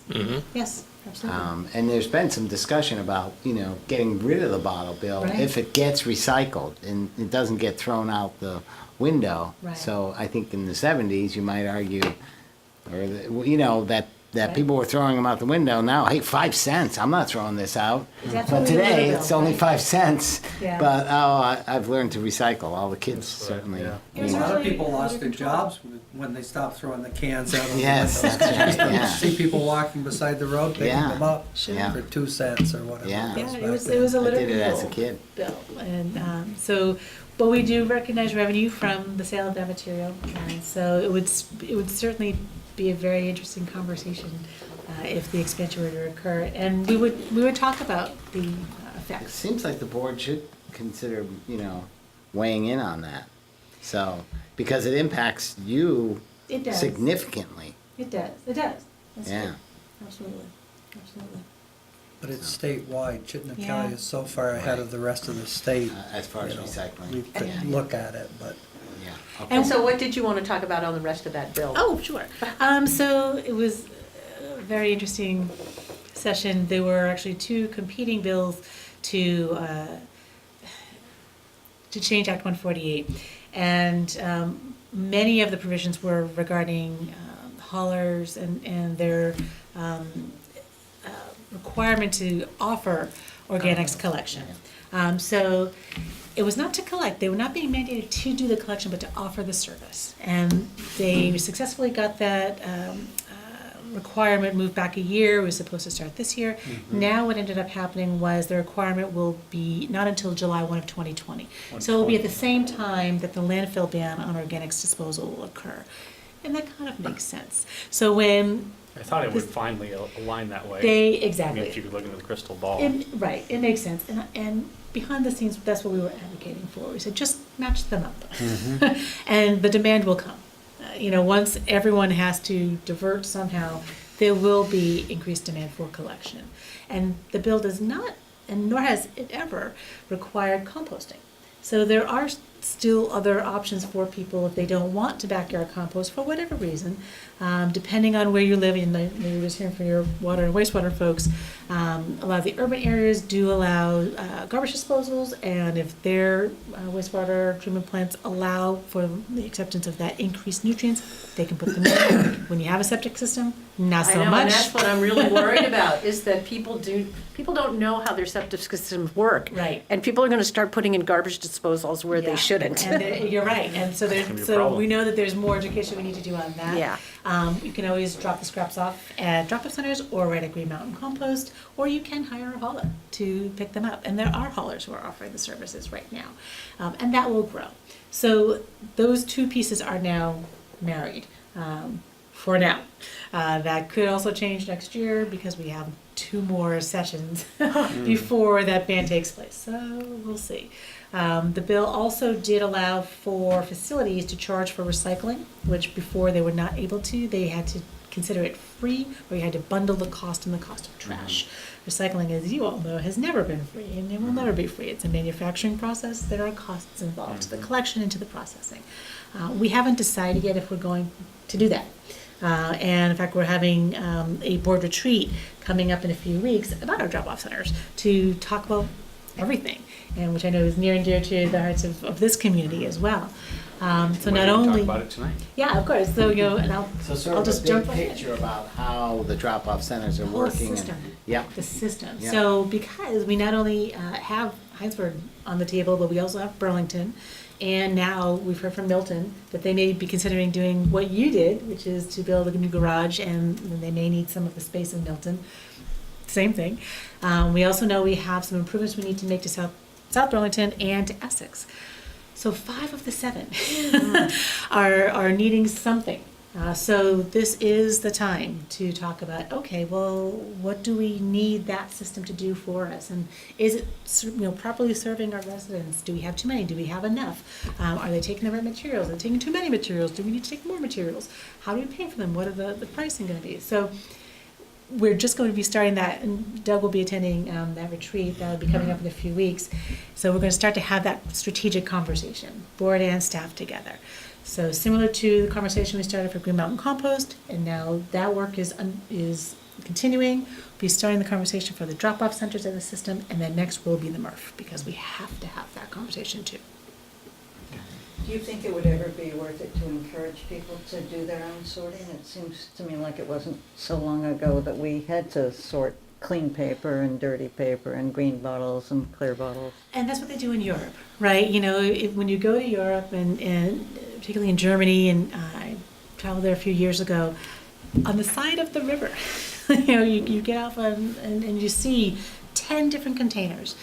yes, absolutely. And there's been some discussion about, getting rid of the bottle bill Right. if it gets recycled and it doesn't get thrown out the window. Right. So I think in the 70s, you might argue, that Right. people were throwing them out the window. Now, hey, 5 cents, I'm not throwing this out. It's But absolutely a today, little it's bill, only right? 5 cents. Yeah. But, I've learned to recycle. All the kids certainly. yeah. It was A lot of really people lost under their control. jobs when they stopped throwing the cans out of the Yes, windows. that's right, yeah. See people walking beside the road, picking Yeah. them up Yeah. for 2 cents or whatever. Yeah. Yeah, was it back was, then. it was a I litter did it as a bill. kid. Bill, and but we do recognize revenue from the sale of that material, and so it would certainly be a very interesting conversation if the expansion were to occur. And we would talk about the It effects. seems like the board should consider, weighing in on that. So, because it impacts you It does. significantly. It does. It does. That's Yeah. true. Absolutely. Absolutely. But it's statewide. Chittenden Yeah. County is so far ahead of the rest of the state. As far as you know, recycling. We could Yeah. look at it, but. Yeah. And so what did you want to talk about on the rest of that bill? Oh, sure. So it was a very interesting session. There were actually two competing bills to change Act 148. And many of the provisions were regarding haulers and their requirement to offer organics collection. So it was not to collect, they were not being mandated to do the collection, but to offer the service. And they successfully got that requirement moved back a year. It was supposed to start this year. Now what ended up happening was the requirement will be not until July 1 of 2020. So it will be at the same time that the landfill ban on organics disposal will occur. And that kind of makes sense. So when I thought it would finally align that way. exactly. I mean, if you could look into the crystal ball. Right, it makes sense. And behind the scenes, that's what we were advocating for. We said, just match them up. And the demand will come. Once everyone has to divert somehow, there will be increased demand for collection. And the bill does not, and nor has it ever, required composting. So there are still other options for people if they don't want to backyard compost for whatever reason, depending on where you live. And I was hearing from your water and wastewater folks, a lot of the urban areas do allow garbage disposals, and if their wastewater treatment plants allow for the acceptance of that increased nutrients, they can put them in. When you have a septic system, not so I know, much. and that's what I'm really worried about, is that people don't know how their septic systems work. Right. And people are gonna start putting in garbage disposals where they Yeah. shouldn't. And you're right, and so gonna be a so problem. we know that there's more education we need to do on that. Yeah. You can always drop the scraps off at drop-off centers or right at Green Mountain Compost, or you can hire a hauler to pick them up. And there are haulers who are offering the services right now, and that will grow. So those two pieces are now married for now. That could also change next year because we have 2 more sessions before that ban takes place. So we'll see. The bill also did allow for facilities to charge for recycling, which before they were not able to. They had to consider it free, or you had to bundle the cost and the cost of trash. Recycling, as you all know, has never been free, and it will never be free. It's a manufacturing process. There are costs involved to the collection and to the processing. We haven't decided yet if we're going to do that. And in fact, we're having a board retreat coming up in a few weeks about our drop-off centers to talk about everything, and which I know is near and dear to the hearts of this community as well. So Why not don't we only, talk about it tonight. yeah, of course. So and I'll So sort I'll of a just big jump right in. picture about how the drop-off centers are The whole working. system. Yeah. The system. Yeah. So because we not only have Hinesburg on the table, but we also have Burlington, and now we've heard from Milton that they may be considering doing what you did, which is to build a new garage, and they may need some of the space in Milton. Same thing. We also know we have some improvements we need to make to South Burlington and to Essex. So 5 of the 7 are needing something. So this is the time to talk about, okay, well, what do we need that system to do for us? And is it properly serving our residents? Do we have too many? Do we have enough? Are they taking the right materials? Are they taking too many materials? Do we need to take more materials? How do we pay for them? What are the pricing going to be? So we're just going to be starting that, and Doug will be attending that retreat. That will be coming up in a few weeks. So we're going to start to have that strategic conversation, board and staff together. So similar to the conversation we started for Green Mountain Compost, and now that work is continuing. We'll be starting the conversation for the drop-off centers in the system, and then next will be the MRF, because we have to have that conversation too. Do you think it would ever be worth it to encourage people to do their own sorting? It seems to me like it wasn't so long ago that we had to sort clean paper and dirty paper and green bottles and clear bottles. And that's what they do in Europe, right? When you go to Europe, and particularly in Germany, and I traveled there a few years ago, on the side of the river, you get off and you see 10 different containers,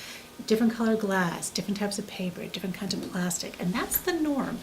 different colored glass, different types of paper, different kinds of plastic, and that's the norm.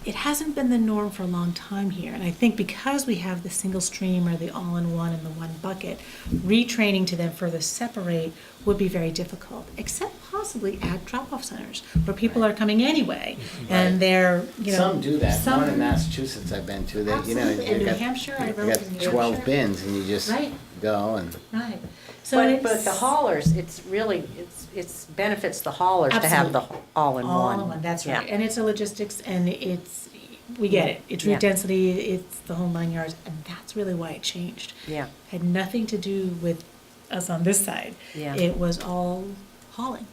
it hasn't been the norm for a long time here. And I think because we have the single stream or the all-in-one and the one bucket, retraining to then further separate would be very difficult, except possibly at drop-off centers where people are coming anyway. And they're, you know. Some do that. some- One in Massachusetts I've been to, that, you know, Absolutely. In you New got, Hampshire, I you remember got it was in New 12 Hampshire. bins and you just Right. go and. Right. So But the it's haulers, it's really, it's benefits the haulers to have the Absolutely. all-in-one. all-in-one, that's right. Yeah. And it's a logistics, and it's, we get it. It's Yeah. route density, it's the whole 9 yards, and that's really why it changed. Yeah. Had nothing to do with us on this side. Yeah. It was all hauling.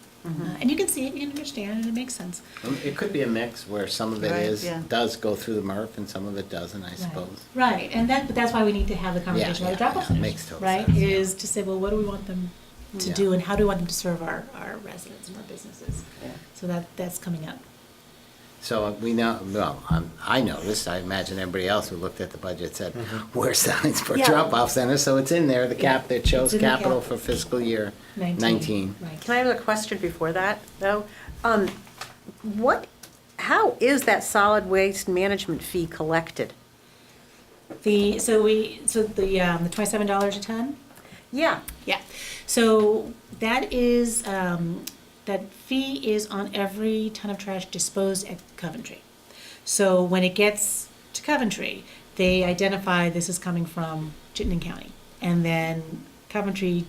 And you can see it, you can understand, and it makes sense. It could be a mix where some of it Right, is, yeah. does go through the MRF and some of it doesn't, I Right. suppose. Right, and that, but that's why we need to have the conversation Yeah, about the drop-off yeah, centers. makes total right? sense, yeah. Is to say, well, what do we want them to Yeah. do, and how do we want them to serve our residents and our businesses? So that's coming up. So we know, well, I noticed, I imagine everybody else who looked at the budget said, where's the Hinesburg Yeah. drop-off center? So it's in there, the cap that shows It's in the capital cap. for fiscal year 19. Right. Can I have a question before that, though? How is that solid waste management fee collected? The $27 a ton? Yeah. Yeah. So that is, that fee is on every ton of trash disposed at Coventry. So when it gets to Coventry, they identify this is coming from Chittenden County. And then Coventry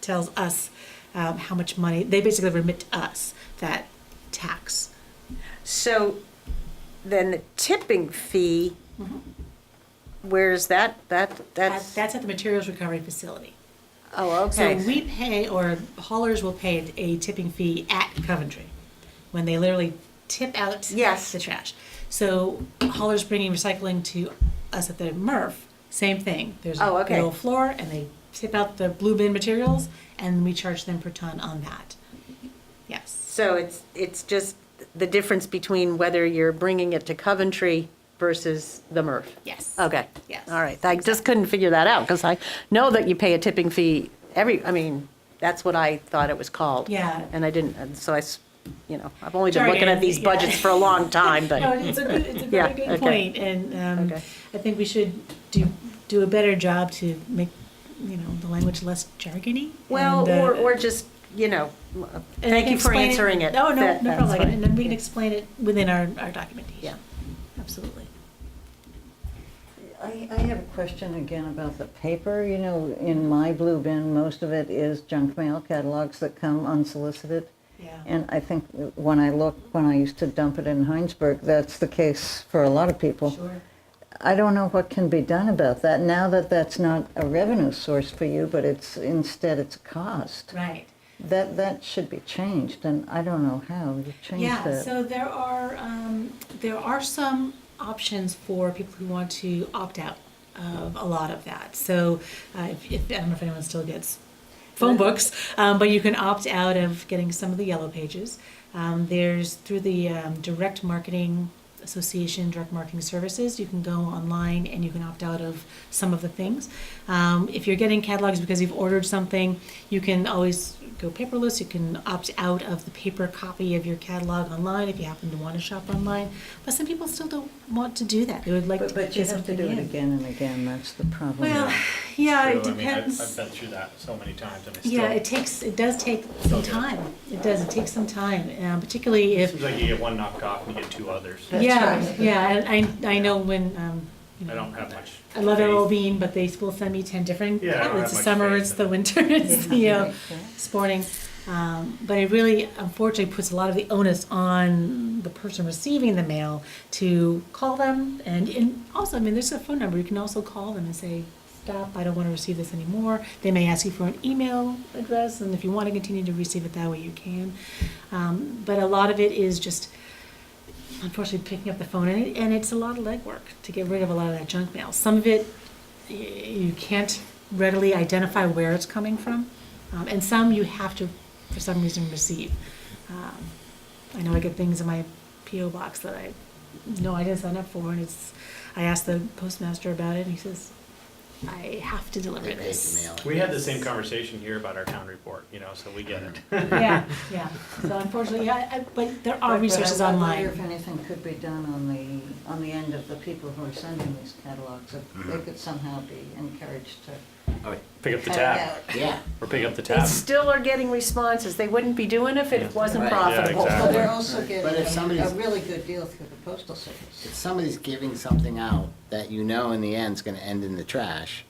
tells us how much money, they basically remit to us that tax. So then the tipping fee, where's that? That's, That's at the materials recovery facility. oh, So okay. we pay, or haulers will pay a tipping fee at Coventry when they literally tip out Yes. the trash. So haulers bringing recycling to us at the MRF, same thing. There's Oh, a okay. little floor and they tip out the blue bin materials and we charge them per ton on that. Yes. So it's just the difference between whether you're bringing it to Coventry versus the MRF? Yes. Okay. Yes. All right. I just couldn't figure that out because I know that you pay a tipping fee that's what I thought it was called. Yeah. And I didn't, and so I've only been Jargon, looking at these yeah. budgets for a long time, but. No, it's a Yeah, very good okay. point, and Okay. I think we should do a better job to make, the language less jargony. Well, and, or just, and I thank can you for explain answering it. No, no That's problem, fine. and then we can explain it within our documentation. Yeah. Absolutely. I have a question again about the paper. You know, in my blue bin, most of it is junk mail catalogs that come unsolicited. Yeah. And I think when I used to dump it in Hinesburg, that's the case for a lot of people. Sure. I don't know what can be done about that now that that's not a revenue source for you, but instead it's a cost. Right. That should be changed, and I don't know how you change Yeah, that. so there are some options for people who want to opt out of a lot of that. So if I don't know if anyone still gets phone books, but you can opt out of getting some of the yellow pages. There's through the Direct Marketing Association, Direct Marketing Services, you can go online and you can opt out of some of the things. If you're getting catalogs because you've ordered something, you can always go paperless. You can opt out of the paper copy of your catalog online if you happen to want to shop online. But some people still don't want to do that. They would like to But you get have to something do it in. again and again, that's the problem. Well, yeah, it True. I mean, depends. I've been through that so many times and I still. Yeah, it does take some time. It does, it takes some time, particularly if. Seems like you get one knocked off and you get two others. Yeah, and I know when, I don't have much. I love faith. LL Bean, but they will send me 10 different. Yeah, I don't It's have the much summer, faith it's in the it. winter, it's sporting. But it really, unfortunately, puts a lot of the onus on the person receiving the mail to call them. And also, there's a phone number. You can also call them and say, stop, I don't want to receive this anymore. They may ask you for an email address, and if you want to continue to receive it that way, you can. But a lot of it is just, unfortunately, picking up the phone, and it's a lot of legwork to get rid of a lot of that junk mail. Some of it, you can't readily identify where it's coming from, and some you have to, for some reason, receive. I know I get things in my P.O. box that I didn't sign up for, and I asked the postmaster about it, and he says, I have to deliver They pay this. to mail it. We had the same conversation here about our town report, so we get it. Yeah, yeah. So unfortunately, but there are resources I online. wonder if anything could be done on the end of the people who are sending these catalogs, if they could somehow be encouraged to Pick up the cut it tab, out. Yeah. or pick up the They tab. still are getting responses. They wouldn't be doing it if it wasn't Right. profitable. Yeah, Well, exactly. they're also But if getting somebody's- a really good deal through the postal service. If somebody's giving something out that in the end is gonna end in the trash,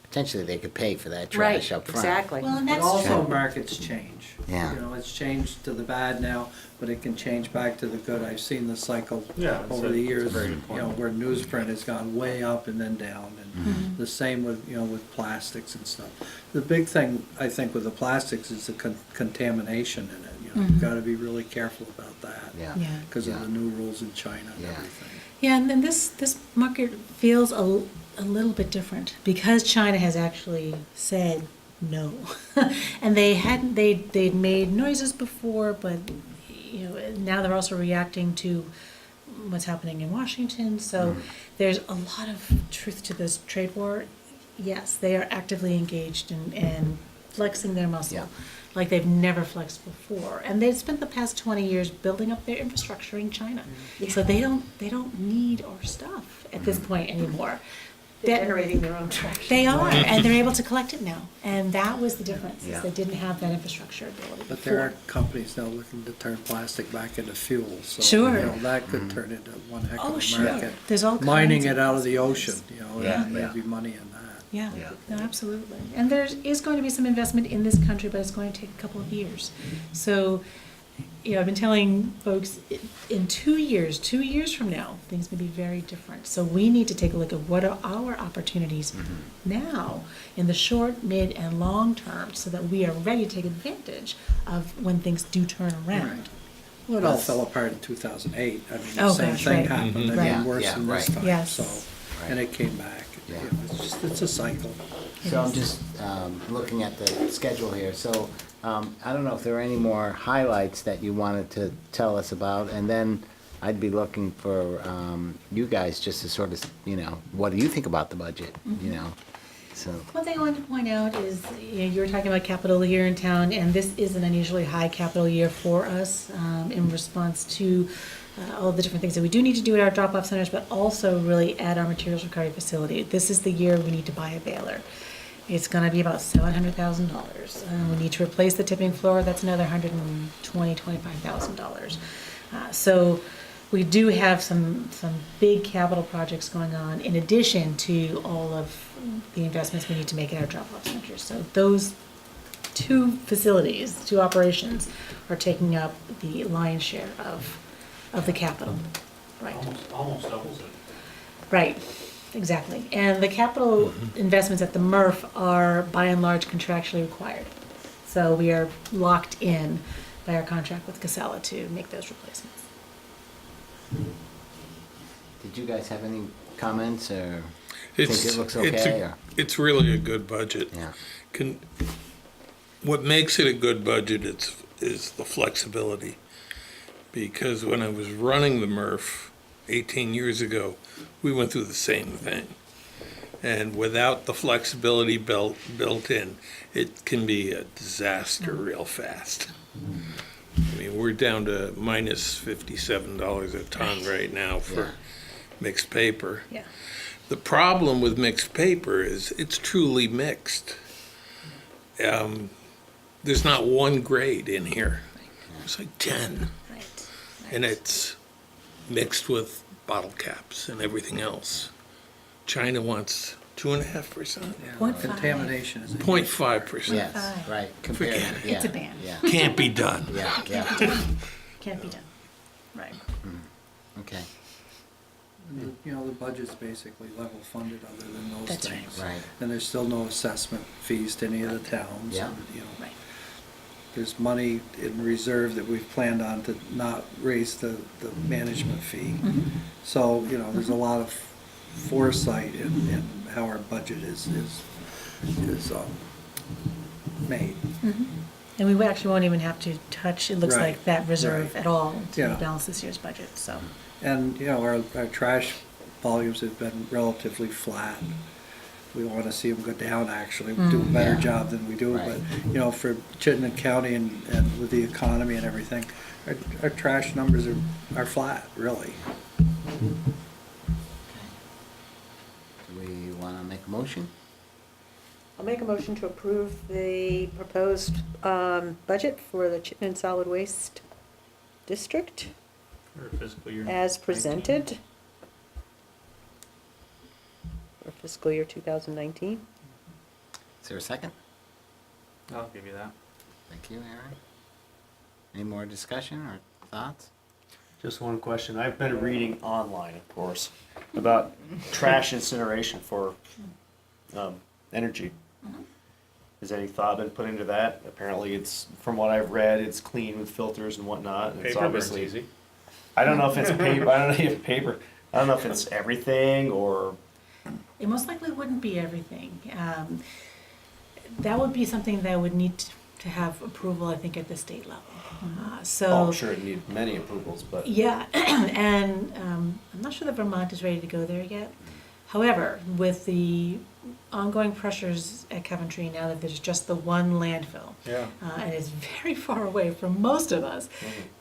potentially they could pay for that trash up front. Exactly. Well, and But that's also true. markets change. Yeah. You know, it's changed to the bad now, but it can change back to the good. I've seen the cycle Yeah, it's over a- the it's a years, very good you know, point. where newsprint has gone way up and then down. And the same with, with plastics and stuff. The big thing, I think, with the plastics is the contamination in it. You've got to be really careful about that. Yeah. Yeah. Because Yeah. of the new rules in China and Yeah. everything. Yeah, and then this market feels a little bit different because China has actually said no, and they'd made noises before, but now they're also reacting to what's happening in Washington. So there's a lot of truth to this trade war. Yes, they are actively engaged and flexing their muscle. Yeah. Like they've never flexed before, and they've spent the past 20 years building up their infrastructure in China. So they don't need our stuff at this point anymore. They're generating their own trash. They are, and they're able to collect it now, and that was the difference. Yeah. Is they didn't have that infrastructure ability But there are before. companies now looking to turn plastic back into fuel, so, Sure. that could turn into one heck Oh, of a sure. market. There's all Mining kinds it of out of the possibilities. ocean, Yeah, and yeah. maybe money in that. Yeah, Yeah. no, absolutely. And there is going to be some investment in this country, but it's going to take a couple of years. So, I've been telling folks in 2 years from now, things may be very different. So we need to take a look at what are our opportunities now in the short, mid, and long term so that we are ready to take advantage of when things do turn around. Well, it all fell apart in 2008. I mean, the Oh, same gosh, thing right. happened, Mhm. I Right. mean, worse Yeah, than this right. time, Yes. so, and it came back. Yeah. It's a cycle. So I'm just looking at the schedule here. So I don't know if there are any more highlights that you wanted to tell us about, and then I'd be looking for you guys just to sort of, what do you think about the budget? So One thing I wanted to point out is, you were talking about capital here in town, and this is an unusually high capital year for us in response to all of the different things that we do need to do at our drop-off centers, but also really at our materials recovery facility. This is the year we need to buy a baler. It's gonna be about $700,000. We need to replace the tipping floor, that's another $125,000. So we do have some big capital projects going on in addition to all of the investments we need to make in our drop-off centers. So those two facilities, two operations, are taking up the lion's share of the capital. Right. Almost doubles it. Right, exactly. And the capital investments at the MRF are by and large contractually required. So we are locked in by our contract with Casella to make those replacements. did you guys have any comments or It's, think it looks it's, okay? a, Or? it's really a good budget. Yeah. What makes it a good budget is the flexibility. Because when I was running the MRF 18 years ago, we went through the same thing. And without the flexibility built in, it can be a disaster real fast. I mean, we're down to minus $57 a ton right now for mixed paper. Yeah. The problem with mixed paper is it's truly mixed. There's not one grade in here. There's like 10. Right. And it's mixed with bottle caps and everything else. China wants 2.5%, Point Contamination is. 0.5%. Yes, right. Compared Forget to- it. It's a ban. Yeah, Can't be done. yeah, yeah. Can't be done. Right. Okay, The budget's basically level funded other than those That's right. things. right. And there's still no assessment fees to any of the towns. Yeah. and, Right. There's money in reserve that we've planned on to not raise the management fee. So, there's a lot of foresight in how our budget is made. And we actually won't even have to touch, it looks Right, like, that reserve right. at all to Yeah. balance this year's budget, so. And, our trash volumes have been relatively flat. We want to see them go down, actually, do a better job than we do. Right. But, you know, for Chittenden County and with the economy and everything, our trash numbers are flat, really. Do we want to make a motion? I'll make a motion to approve the proposed budget for the Chittenden Solid Waste District For fiscal year. as presented for fiscal year 2019. Is there a second? I'll give you that. Thank you, Aaron. Any more discussion or thoughts? Just one question. I've been reading online, of course, about trash incineration for energy. Has any thought been put into that? Apparently, it's from what I've read, it's clean with filters and whatnot. And it's Paper burns obviously easy. I don't know if it's paper. I don't know if paper. I don't know if it's everything or. It most likely wouldn't be everything. That would be something that would need to have approval, I think, at the state level. So. Oh, I'm sure it needs many approvals, but. Yeah, and I'm not sure that Vermont is ready to go there yet. However, with the ongoing pressures at Coventry, now that there's just the one landfill, Yeah. and it's very far away from most of us,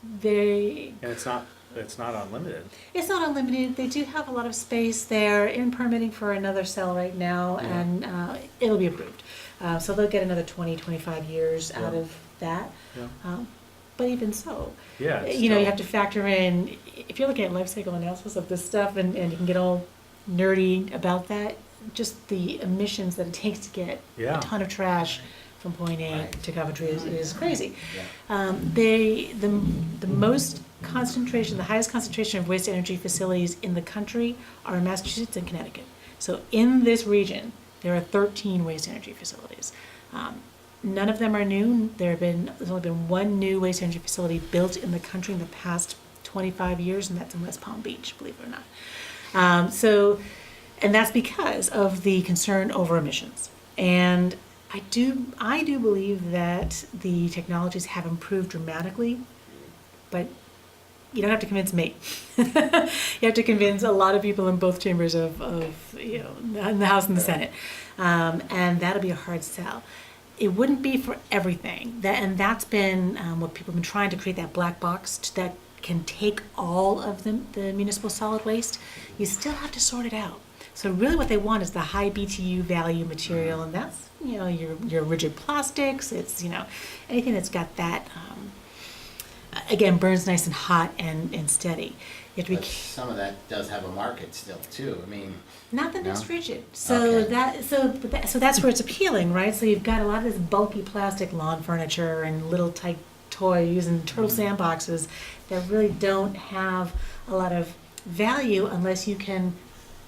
And it's not unlimited. it's not unlimited. They do have a lot of space. They're in permitting for another cell right now, and it'll be approved. So they'll get another 20, 25 years out of that. Yeah. But even so, Yeah. you know, you have to factor in, if you're looking at life cycle analysis of this stuff, and you can get all nerdy about that, just the emissions that it takes to get Yeah. a ton of trash from point A Right. to Coventry is crazy. Yeah. The most concentration, the highest concentration of waste energy facilities in the country are in Massachusetts and Connecticut. So in this region, there are 13 waste energy facilities. None of them are new. There's only been one new waste energy facility built in the country in the past 25 years, and that's in West Palm Beach, believe it or not. And that's because of the concern over emissions. And I do believe that the technologies have improved dramatically, but you don't have to convince me. You have to convince a lot of people in both chambers of you know, in the House and the Senate, and that'll be a hard sell. It wouldn't be for everything, that's been what people have been trying to create, that black box that can take all of the municipal solid waste. You still have to sort it out. So really what they want is the high BTU value material, and that's, you know, your rigid plastics, it's, you know, anything that's got that, again, burns nice and hot and steady. You have to But be, some of that does have a market still too. I mean, not that No? it's rigid. So Okay. so that's where it's appealing, right? So you've got a lot of this bulky plastic lawn furniture and little tight toys and turtle sandboxes that really don't have a lot of value unless you can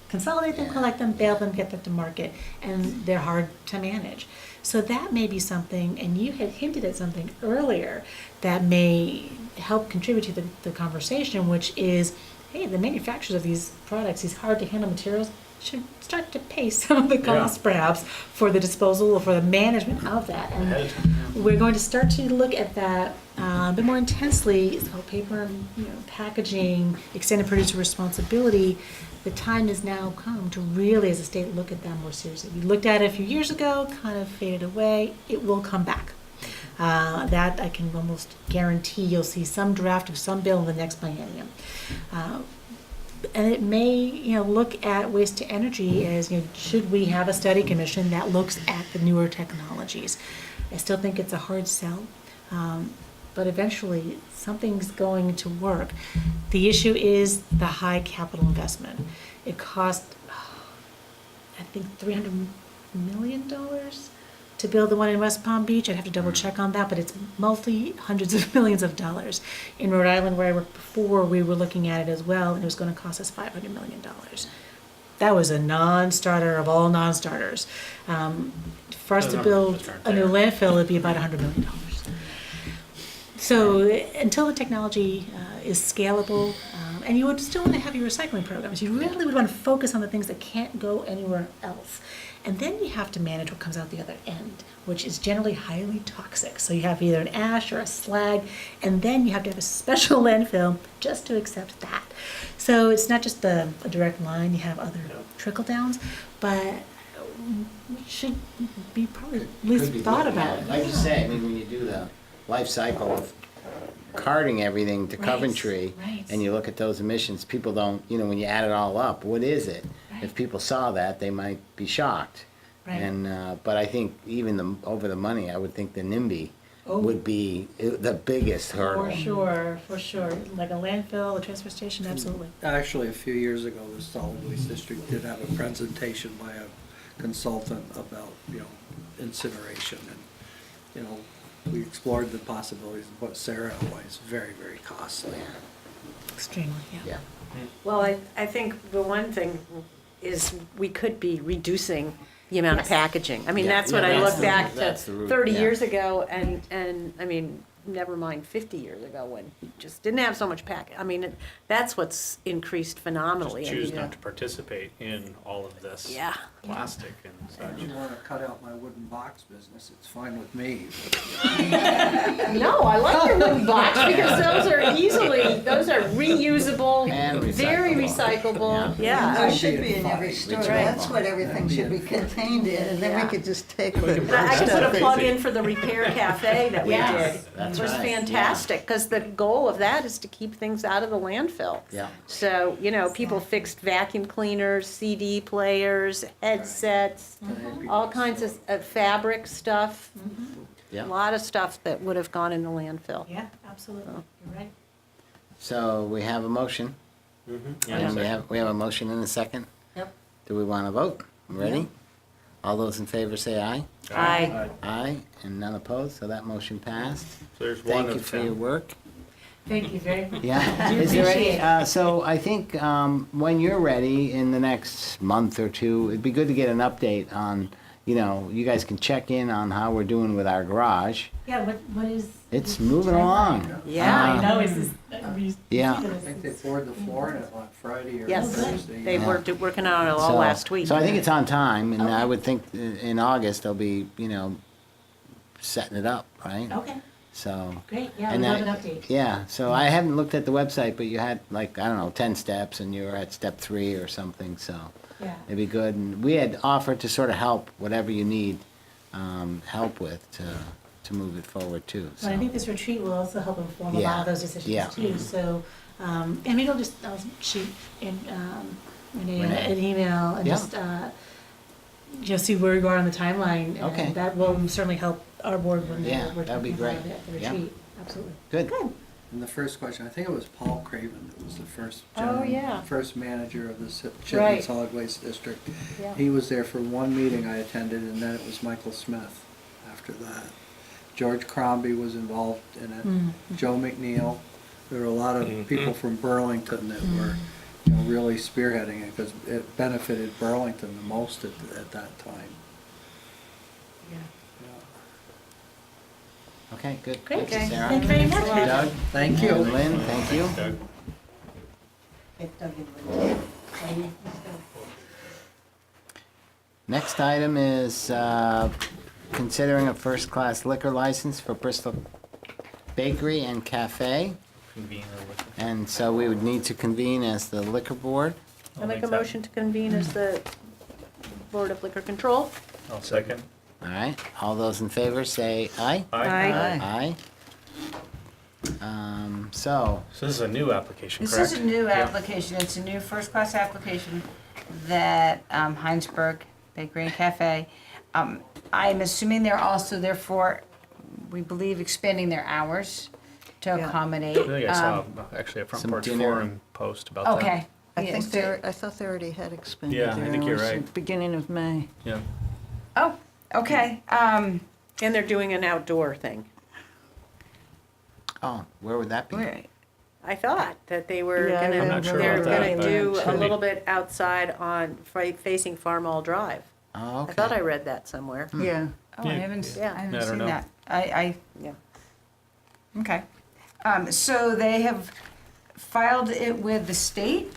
consolidate them, collect them, bale them, get them to market, and they're hard to manage. So that may be something, and you had hinted at something earlier that may help contribute to the conversation, which is, hey, the manufacturers of these products, these hard to handle materials, should start to pay some of the costs perhaps for the disposal or for the management of that. And we're going to start to look at that a bit more intensely. It's called paper and, you know, packaging, extended producer responsibility. The time has now come to really, as a state, look at that more seriously. We looked at it a few years ago, kind of faded away. It will come back. That I can almost guarantee you'll see some draft of some bill in the next biennium. And it may, you know, look at waste to energy as, you know, should we have a study commission that looks at the newer technologies? I still think it's a hard sell, but eventually something's going to work. The issue is the high capital investment. It cost, I think, $300 million to build the one in West Palm Beach. I'd have to double check on that, but it's hundreds of millions of dollars. In Rhode Island, where I worked before, we were looking at it as well, and it was going to cost us $500 million. That was a non-starter of all non-starters. For us to build a new landfill, it'd be about $100 million. So until the technology is scalable, and you would still want to have your recycling programs, you really would want to focus on the things that can't go anywhere else. And then you have to manage what comes out the other end, which is generally highly toxic. So you have either an ash or a slag, and then you have to have a special landfill just to accept that. So it's not just a direct line, you have other trickle downs, but should be probably at least Could be thought looking at about. it. Like you say, I mean, when you do the life cycle of carting everything to Right, Coventry, right. and you look at those emissions, people don't, when you add it all up, what is it? Right. If people saw that, they might be shocked. Right. And, but I think even over the money, I would think the NIMBY Oh. would be the biggest hurdle. For sure. Like a landfill, a transfer station, absolutely. Actually, a few years ago, the solid waste district did have a presentation by a consultant about, incineration. And, we explored the possibilities, but Sarah was very, very costly. Extremely, yeah. Well, I think the one thing is we could be reducing the amount of packaging. I mean, Yeah. that's what Yeah, I that's look the- back to that's the root, 30 yeah. years ago and I mean, never mind 50 years ago when you just didn't have so much I mean, that's what's increased phenomenally. Just I choose mean, not to participate in all of this Yeah. plastic and If such. you want to cut out my wooden box business, it's fine with me. No, I like your wooden box because those are reusable, And very recyclable. recyclable. Yeah. It should be in every store, that's what everything should be contained in, and then Yeah. we could just take them. And I could put a plug in for the repair cafe that we Yes. did. That's It was right. fantastic, because the goal of that is to keep things out of the landfill. Yeah. So, people fixed vacuum cleaners, CD players, headsets, all kinds of fabric stuff. Yeah. A lot of stuff that would have gone in the landfill. Yeah, absolutely. You're right. So we have a motion. And we have a motion and a second. Yep. Do we want to vote? Ready? All those in favor say aye. Aye. Aye, and none opposed, so that motion passed. So there's one Thank you of for your 10. work. Thank you very much. Yeah. Do Is there any, appreciate it. so I think when you're ready in the next month or two, it'd be good to get an update on, you guys can check in on how we're doing with our garage. Yeah, what is? It's moving along. Yeah. I know, it's just. Yeah. I think they poured the floor in it on Friday or Yes, Thursday. they Yeah. working on it all last week. So I think it's on time, and I would think in August they'll be, setting it up, right? Okay, So. great, yeah, And we'd love that- an update. Yeah, so I haven't looked at the website, but you had 10 steps, and you were at step 3 or something, so Yeah. it'd be good. And we had offered to sort of help, whatever you need help with, to move it forward too, so. Well, I think this retreat will also help inform a Yeah. lot of those decisions Yeah. too, so, and maybe I'll shoot in, Renee Renee. an email and Yeah. just see where we are on the timeline. Okay. And that will certainly help our board when Yeah, we're that'd be talking about great. it at the Yeah. retreat, absolutely. Good. And the first question, I think it was Paul Craven that was the first yeah. first manager of the Chittenden Right. Solid Waste District. Yeah. He was there for one meeting I attended, and then it was Michael Smith after that. George Crombie was involved in it, Joe McNeil. There were a lot of people from Burlington that were, really spearheading it, because it benefited Burlington the most at that time. Yeah. Okay, good. Great. Thank you, Sarah. Thank you very much. Doug? Thank you. And Lynn, thank you. Doug. Next item is considering a first-class liquor license for Bristol Bakery and Cafe. Convene or with- And so we would need to convene as the liquor board. I make a motion to convene as the Board of Liquor Control. I'll second. All right, all those in favor say aye. Aye. Aye. So, So this is a new application, This correct? is a new Yeah. application, it's a new first-class application that Hinesburg Bakery and Cafe, I'm assuming they're also therefore, we believe, expanding their hours to Yeah. accommodate. I think I saw actually a front some porch dinner. forum post about that. Okay. I Yes, think I thought they already had expanded Yeah, I their think you're hours right. at the beginning of May. Yeah. Oh, okay. And they're doing an outdoor thing. oh, where would that be? I thought that they were Yeah, gonna, I'm not sure they're about that, gonna but do a maybe. little bit outside facing Farmall Drive. Oh, okay. I thought I read that somewhere. Yeah. Oh, I Yeah. haven't, Yeah. I haven't I don't seen know. that. I, Yeah. okay. So they have filed it with the state,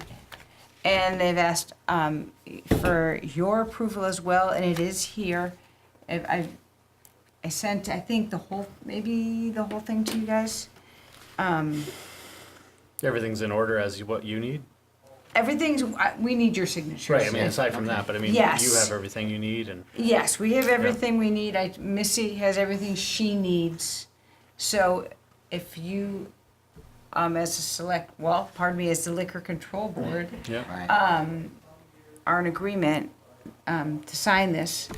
and they've asked for your approval as well, and it is here. I sent, I think, maybe the whole thing to you guys. Everything's in order as what you need? everything's, we need your signatures. Right, I mean, aside from that, but I mean, you Yes. have everything you need and. Yes, we have everything we need. Missy has everything she needs. So if you, as a as the Liquor Control Board, Yeah. Right. are in agreement to sign this,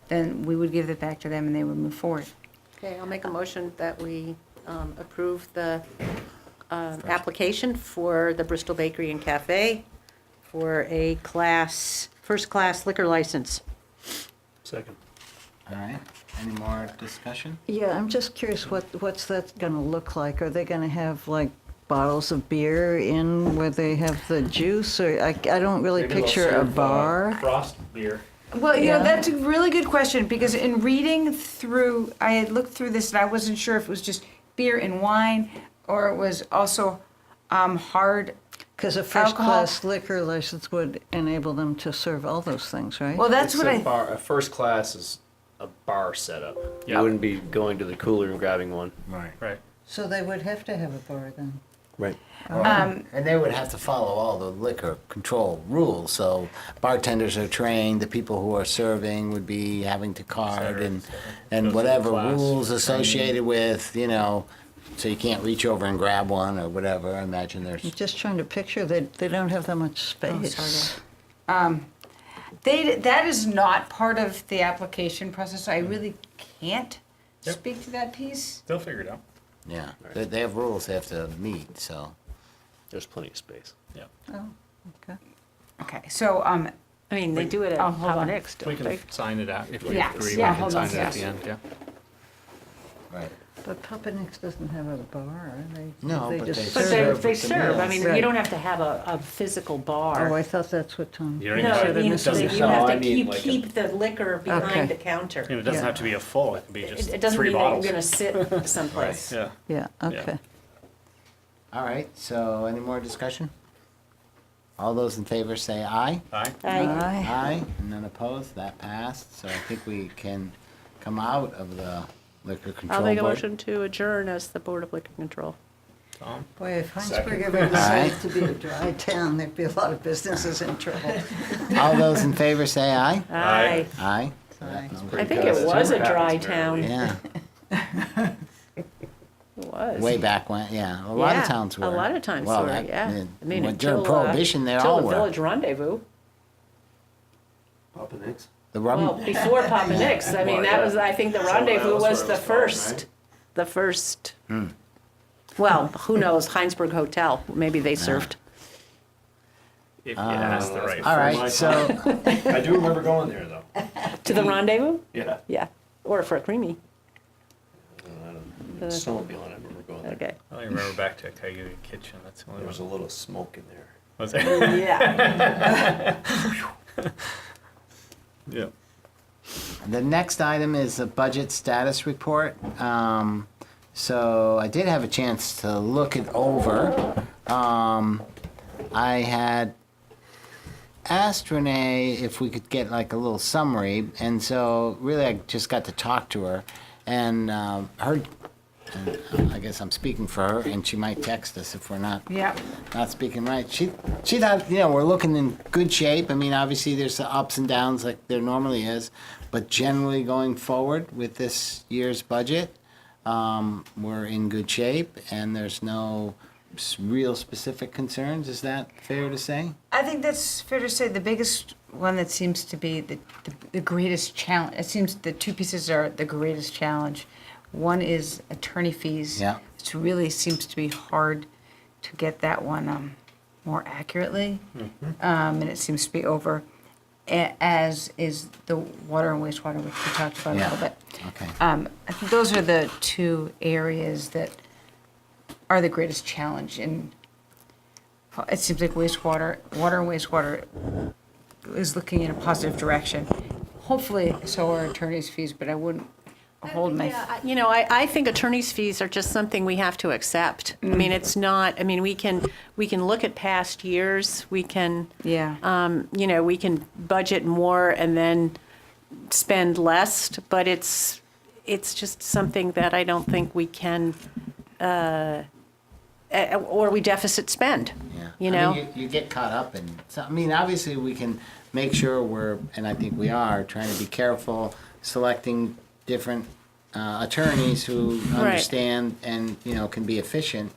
then we would give it back to them and they would move forward. Okay, I'll make a motion that we approve the application for the Bristol Bakery and Cafe for a first-class liquor license. Second. All right. Any more discussion? Yeah, I'm just curious, what's that gonna look like? Are they gonna have like bottles of beer in where they have the juice, or I don't really Maybe they'll picture a serve, bar? Frost beer. Well, Yeah. that's a really good question because in reading through, I had looked through this and I wasn't sure if it was just beer and wine or it was also hard. Because a first-class liquor license would enable them to serve all those things, right? Well, that's It's what a I. bar, a first class is a bar setup. You Yeah. wouldn't be going to the cooler and grabbing one. Right. Right. So they would have to have a bar then? Right. And they would have to follow all the liquor control rules. So bartenders are trained, the people who are serving would be having to card and Go through whatever the class. rules associated with, so you can't reach over and grab one or whatever. I imagine there's. I'm just trying to picture, they don't have that much space. That is not part of the application process. So I really can't Yep. speak to that piece. They'll figure it out. Yeah, they have rules they have to meet, so. There's plenty of space. Yeah. Oh, okay. Okay, so I mean, they do it at hold on. Papa We can sign it out if we Yeah. agree. Yeah, We can hold sign on, it at yes. the end. Yeah. Right. But Papa Nick's doesn't have a bar, No, but just they But serve they with the serve, I meals. mean, you don't have to have a physical bar. Oh, I thought that's what Tom. You don't even have No, to- you it doesn't you No, have I to mean keep, like a- keep the liquor Okay. behind the counter. And it doesn't Yeah. have to be a full, it can be just It doesn't 3 mean that bottles. you're gonna sit someplace. Yeah. Yeah, okay. All right, so any more discussion? All those in favor say aye. Aye. Aye. Aye, and none opposed, that passed. So I think we can come out of the liquor control I'll board. make a motion to adjourn as the Board of Liquor Control. Tom? Boy, if Second. Hinesburg ever decided to be a dry town, there'd be a lot of businesses in trouble. All those in favor say aye. Aye. Aye. Aye. I think it was a dry Happens town. Yeah, It was. way back when, yeah, a lot of Yeah, towns were. A lot of times Well, were, that- yeah. I mean, when- during until, Prohibition, they until all the were. Village Rendezvous. Papa Nick's. The Well, rum, before Papa Nick's, I mean, that was, I think the So that Rendezvous was was where it the was from, first, right? the first. Well, who knows, Hinesburg Hotel, maybe they served. If you ask the right. all my right, so, I do remember going there though. To the Rendezvous? Yeah. Yeah, or for a creamy, I don't know. Snowmobile, I remember going there. okay. I only remember back to Coyote Kitchen, that's the only There was a one. little smoke in there. Was there? Yeah. Yeah. the next item is a budget status report. So I did have a chance to look it over. I had asked Renee if we could get like a little summary, and so really I just got to talk to her, and I guess I'm speaking for her, and she might text us if we're not Yeah. not speaking right. She thought, we're looking in good shape. I mean, obviously there's the ups and downs like there normally is, but generally going forward with this year's budget, we're in good shape, and there's no real specific concerns. Is that fair to say? I think that's fair to say. The biggest one that seems to be the greatest challenge, it seems the two pieces are the greatest challenge. One is attorney fees. Yeah. It really seems to be hard to get that one more accurately. And it seems to be over, as is the water and wastewater, which we talked about a Yeah. little bit. Okay. I think those are the two areas that are the greatest challenge. And it seems like water and wastewater is looking in a positive direction. Hopefully, so are attorney's fees, but I wouldn't hold my. You know, I think attorney's fees are just something we have to accept. I mean, it's not, I mean, we can look at past years, we can, Yeah. we can budget more and then spend less, but it's just something that I don't think we can or we deficit spend. Yeah. You I know? mean, you get caught up in, so, I mean, obviously we can make sure we're, and I think we are, trying to be careful selecting different attorneys who understand and, can be efficient.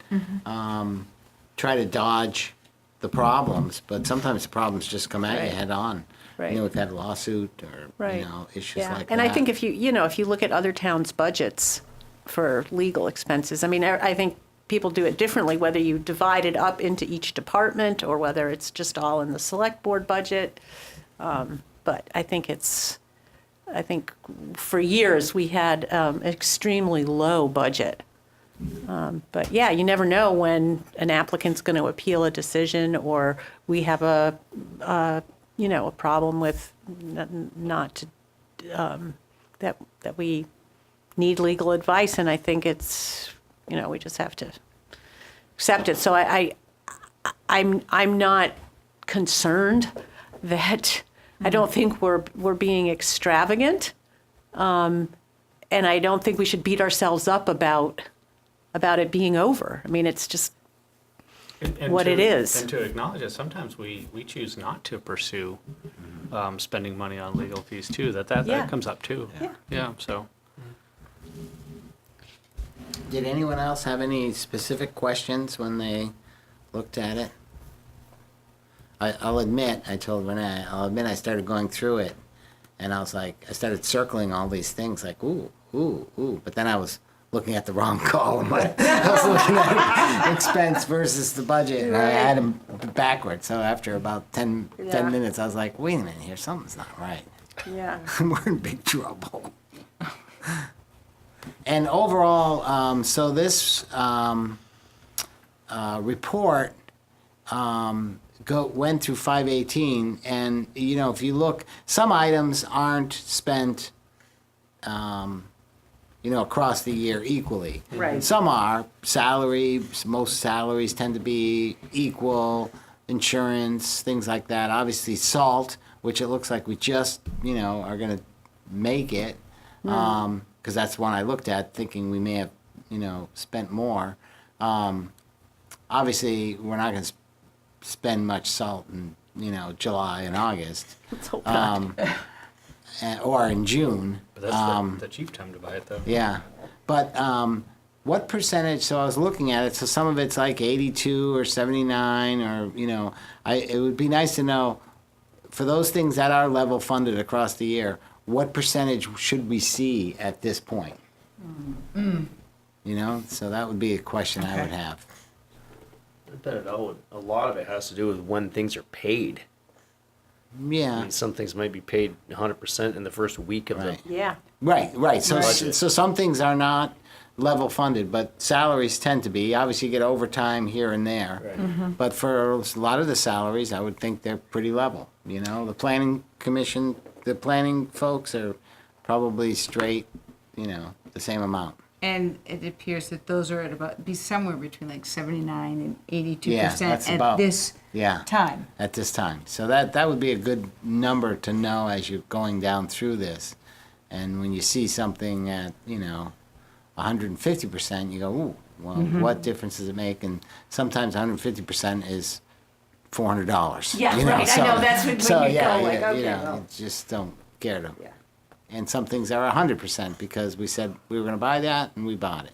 Try to dodge the problems, but sometimes the problems just come at you Right. head on. Right. We've had a lawsuit or, Right. issues Yeah. like that. And I think if you look at other towns' budgets for legal expenses, I mean, I think people do it differently, whether you divide it up into each department or whether it's just all in the select board budget. But I think for years we had an extremely low budget. But yeah, you never know when an applicant's going to appeal a decision, or we have a problem with that we need legal advice, and I think it's, we just have to accept it. So I'm not concerned that I don't think we're being extravagant, and I don't think we should beat ourselves up about it being over. I mean, it's just what it is. And to acknowledge that sometimes we choose not to pursue spending money on legal fees too, Yeah. that comes up too. Yeah. Yeah, so. Did anyone else have any specific questions when they looked at it? I'll admit, I told Renee, I started going through it, and I was like, I started circling all these things, like, ooh, but then I was looking at the wrong column. I was looking at expense versus the budget, and I had them backwards. So after about 10 minutes, I was like, wait a minute here, something's not right. Yeah. We're in big trouble. And overall, so this report went through 518, and if you look, some items aren't spent, across the year equally. Right. Some are salaries. Most salaries tend to be equal. Insurance, things like that. Obviously, salt, which it looks like we just are going to make it. Because that's one I looked at, thinking we may have, spent more. Obviously, we're not going to spend much salt in, July and August. Let's hope not. Or in June. But that's the cheap time to buy it though. Yeah. But what percentage, so I was looking at it, so some of it's like 82 or 79 or, it would be nice to know, for those things that are level funded across the year, what percentage should we see at this point? So that would be a question I would have. I bet a lot of it has to do with when things are paid. I Yeah. mean, some things might be paid 100% in the first week of Right. Yeah. Right. So, Budget. so some things are not level funded, but salaries tend to be. Obviously, you get overtime here and there. Right. But for a lot of the salaries, I would think they're pretty level. The planning commission, the planning folks are probably straight, the same amount. And it appears that those are be somewhere between like 79 and 82% Yeah, that's at about- this Yeah. time. At this time. So that would be a good number to know as you're going down through this. And when you see something at, 150%, you go, ooh, well, what difference does it make? And sometimes 150% is $400. Yeah, right. I know, that's when you go, like, okay, well. You just don't care to. Yeah. And some things are 100% because we said we were going to buy that and we bought it.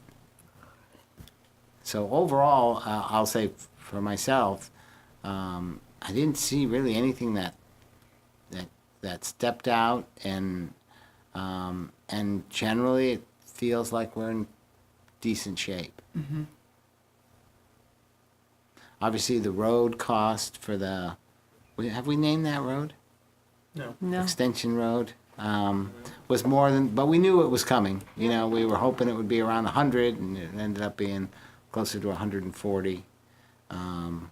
So overall, I'll say for myself, I didn't see really anything that stepped out, and generally it feels like we're in decent shape. Obviously, the road cost for have we named that road? No. Extension Road, was more than, but we knew it was coming. We were hoping it would be around 100, and it ended up being closer to 140. And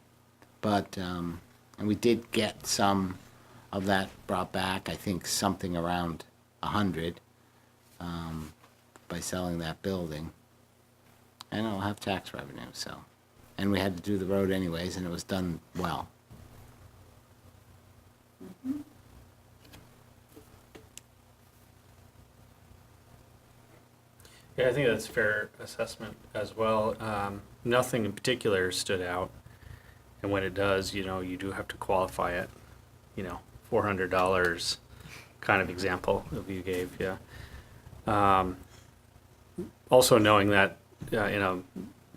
we did get some of that brought back, I think something around 100, by selling that building. And it'll have tax revenue, so. And we had to do the road anyways, and it was done well. Yeah, I think that's a fair assessment as well. Nothing in particular stood out. And when it does, you know, you do have to qualify it, you know, $400 kind of example that you gave, yeah. Also knowing that in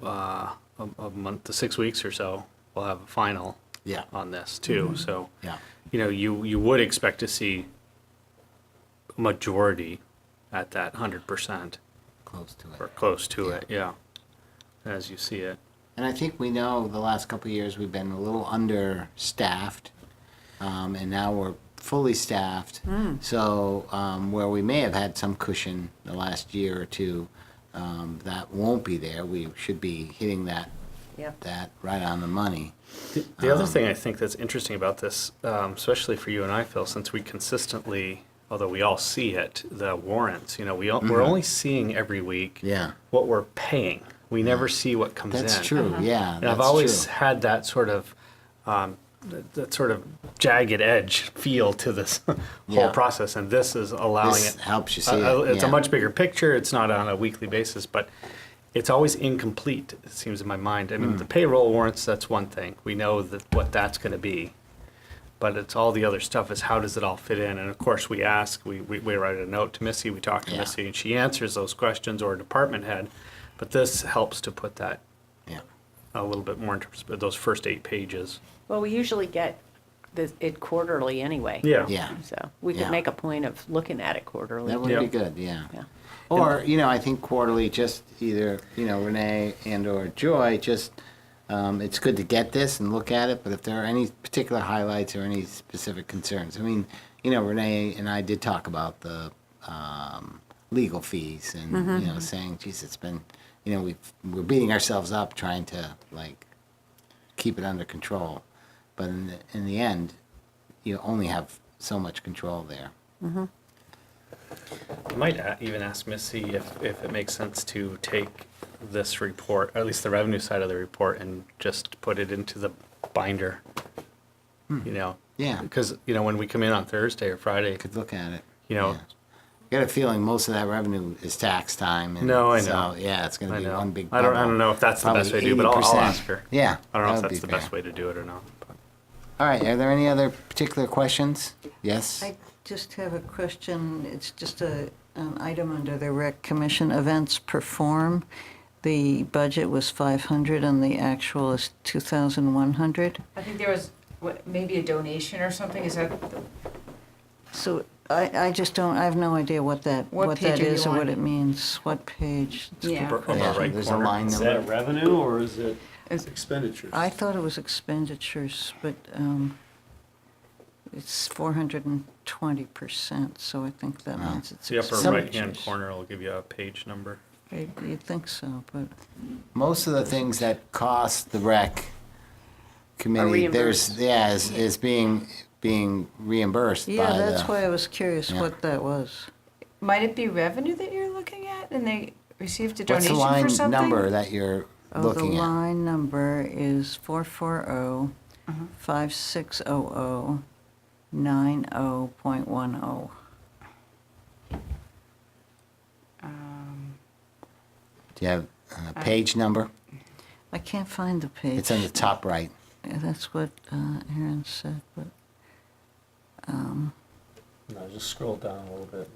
a month to 6 weeks or so, we'll have a final Yeah. on this too. So, Yeah. you know, you would expect to see a majority at that 100% Close to it. or close to it, yeah, as you see it. And I think we know the last couple of years we've been a little understaffed, and now we're fully staffed. So where we may have had some cushion the last year or two, that won't be there. We should be hitting that right on the money. The other thing I think that's interesting about this, especially for you and I, Phil, since we consistently, although we all see it, the warrants, you know, we're only seeing every week Yeah. what we're paying. We never see what comes in. That's true, yeah. And I've that's always true. had that sort of jagged edge feel to this whole Yeah. process, and this is allowing This it. helps you see It's it. a much bigger picture. It's not on a weekly basis, but it's always incomplete. It seems in my mind. I mean, the payroll warrants, that's one thing. We know what that's going to be, but it's all the other stuff. Is how does it all fit in? And of course, we ask. We write a note to Missy. We talk to Yeah. Missy, and she answers those questions, or a department head. But this helps to put that Yeah. a little bit more into perspective, those first 8 pages. Well, we usually get it quarterly anyway. Yeah. Yeah. So we Yeah. could make a point of looking at it quarterly. That would Yeah. be good, yeah. Yeah. Or, you know, I think quarterly, just either, you know, Renee and or Joy, just, it's good to get this and look at it, but if there are any particular highlights or any specific concerns, I mean, you know, Renee and I did talk about the legal fees and, you know, saying, geez, it's been, you know, we're beating ourselves up trying to, like, keep it under control. But in the end, you only have so much control there. I might even ask Missy if it makes sense to take this report, or at least the revenue side of the report, and just put it into the binder. You know? Yeah. Because, you know, when we come in on Thursday or Friday, Could look at it. you know, Yeah. I got a feeling most of that revenue is tax time. And No, I so, know. yeah, it's going to I be know. one big I don't bubble. know if that's the Probably best way to do it, but I'll 80%. ask her. Yeah. I don't know that if would that's be the best fair. way to do it or not. But. All right, are there any other particular questions? Yes? I just have a question. It's just an item under the Rec Commission events perform. The budget was 500 and the actual is 2,100. I think there was, maybe a donation or something, is that? So I just don't, I have no idea what that What page are you is or what on? it means. What page? Yeah. Upper Yeah, right there's corner. a line Is number. that revenue or is it expenditures? I thought it was expenditures, but it's 420%, so I think that means it's The upper expenditures. right-hand corner will give you a page number. You'd think so, but Most of the things that cost the rec committee, there's, yeah, is being reimbursed by yeah, the. that's why I was curious Yeah. what that was. Might it be revenue that you're looking at and they received a What's donation the for line something? number that you're Oh, the looking at? line number is 440-5600-90.10. Do you have a page number? I can't find the page. It's on the top right. Yeah, that's what Aaron said, but No, just scroll down a little bit,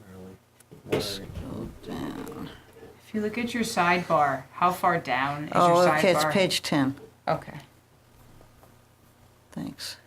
Merrily. scroll down. If you look at your sidebar, how far down is your Oh, sidebar? okay, it's page 10. Okay. Thanks.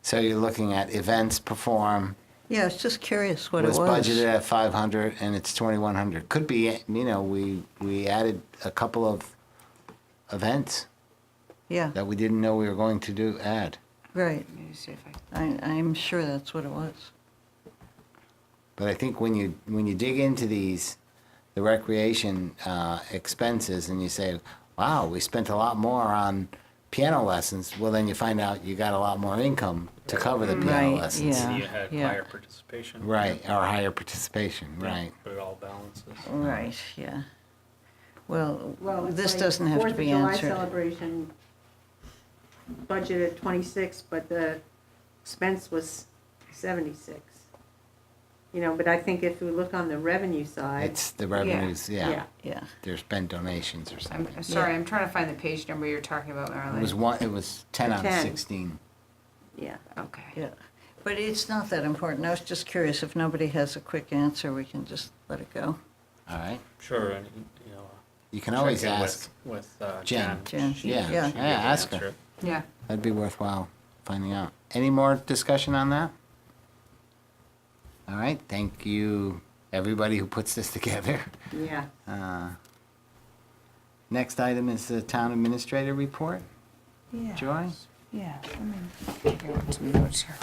So you're looking at events perform. Yeah, I was just curious what it was. budgeted at 500 and it's 2,100. Could be, you know, we added a couple of events Yeah, that we didn't know we were going to add. right. Let me see if I. I'm sure that's what it was. But I think when you dig into these, the recreation expenses, and you say, wow, we spent a lot more on piano lessons, well, then you find out you got a lot more income to cover the piano Right, lessons. yeah. You had higher participation. Right, or higher participation, right. But it all balances. Right, yeah. Well, Well, it's this like doesn't have to be Fourth answered. of July celebration budgeted 26, but the expense was 76. You know, but I think if we look on the revenue side. It's the revenues, yeah. Yeah. There's been donations or something. I'm sorry, I'm trying to find the page number you're talking about, Marilyn. It was 10 out of 10. 16. Yeah. Okay. Yeah. But it's not that important. I was just curious, if nobody has a quick answer, we can just let it go. All right. Sure, and, you know. You can always check in ask. With Jen. Jen, She- Yeah, she yeah. gave the ask her. answer. Yeah. That'd be worthwhile finding out. Any more discussion on that? All right, thank you, everybody who puts this together. Yeah. Next item is the town administrator report. Yeah. Joy? Yeah, let me figure out some notes here.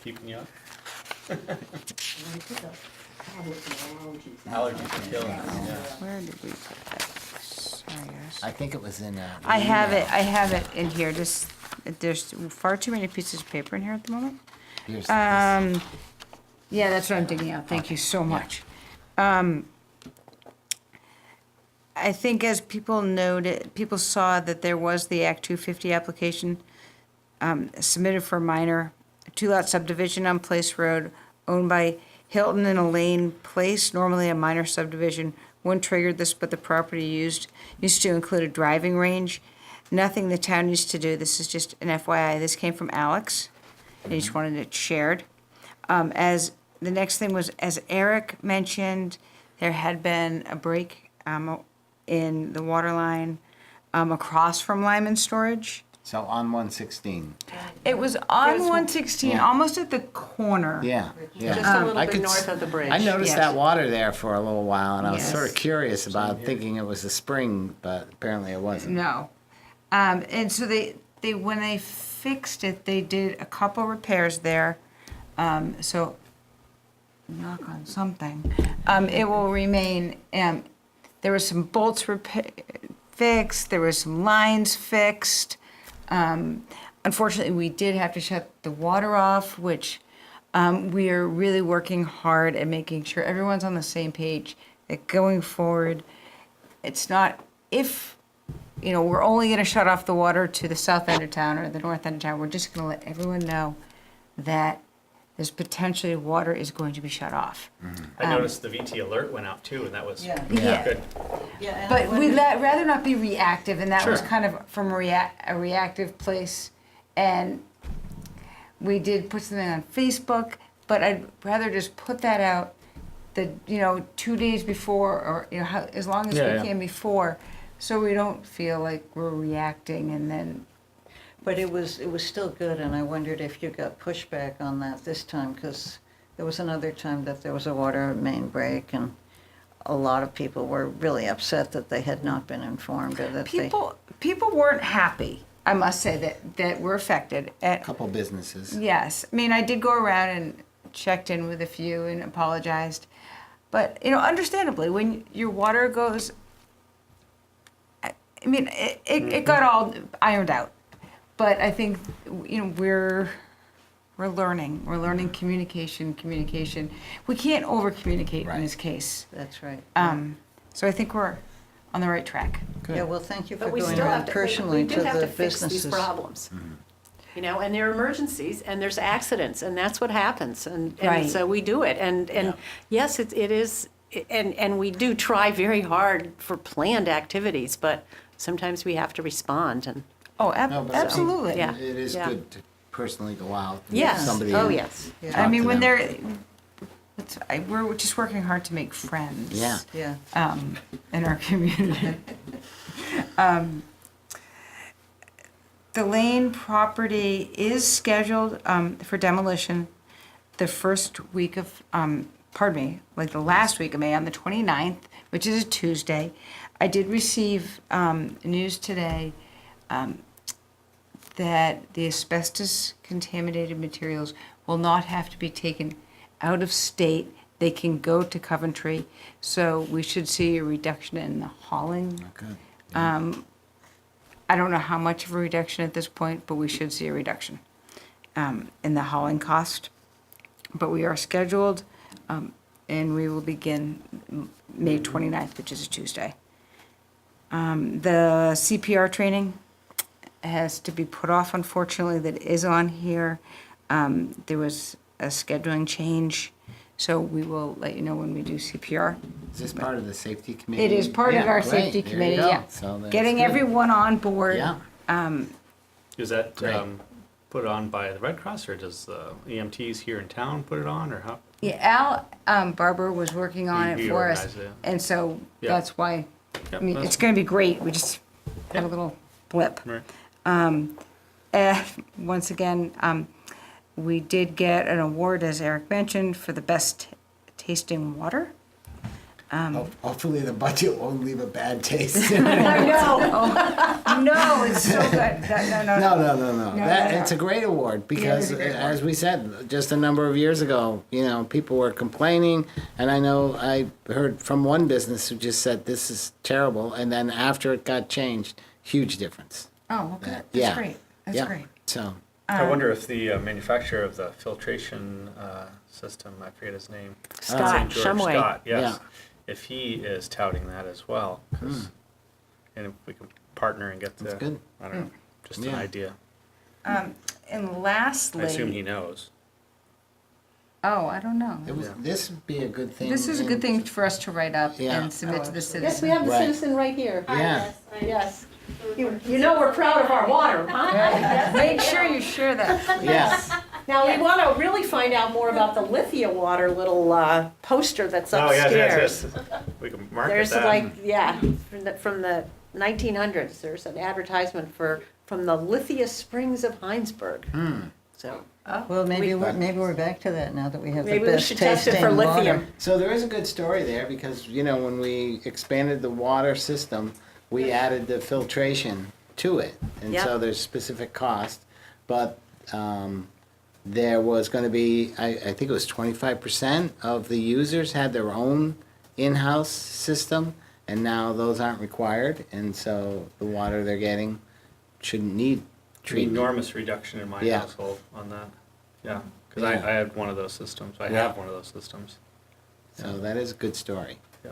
Keeping you up? Allergies are killing us, yeah. Where did we put that? Sorry, guys. I think it was in a. I have it in here, just, there's far too many pieces of paper in here at the moment. Here's this. Yeah, that's what I'm digging out, thank you so much. I think as people noted, people saw that there was the Act 250 application submitted for a minor two-lot subdivision on Place Road owned by Hilton and Elaine Place, normally a minor subdivision. One triggered this, but the property used to include a driving range. Nothing the town needs to do, this is just an FYI, this came from Alex, and he just wanted it shared. As, the next thing was, as Eric mentioned, there had been a break in the water line across from Lyman Storage. So on 116. It was on 116, Yeah. almost at the corner. Yeah, yeah. Just a little I bit could north s- of the bridge. I noticed Yes. that water there for a little while, and I was sort of Yes. curious about thinking it was a spring, but apparently it wasn't. No. And so they when they fixed it, they did a couple repairs there. So knock on something. It will remain, there were some bolts fixed, there were some lines fixed. Unfortunately, we did have to shut the water off, which we are really working hard at making sure everyone's on the same page, that going forward, it's not, if, you know, we're only going to shut off the water to the south end of town or the north end of town, we're just going to let everyone know that there's potentially water is going to be shut off. I noticed the VT alert went out too, and that was Yeah. Yeah. good. Yeah, and But I we'd wondered- rather not be reactive, and that was Sure. kind of from a reactive place. And we did put something on Facebook, but I'd rather just put that out the, 2 days before, or, as long as Yeah, we yeah. can before, so we don't feel like we're reacting and then, But it was still good, and I wondered if you got pushback on that this time, because there was another time that there was a water main break, and a lot of people were really upset that they had not been informed, or that people weren't happy, I must say, that were affected. A couple businesses. Yes, I mean, I did go around and checked in with a few and apologized. But, understandably, when your water goes, I mean, it got all ironed out. But I think, we're learning. We're learning communication. We can't over-communicate in this case. That's right. So I think we're on the right track. Yeah, well, thank you for But we going still have around to, personally we to do have the to fix businesses. these problems. You know, and there are emergencies, and there's accidents, and that's what happens, and Right. so we do it. And yes, it is, and we do try very hard for planned activities, but sometimes we have to respond, and Oh, No, but I think absolutely. Yeah. It is Yeah. good to personally go out. and yes, somebody oh in, yes. talk I mean, to when them. we're just working hard to make friends. Yeah. Yeah. In our community. The Lane property is scheduled for demolition the first week of, like the last week of May, on the 29th, which is a Tuesday. I did receive news today that the asbestos contaminated materials will not have to be taken out of state, they can go to Coventry. So we should see a reduction in the hauling. Okay. I don't know how much of a reduction at this point, but we should see a reduction in the hauling cost. But we are scheduled, and we will begin May 29th, which is a Tuesday. The CPR training has to be put off, unfortunately, that is on here. There was a scheduling change, so we will let you know when we do CPR. Is this part of the safety committee? It is part of Yeah, our great. safety There you committee, go. yeah. So that's Getting good. everyone on board. Yeah. Is that Great. put on by the Red Cross, or does the EMTs here in town put it on, or how? Yeah, Al Barber was working on it He for us, organized it. and so Yeah. that's why, I Yep, mean, that's- it's gonna be great, we just had a little blip. Right. Once again, we did get an award, as Eric mentioned, for the best tasting water. Hopefully the budget won't leave a bad taste. I know. No, it's so good. No. That, no. it's a great award because, is a great award. as we said, just a number of years ago, people were complaining, and I know I heard from one business who just said this is terrible, and then after it got changed, huge difference. Oh, okay, That- that's yeah. great, that's Yeah. great. So I wonder if the manufacturer of the filtration system, I forget his name. Scott St. George, Shumway. Scott, yes. Yeah. If he is touting that as well, 'cause- and if we can partner and get That's the, good. I don't know, just an Yeah. idea. And I lastly. assume he knows. Oh, I don't know. this would be a good thing. This is a good thing for us to write up Yeah. and submit to the citizen. Yes, we have the Right. citizen right here. Yeah. Yes. You know we're proud of our water, huh? Make sure you share that. Yes. Now, we want to really find out more about the Lithia Water little poster that's Oh, yes, upstairs. yes. We can market There's that. like, yeah, from the 1900s, there's an advertisement from the Lithia Springs of Hinesburg. So, Well, maybe we're back to that now that we have the maybe we best should test it tasting for water. lithium. So there is a good story there because, when we expanded the water system, we added the filtration to it. And Yep. so there's specific cost, but there was going to be, I think it was 25% of the users had their own in-house system, and now those aren't required, and so the water they're getting shouldn't need treatment. Enormous reduction in my Yeah. household on that. Yeah, because Yeah. I had one of those systems. I Yeah. have one of those systems. So that is a good story. Yeah.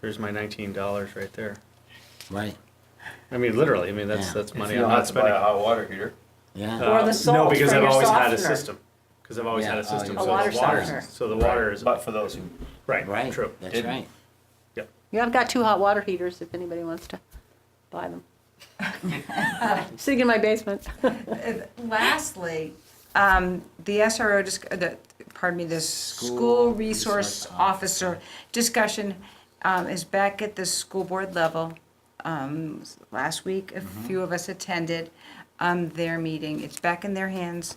There's my $19 right there. Right. I mean, literally. I mean, that's Yeah. that's If money you I'm don't not have to buy spending. a hot water heater. Yeah. Or the No, salt because for I've your always had a softener. system. Because I've always Yeah. had a Oh, system. you A so water the water, softener. so the water is But for those who right. Right. True. That's Didn't. right. Yep. Yeah, I've got 2 hot water heaters if anybody wants to buy them. Sitting in my basement. Lastly, the SRO, the school resource officer discussion is back at the school board level. Last week, a few of us attended their meeting. It's back in their hands.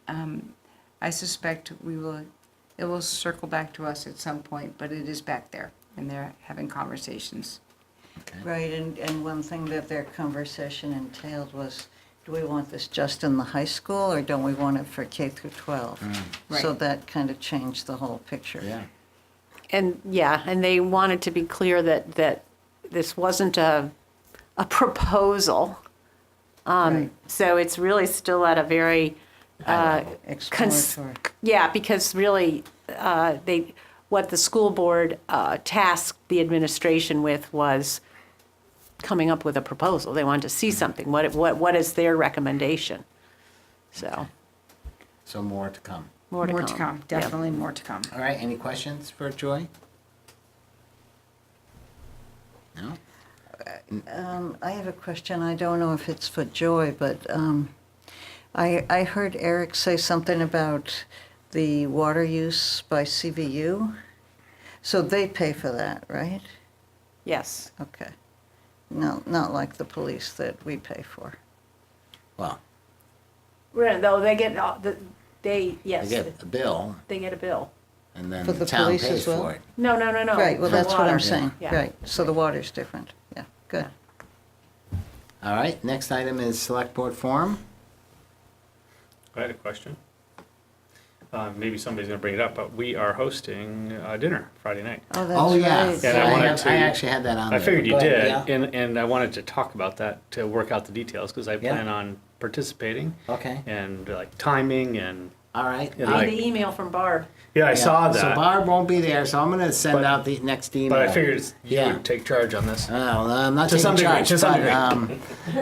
I suspect it will circle back to us at some point, but it is back there, and they're having conversations. Right, and one thing that their conversation entailed was, do we want this just in the high school, or don't we want it for K through 12? So Right. that kind of changed the whole picture. Yeah. And they wanted to be clear that this wasn't a proposal. Right. So it's really still at a very, Exploratory. yeah, because really, what the school board tasked the administration with was coming up with a proposal. They wanted to see something. What is their recommendation? So, So more to come. more to come. Yeah. Definitely more to come. All right, any questions for Joy? No? I have a question. I don't know if it's for Joy, but I heard Eric say something about the water use by CVU. So they pay for that, right? Yes. Okay. No, not like the police that we pay for. Well, Right, though they get, yes, they get a bill, they get a bill. and then For the the town police pays as well? for it. No. Right, well, for that's what water. I'm saying. Yeah. Right, so the water's different. Yeah, good. All right, next item is select board forum. I had a question. maybe somebody's gonna bring it up, but we are hosting dinner Friday night. Oh, that's Oh, yeah. right. And I wanted to. I actually had that on I there. figured you Go did, ahead, yeah. and I wanted to talk about that to work out the details, because I Yeah. plan on participating. Okay. And like timing and. All right. And On like, the email from Barb. yeah, I saw So that, Barb won't be there, so I'm gonna send But- out the next email. but I figured you Yeah. would take charge on this. Well, I'm not To taking some degree, charge, to some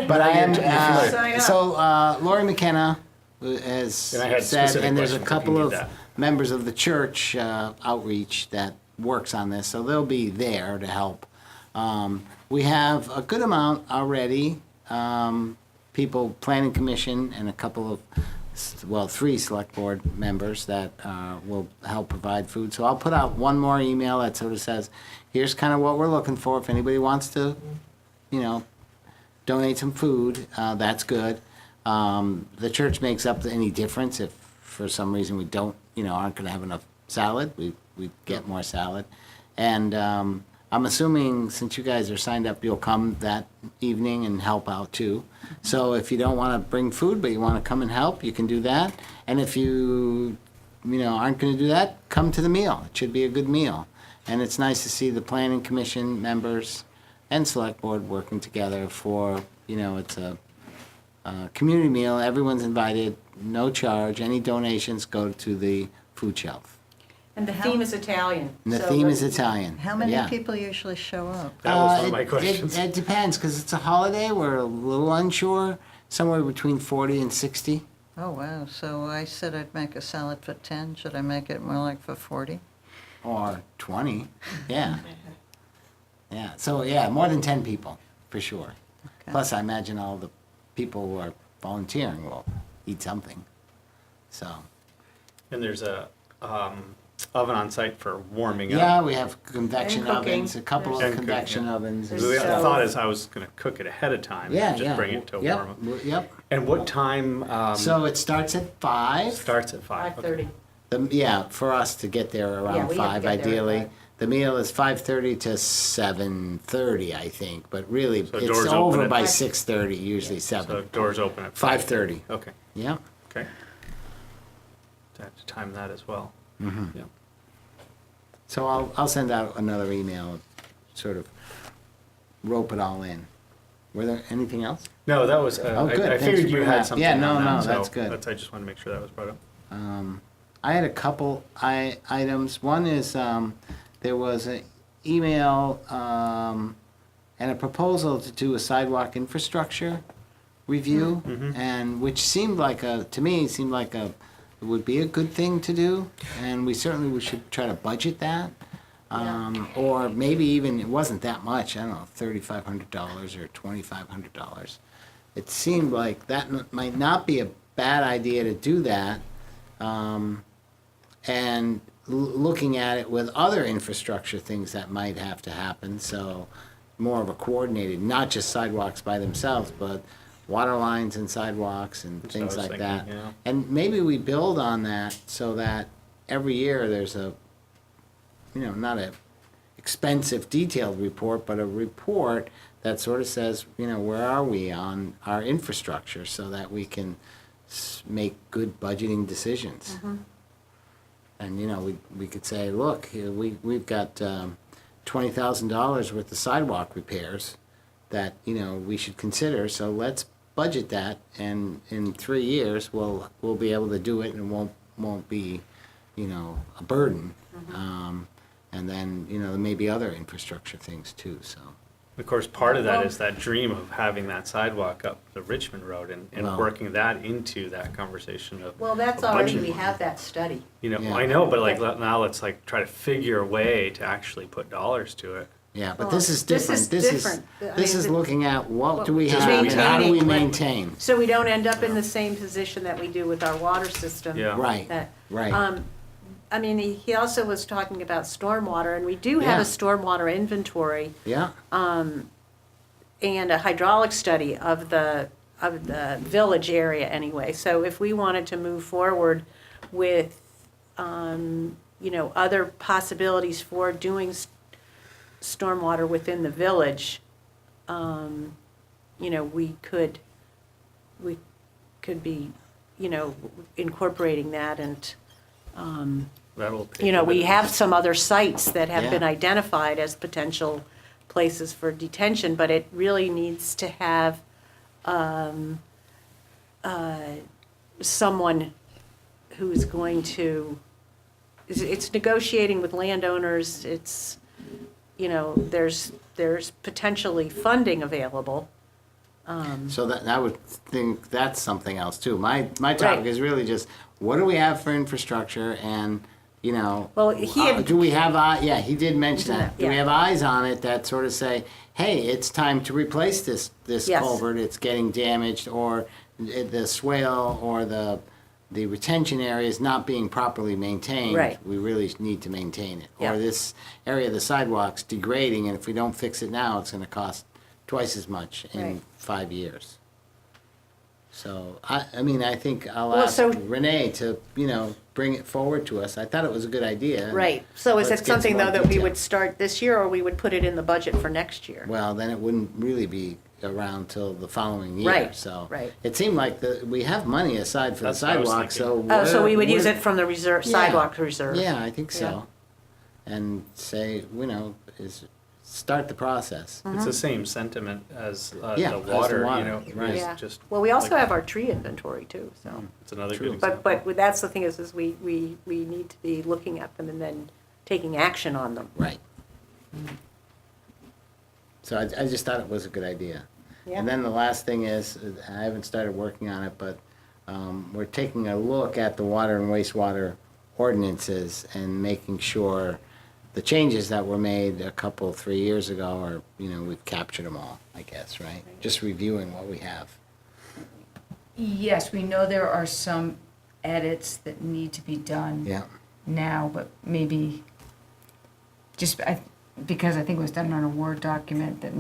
but I am. Sign up. So Lori McKenna has And I had said, specific and there's a questions if you couple need of that. members of the church outreach that works on this, so they'll be there to help. We have a good amount already. People, planning commission, and a couple of, well, 3 select board members that will help provide food. So I'll put out one more email that sort of says, here's kind of what we're looking for. If anybody wants to, donate some food, that's good. The church makes up any difference. If for some reason we don't, aren't going to have enough salad, we get more salad. And I'm assuming since you guys are signed up, you'll come that evening and help out too. So if you don't want to bring food, but you want to come and help, you can do that. And if you, aren't going to do that, come to the meal. It should be a good meal. And it's nice to see the planning commission members and select board working together for, it's a community meal. Everyone's invited, no charge. Any donations go to the food shelf. And the theme is Italian. And the so theme the- is Italian. How many Yeah. people usually show up? That was one of my It questions. depends, because it's a holiday. We're a little unsure. Somewhere between 40 and 60. Oh, wow. So I said I'd make a salad for 10. Should I make it more like for 40? Or 20. Yeah. Yeah. So, yeah, more than 10 people, for sure. Okay. Plus, I imagine all the people who are volunteering will eat something. So, And there's a oven on site for warming up. yeah, we have convection And cooking. ovens, a couple And of cooking, convection yeah. ovens. and So the stuff. thought is I was going to cook it ahead of time Yeah, and just yeah. bring it to Yep, warm up. Yep. And what time So it starts at 5. starts at 5? 5:30. Yeah, for us to get there Yeah, around we have to 5 get there at ideally. 5. The meal is 5:30 to 7:30, I think, but really, So it's doors open over at- by 6:30, usually So 7. doors open at 5:30. Okay, Yeah. okay. So I have to time that as well. Mhm. Yeah. So I'll send out another email, sort of rope it all in. Were there anything else? No, that was, Oh, good. I Thanks figured for you bringing had that. something Yeah, on no, that, no, so that's good. I just wanted to make sure that was brought up. I had a couple items. One is there was an email and a proposal to do a sidewalk infrastructure review, and which seemed like to me, it would be a good thing to do, and we should try to budget that. Or maybe even, it wasn't that much, I don't know, $3,500 or $2,500. It seemed like that might not be a bad idea to do that. And looking at it with other infrastructure things that might have to happen, so more of a coordinated, not just sidewalks by themselves, but water lines and sidewalks and That's what I things was like thinking, that. yeah. And maybe we build on that so that every year there's a, not a expensive detailed report, but a report that sort of says, where are we on our infrastructure so that we can make good budgeting decisions. And, we could say, look, here we've got $20,000 worth of sidewalk repairs that, we should consider, so let's budget that, and in 3 years, we'll be able to do it, and it won't be, a burden. And then, there may be other infrastructure things too, so. Of course, part of that is that dream of having that sidewalk up the Richmond Road and Well- working that into that conversation of. Well, that's of already, budget. we have that study. Yeah. I know, but now let's try to figure a way to actually put dollars to it. Yeah, but Well, this is this is different. different. I This mean, is the- looking at what do we Just have and how do we maintaining, like- maintain? So we don't end up in the same position that we do with our water system. Yeah. Right, That- right. I mean, he also was talking about stormwater, and we do have Yeah. a stormwater inventory Yeah, and a hydraulic study of the village area anyway. So if we wanted to move forward with, other possibilities for doing stormwater within the village, we could be, incorporating that and That'll pay You know, we dividends. have some other sites that have been Yeah. identified as potential places for detention, but it really needs to have someone who's going to, it's negotiating with landowners, it's, you know, there's potentially funding available. So that, I would think that's something else too. My topic Right. is really just, what do we have for infrastructure and, you know, Well, he had- do we have, yeah, he did mention that. Do we Yeah. have eyes on it that sort of say, hey, it's time to replace this Yes. culvert, it's getting damaged, or the swale or the retention area is not being properly maintained. Right. We really need to maintain it. Yeah. Or this area of the sidewalk's degrading, and if we don't fix it now, it's gonna cost twice as much in Right. 5 years. So, I mean, I think I'll Well, ask so- Renee to, you know, bring it forward to us. I thought it was a good idea. Right, so is Let's it get something some though more that we detail. would start this year, or we would put it in the budget for next year? Well, then it wouldn't really be around till the following year, Right, so. right. It seemed like we have money aside for the That's what I was sidewalk, so. thinking. Oh, so we would we're- use it from the reserve, Yeah. sidewalk reserve? Yeah, I think so. And say, you know, start the process. Mm-hmm. It's the same sentiment as Yeah, the as the water, water, you know, right. Yeah. it's just. Well, we also like- have our tree inventory too, so. It's another True. good example. But that's the thing is we need to be looking at them and then taking action on them. Right. So I just thought it was a good idea. Yeah. And then the last thing is, I haven't started working on it, but we're taking a look at the water and wastewater ordinances and making sure the changes that were made a couple, 3 years ago are, you know, we've captured them all, I guess, right? Just reviewing what we have. Yes, we know there are some edits that need to be done Yeah. now, but maybe because I think it was done on a Word document that,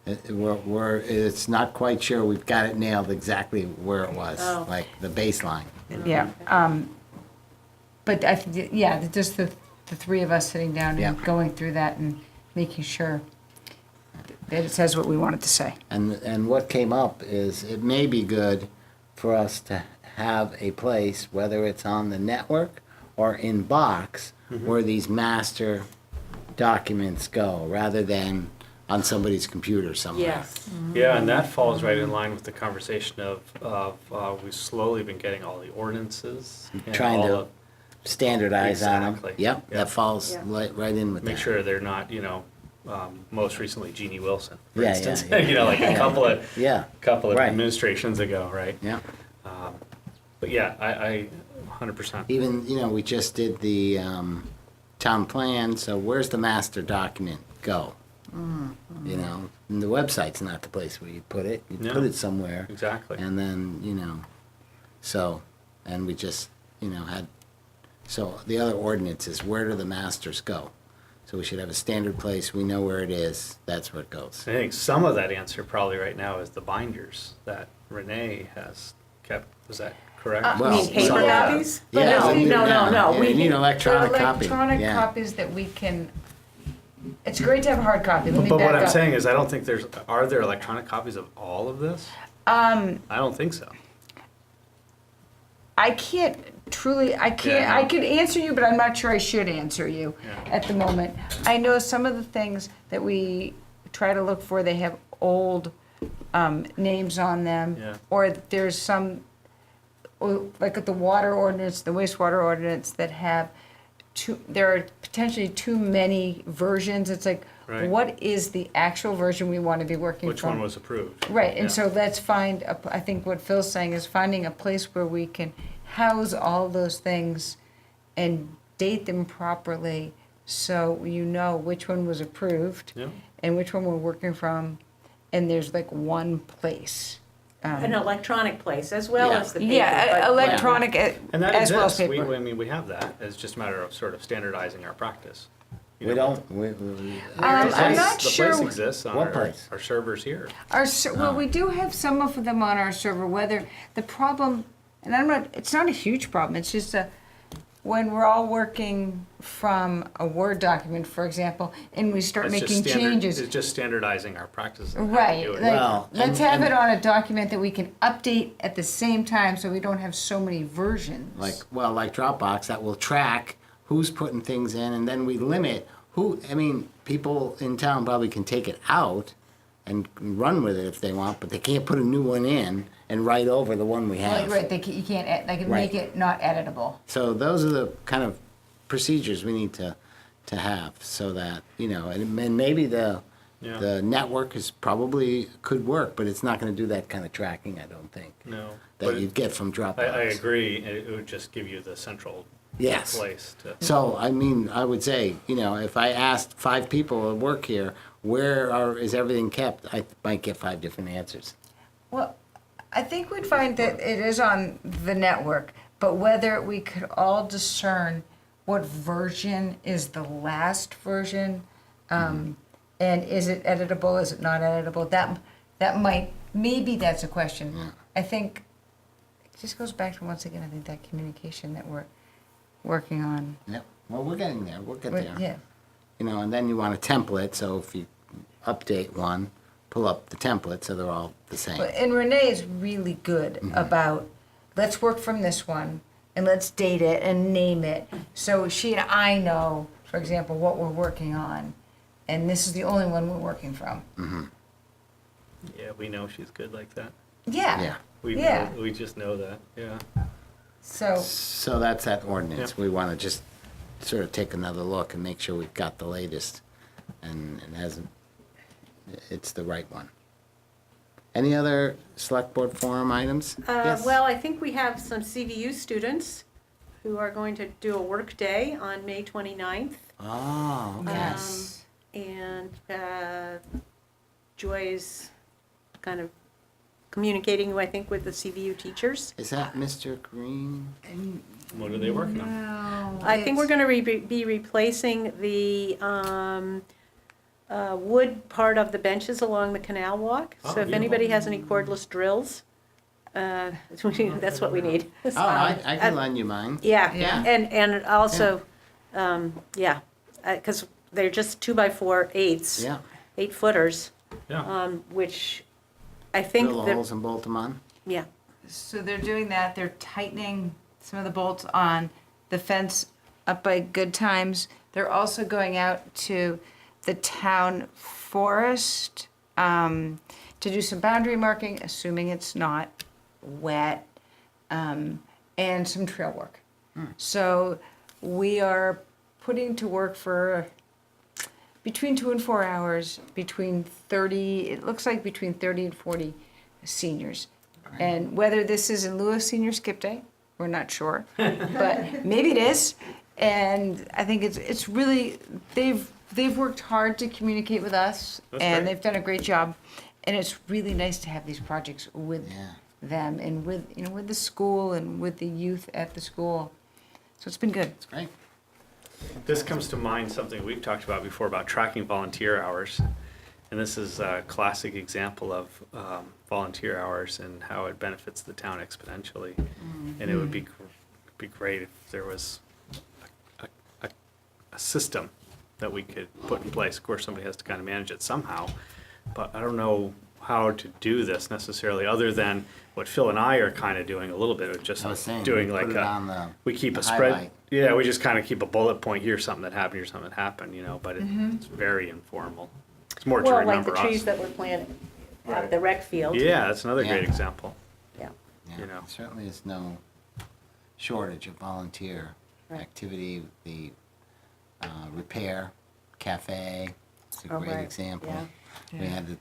It's not quite sure we've got it nailed exactly where it was, Oh. like the baseline. yeah. But yeah, just the three of us sitting down and Yeah. going through that and making sure that it says what we want it to say. And what came up is it may be good for us to have a place, whether it's on the network or in box, where these master documents go, rather than on somebody's computer somewhere. Yes. Yeah, and that falls right in line with the conversation of we've slowly been getting all the ordinances. and Trying all to the- standardize on them. Exactly. Yep, Yeah. that falls Yeah. right in with that. Make sure they're not, you know, most recently Jeannie Wilson, for Yeah, instance. yeah, You know, like a couple of Yeah, couple of Right. administrations ago, right? yeah. But yeah, I 100%. Even, you know, we just did the town plan, so where's the master document go? You know, and the website's not the place where you put it. You No. put it somewhere. Exactly. And then, you know, so, and we just, you know, so the other ordinance is where do the masters go? So we should have a standard place, we know where it is, that's where it goes. I think some of that answer probably right now is the binders that Renee has kept. Was that correct? You Well, mean paper so- copies? Yeah, No, we need- no, yeah, no. yeah, We we need need- electronic copy. Electronic Yeah. copies that we can, it's great to have a hard copy. Let me But what back I'm up. saying is, I don't think are there electronic copies of all of this? I don't think so. I can't Yeah. I could answer you, but I'm not sure I should answer you Yeah. at the moment. I know some of the things that we try to look for, they have old names on them. Yeah. Or there's some, like at the water ordinance, the wastewater ordinance that have there are potentially too many versions. It's like, Right. what is the actual version we want to be working Which from? one was approved? Right, and Yeah. so let's find, I think what Phil's saying is finding a place where we can house all those things and date them properly so you know which one was approved Yeah. and which one we're working from, and there's like one place. An electronic place as well Yeah. as the paper. Yeah, but- electronic And that as well as exists. paper. I mean, we have that. It's just a matter of sort of standardizing our practice. You We know, don't, we- I'm not the sure. place exists on What our, place? our servers here. Well, we do have some of them on our server, whether the problem, and it's not a huge problem, it's just when we're all working from a Word document, for example, and we start It's just making changes. It's just standardizing our practices. and how we Right, do it. like, Well, let's and- have it and- on a document that we can update at the same time, so we don't have so many versions. Like Dropbox, that will track who's putting things in, and then we limit who, I mean, people in town probably can take it out and run with it if they want, but they can't put a new one in and write over the one we have. Right, you can't, they can make Right. it not editable. So those are the kind of procedures we need to have, so that, and maybe the network is probably, could work, but it's not gonna do that kind of tracking, I don't think, No. that but you'd get from Dropbox. I agree. It would just give you the central Yes. place to. So, I mean, I would say, if I asked 5 people that work here, is everything kept, I might get 5 different answers. Well, I think we'd find that it is on the network, but whether we could all discern what version is the last version, and is it editable, is it not editable, that might, maybe that's a question. Yeah. I think, it just goes back to, once again, I think that communication that we're working on. Yep, well, we're getting there, we'll get But, there. yeah. And then you want a template, so if you update one, pull up the template, so they're all the same. And Renee is really good about, let's work from this one, and let's date it and name it. So she and I know, for example, what we're working on, and this is the only one we're working from. Yeah, we know she's good like that. Yeah. Yeah. We just know that. Yeah. So that's that ordinance. Yep. We want to just sort of take another look and make sure we've got the latest and it's the right one. Any other select board forum items? Yes. Well, I think we have some CVU students who are going to do a work day on May 29th. Oh, okay. Yes. And Joy's kind of communicating, I think, with the CVU teachers. Is that Mr. Green? What are they working on? I think we're going to be replacing the wood part of the benches along the canal walk. So if anybody has any cordless drills, that's what we need. Oh, I can lend you mine. Yeah, Yeah. and also, because they're just 2x4 eights, Yeah. 8-footers, Yeah. which I think Drill the holes and bolt them on. yeah. So they're doing that, they're tightening some of the bolts on the fence up by Good Times. They're also going out to the town forest to do some boundary marking, assuming it's not wet, and some trail work. So we are putting to work for between 2 and 4 hours, between 30 and 40 seniors. And whether this is in lieu of senior skip day, we're not sure, but maybe it is. And I think it's really, they've worked hard to communicate with us, That's and great. they've done a great job. And it's really nice to have these projects with Yeah. them and with, with the school and with the youth at the school. So it's been good. Great. This comes to mind something we've talked about before about tracking volunteer hours. And this is a classic example of volunteer hours and how it benefits the town exponentially. And it would be great if there was a system that we could put in place. Of course, somebody has to kind of manage it somehow, but I don't know how to do this necessarily, other than what Phil and I are kind of doing a little bit of just I was saying, doing we like put it on the- we keep the a spread. highlight. Yeah, we just kind of keep a bullet point, here's something that happened, here's something that happened, but it's very informal. It's more to Well, like remember the us. trees that were planted at the rec field. Yeah, that's another great Yeah. example. Yeah. Yeah, know. certainly is no shortage of volunteer Right. activity. The repair cafe is a Oh, great right. example. Yeah. We had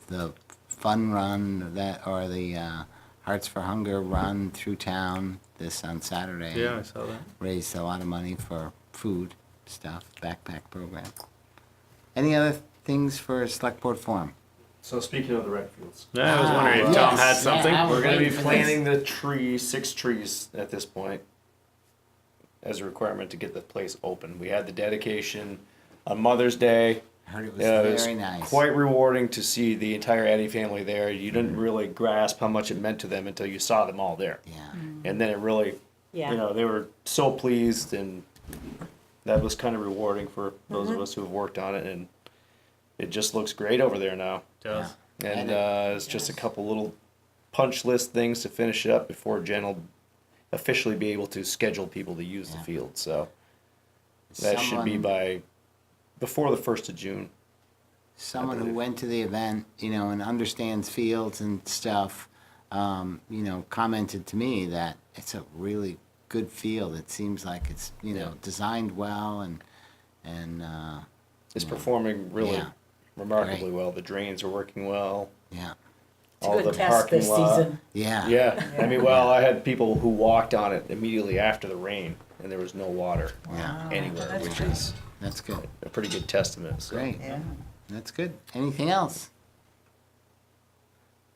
the fun run or the Hearts for Hunger run through town on Saturday. Yeah, I saw that. Raised a lot of money for food stuff, backpack program. Any other things for select board forum? So speaking of the rec fields, Yeah, I was wondering if Tom had something. Yeah, I was we're gonna be waiting for planting this. the 6 trees at this point as a requirement to get the place open. We had the dedication on Mother's Day. I heard it was Yeah, very nice. Quite rewarding to see the entire Eddy family there. You didn't really grasp how much it meant to them until you saw them all there. Yeah. And then it really Yeah. You know, they were so pleased, and that was kind of rewarding for those of us who have worked on it, and it just looks great over there now. Does. And it's just a couple little punch list things to finish it up before Jen will officially be able to schedule people to use the field. So that should be before the 1st of June. Someone who went to the event, you know, and understands fields and stuff, you know, commented to me that it's a really good field. It seems like it's, you know, designed well and it's performing really Yeah. remarkably well. The drains are working well. Yeah. All good the test parking this lot. season. Yeah. Yeah. I mean, well, I had people who walked on it immediately after the rain, and there was no water anywhere, which is That's good. a pretty good testament. So. Great. That's good. Anything else?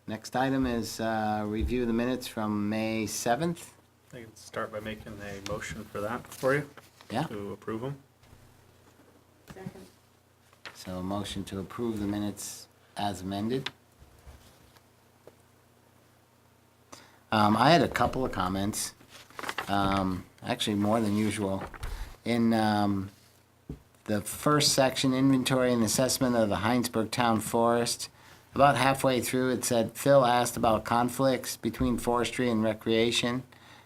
Next item is review the minutes from May 7th. I can start by making a motion for that for you. Yeah. To approve them. So a motion to approve the minutes as amended. I had a couple of comments, actually more than usual. In the first section, inventory and assessment of the Hinesburg Town Forest, about halfway through it said, Phil asked about conflicts between forestry and recreation,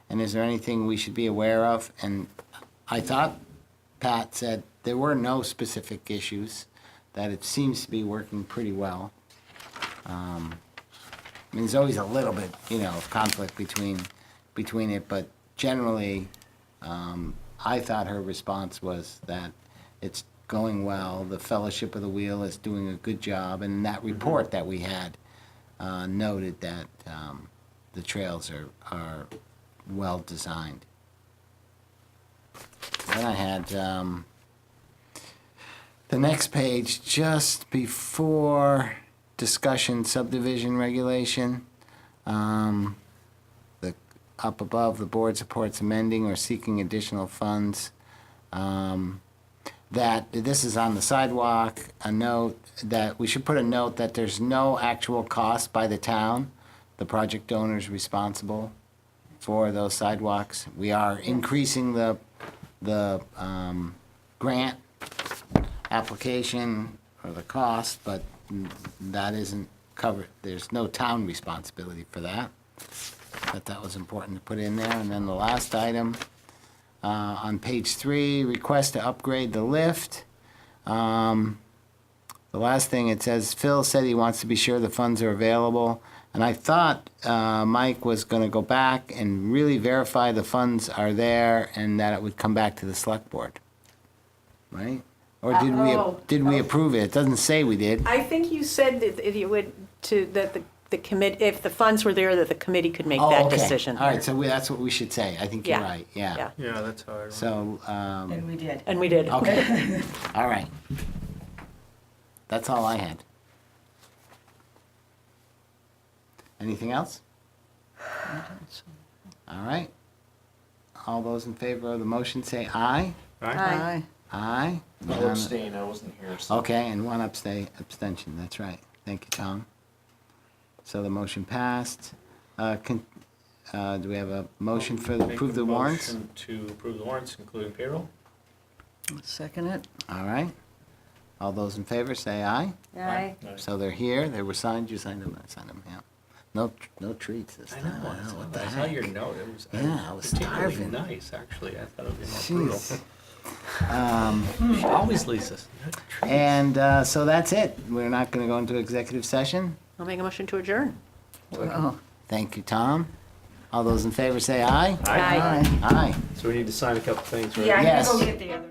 and is there anything we should be aware of? And I thought Pat said there were no specific issues, that it seems to be working pretty well. I mean, there's always a little bit, you know, of conflict between it, but generally, I thought her response was that it's going well. The Fellowship of the Wheel is doing a good job, and that report that we had noted that the trails are well designed. Then I had the next page just before discussion subdivision regulation. Up above, the board supports amending or seeking additional funds. That this is on the sidewalk, a note that we should put a note that there's no actual cost by the town. The project owner is responsible for those sidewalks. We are increasing the grant application or the cost, but that isn't covered. There's no town responsibility for that. But that was important to put in there. And then the last item, on page 3, request to upgrade the lift. The last thing, it says, Phil said he wants to be sure the funds are available. And I thought Mike was going to go back and really verify the funds are there and that it would come back to the select board. Right? Or did we approve it? It doesn't say we did. I think you said that you would, that the committee, if the funds were there, that the committee could make that decision. All right, so that's what we should say. I think you're Yeah. right, yeah. Yeah, that's how I remember. So, And we did. And we did. okay, all right. That's all I had. Anything else? All right. All those in favor of the motion say aye. Aye. Aye. I'll abstain. I wasn't here. So. Okay, and one abstention, that's right. Thank you, Tom. So the motion passed. Do we have a motion for the Make approve a the warrants? motion to approve the warrants, including payroll. Second it. All right. All those in favor say aye. Aye. So they're here, they were signed, you signed them, I signed them, yeah. No treats this I time. know. Wow, what the I saw heck? your note. It was Yeah, I was particularly starving. nice, actually. I thought it would be more brutal. Jeez. She always leaves us. And so that's it. We're not going to go into executive session. I'll make a motion to adjourn. Oh. Thank you, Tom. All those in favor say aye. Aye. Aye. So we need to sign a couple things, right? Yeah, I'm Yes. gonna go get the other.